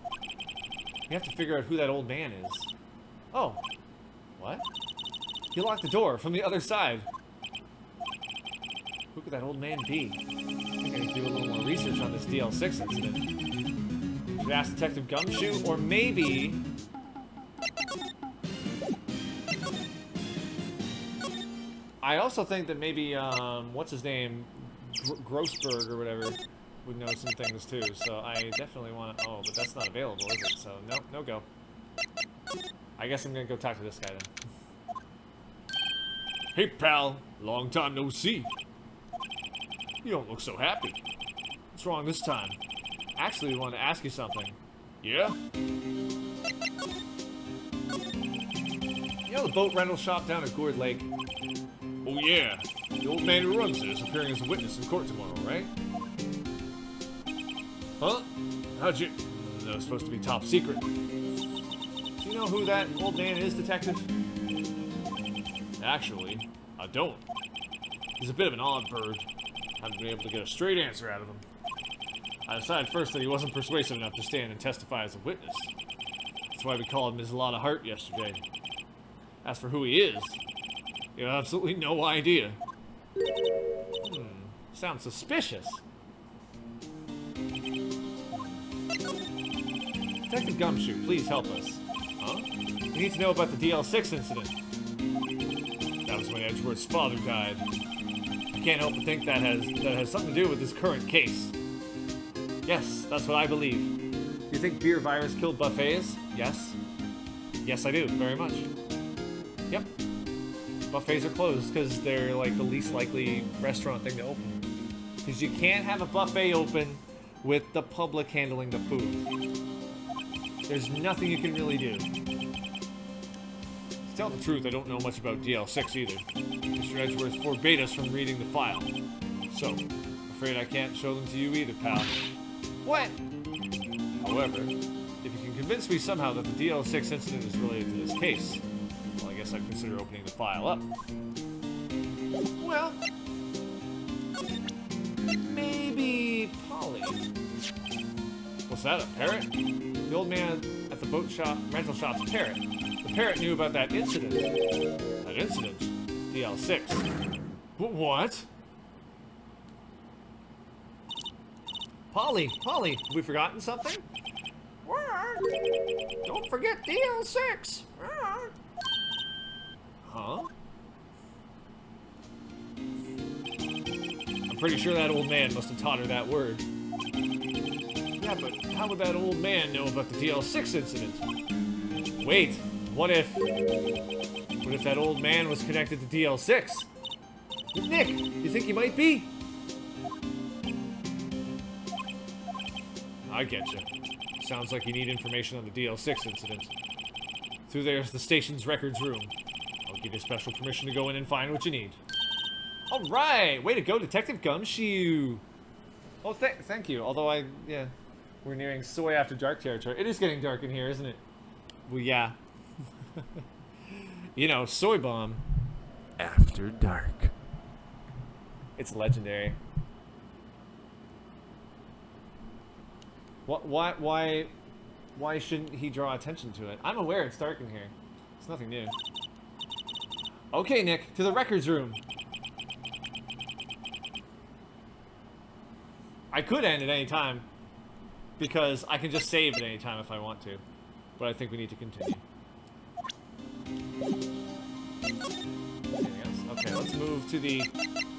We have to figure out who that old man is. Oh. What? He locked the door from the other side. Who could that old man be? I think I need to do a little more research on this DL6 incident. Should I ask Detective Gumshoe? Or maybe... I also think that maybe, what's his name? Grossberg or whatever would know some things too. So I definitely want to... Oh, but that's not available, is it? So, nope, no go. I guess I'm gonna go talk to this guy then. Hey, pal. Long time no see. You don't look so happy. What's wrong this time? Actually, we wanted to ask you something. Yeah? You know the boat rental shop down at Gourd Lake? Oh yeah. The old man who runs it is appearing as a witness in court tomorrow, right? Huh? How'd you... That was supposed to be top secret. Do you know who that old man is, Detective? Actually, I don't. He's a bit of an odd bird. I haven't been able to get a straight answer out of him. I decided first that he wasn't persuasive enough to stand and testify as a witness. That's why we called him his lot of heart yesterday. As for who he is, you have absolutely no idea. Sounds suspicious. Detective Gumshoe, please help us. Huh? We need to know about the DL6 incident. That was when Edgeworth's father died. I can't help but think that has something to do with this current case. Yes, that's what I believe. You think beer virus killed buffets? Yes. Yes, I do, very much. Yep. Buffets are closed because they're like the least likely restaurant thing to open. Because you can't have a buffet open with the public handling the food. There's nothing you can really do. To tell the truth, I don't know much about DL6 either. Mr. Edgeworth forbade us from reading the file. So, I'm afraid I can't show them to you either, pal. What? However, if you can convince me somehow that the DL6 incident is related to this case, well, I guess I'd consider opening the file up. Well, maybe Polly. What's that, a parrot? The old man at the boat shop, rental shop's parrot. The parrot knew about that incident. That incident? DL6. What? Polly, have we forgotten something? Don't forget DL6. Huh? I'm pretty sure that old man must have taught her that word. Yeah, but how would that old man know about the DL6 incident? Wait, what if that old man was connected to DL6? Nick, you think he might be? I getcha. Sounds like you need information on the DL6 incident. Through there's the station's records room. I'll give you special permission to go in and find what you need. Alright! Way to go, Detective Gumshoe! Oh, thank you. Although we're nearing Soy After Dark territory. It is getting dark in here, isn't it? Well, yeah. You know, SoyBomb After Dark. It's legendary. Why shouldn't he draw attention to it? I'm aware it's dark in here. It's nothing new. Okay, Nick, to the records room. I could end at any time, because I can just save at any time if I want to. But I think we need to continue. Anything else? Okay, let's move to the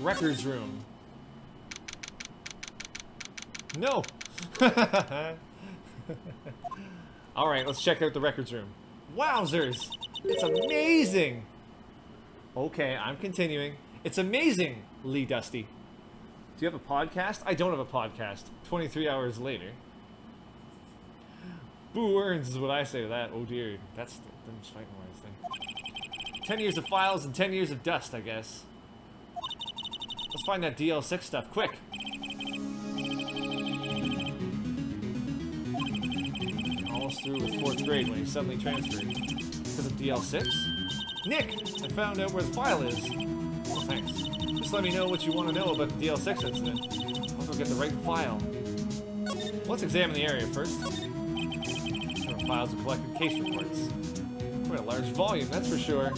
records room. No! Alright, let's check out the records room. Wowzers! It's amazing! Okay, I'm continuing. It's amazing, Lee Dusty. Do you have a podcast? I don't have a podcast. 23 hours later. Boo earns is what I say to that. Oh dear, that's the fighting words thing. 10 years of files and 10 years of dust, I guess. Let's find that DL6 stuff, quick! Almost through with 4th grade when he suddenly transferred. Because of DL6? Nick! I found out where the file is. Oh, thanks. Just let me know what you want to know about the DL6 incident. I'll go get the right file. Let's examine the area first. There are files of collected case reports. Quite a large volume, that's for sure.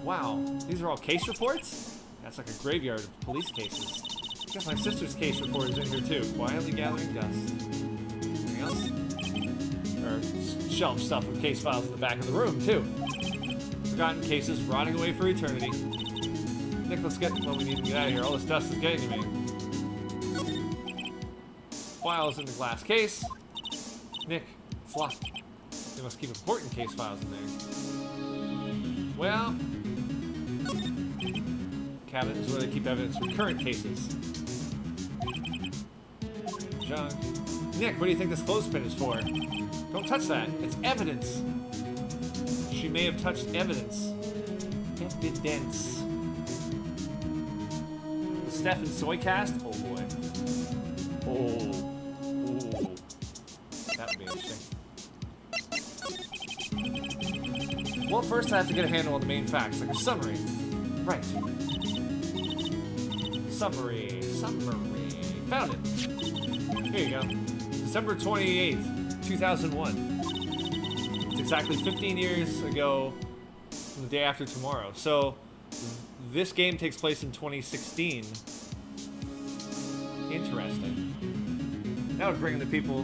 Wow, these are all case reports? That's like a graveyard of police cases. I guess my sister's case report is in here too, quietly gathering dust. Anything else? There are shelf stuff with case files in the back of the room too. Forgotten cases rotting away for eternity. Nick, let's get what we need to get out of here. All this dust is getting to me. Files in the glass case. Nick, it's locked. They must keep important case files in there. Well, cabinet is where they keep evidence for current cases. Junk. Nick, what do you think this clothespin is for? Don't touch that. It's evidence. She may have touched evidence. Evidence. The Steph and Soy cast? Oh boy. Oh. That would be interesting. Well, first I have to get a handle on the main facts, like a summary. Right. Summary. Found it. Here you go. December 28th, 2001. It's exactly 15 years ago from the day after tomorrow. So, this game takes place in 2016. Interesting. That would bring the people.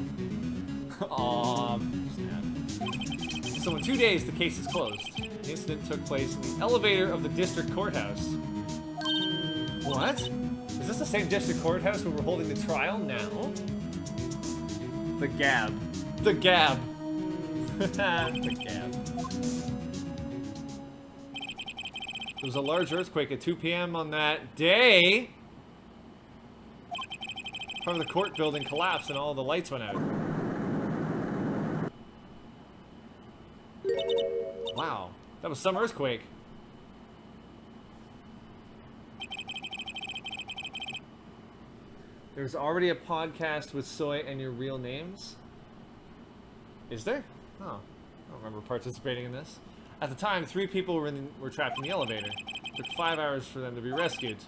Snap. So in 2 days, the case is closed. The incident took place in the elevator of the district courthouse. What? Is this the same district courthouse where we're holding the trial now? The Gab. The Gab. The Gab. There was a large earthquake at 2 p.m. on that day. Part of the court building collapsed and all the lights went out. Wow, that was some earthquake. There's already a podcast with Soy and your real names? Is there? Oh, I don't remember participating in this. At the time, 3 people were trapped in the elevator. It took 5 hours for them to be rescued.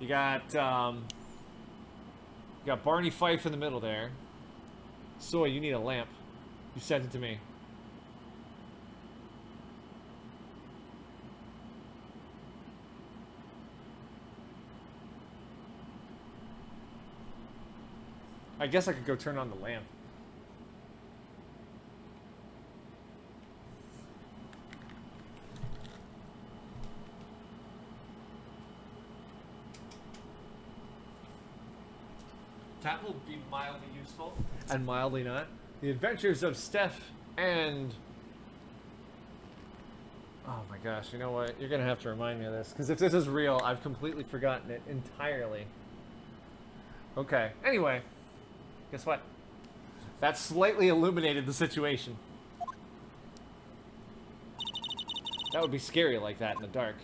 You got Barney Fife in the middle there. Soy, you need a lamp. You sent it to me. I guess I could go turn on the lamp. That will be mildly useful. And mildly not. The Adventures of Steph and... Oh my gosh, you know what? You're gonna have to remind me of this. Because if this is real, I've completely forgotten it entirely. Okay, anyway. Guess what? That slightly illuminated the situation. That would be scary like that in the dark.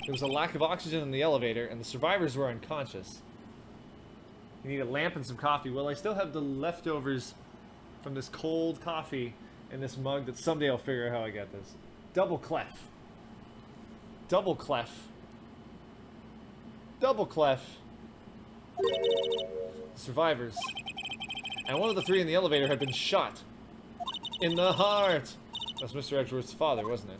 There was a lack of oxygen in the elevator, and the survivors were unconscious. You need a lamp and some coffee. Well, I still have the leftovers from this cold coffee in this mug that someday I'll figure out how I got this. Double clef. Double clef. Double clef. Survivors. And one of the 3 in the elevator had been shot. In the heart. That's Mr. Edgeworth's father, wasn't it?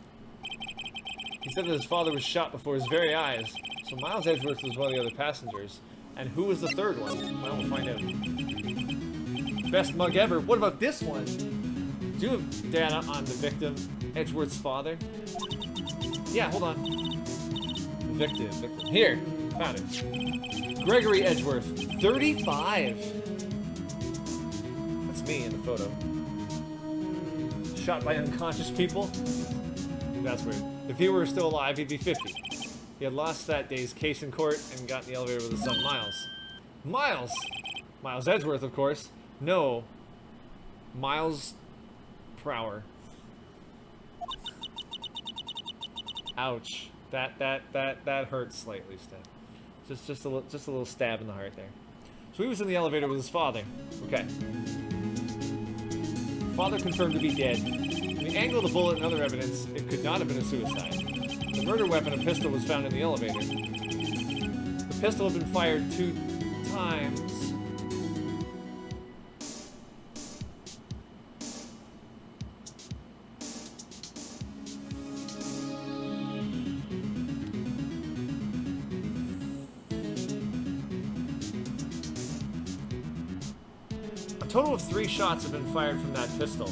He said that his father was shot before his very eyes. So Miles Edgeworth was one of the other passengers. And who was the 3rd one? Well, we'll find out. Best mug ever. What about this one? Do you have data on the victim, Edgeworth's father? Yeah, hold on. Victim. Here. Found it. Gregory Edgeworth, 35. That's me in the photo. Shot by unconscious people. That's weird. If he were still alive, he'd be 50. He had lost that day's case in court and got in the elevator with his son, Miles. Miles! Miles Edgeworth, of course. No. Miles Prower. Ouch. That hurts slightly, Steph. Just a little stab in the heart there. So he was in the elevator with his father. Okay. Father confirmed to be dead. From the angle of the bullet and other evidence, it could not have been a suicide. The murder weapon, a pistol, was found in the elevator. The pistol had been fired 2 times. A total of 3 shots have been fired from that pistol.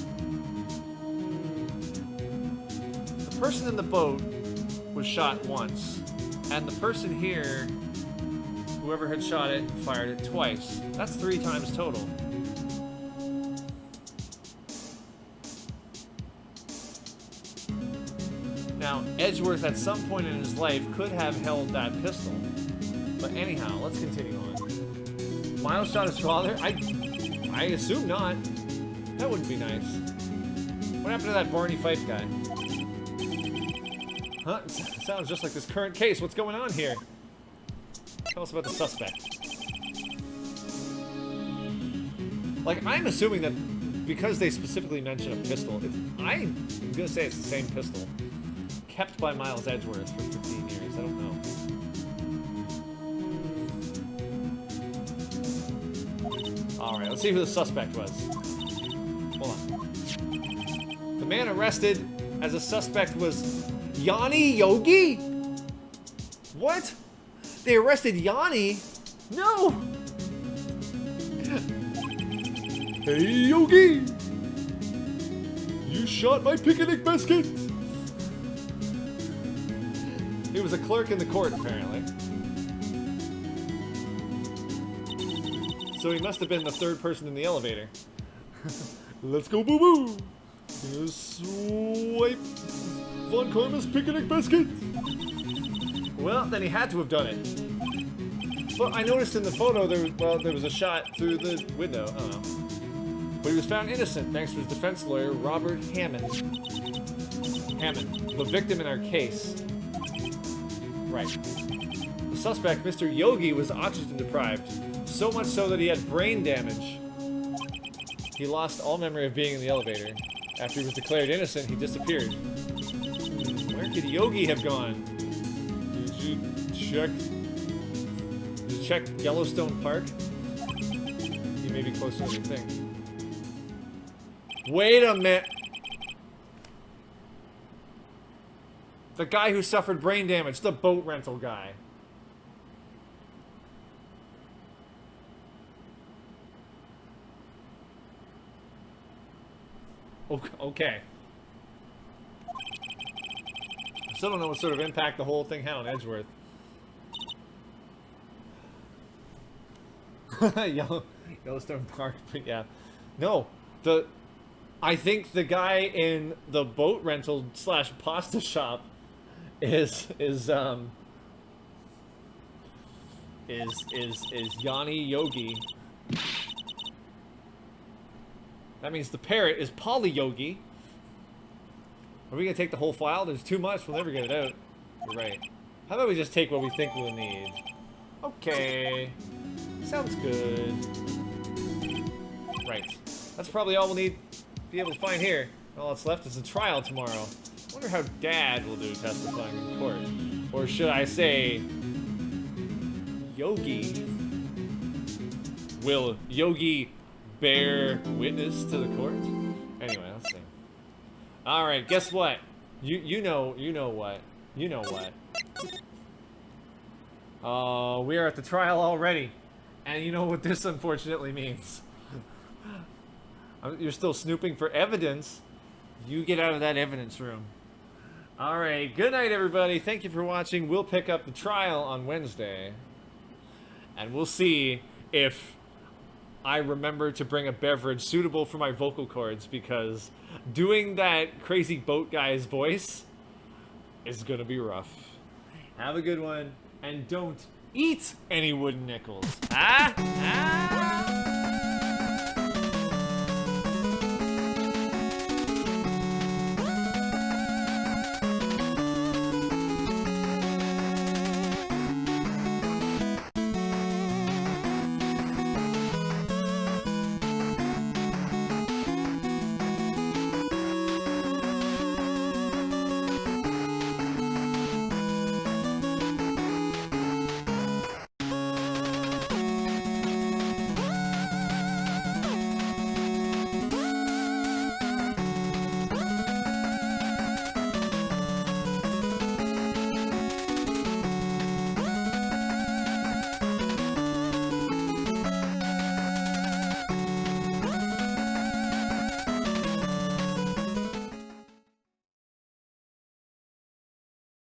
The person in the boat was shot once, and the person here, whoever had shot it, fired it twice. That's 3 times total. Now, Edgeworth at some point in his life could have held that pistol. But anyhow, let's continue on. Miles shot his father? I assume not. That wouldn't be nice. What happened to that Barney Fife guy? Huh? It sounds just like this current case. What's going on here? Tell us about the suspect. Like, I'm assuming that because they specifically mention a pistol, I'm gonna say it's the same pistol. Kept by Miles Edgeworth for 15 years. I don't know. Alright, let's see who the suspect was. Hold on. The man arrested as a suspect was Yanni Yogi? What? They arrested Yanni? No! Hey, Yogi! You shot my picnic biscuit! He was a clerk in the court, apparently. So he must have been the third person in the elevator. Let's go, boo-boo! Gonna swipe Von Karma's picnic biscuit! Well, then he had to have done it. But I noticed in the photo there was a shot through the window. I don't know. But he was found innocent thanks to his defense lawyer, Robert Hammond. Hammond, the victim in our case. Right. The suspect, Mr. Yogi, was oxygen deprived, so much so that he had brain damage. He lost all memory of being in the elevator. After he was declared innocent, he disappeared. Where could Yogi have gone? Did you check Yellowstone Park? He may be closer than you think. Wait a minute! The guy who suffered brain damage, the boat rental guy. Okay. I still don't know what sort of impact the whole thing had on Edgeworth. Yellowstone Park, but yeah. No, I think the guy in the boat rental / pasta shop is Yanni Yogi. That means the parrot is Polly Yogi. Are we gonna take the whole file? There's too much. We'll never get it out. You're right. How about we just take what we think we'll need? Okay. Sounds good. Right. That's probably all we'll need to be able to find here. All that's left is a trial tomorrow. I wonder how Dad will do testifying in court. Or should I say, Yogi? Will Yogi bear witness to the court? Anyway, let's see. All right, guess what? You know what? We are at the trial already, and you know what this unfortunately means. You're still snooping for evidence. You get out of that evidence room. All right, good night, everybody. Thank you for watching. We'll pick up the trial on Wednesday, and we'll see if I remember to bring a beverage suitable for my vocal cords, because doing that crazy boat guy's voice is gonna be rough. Have a good one, and don't eat any wooden nickels. Ah!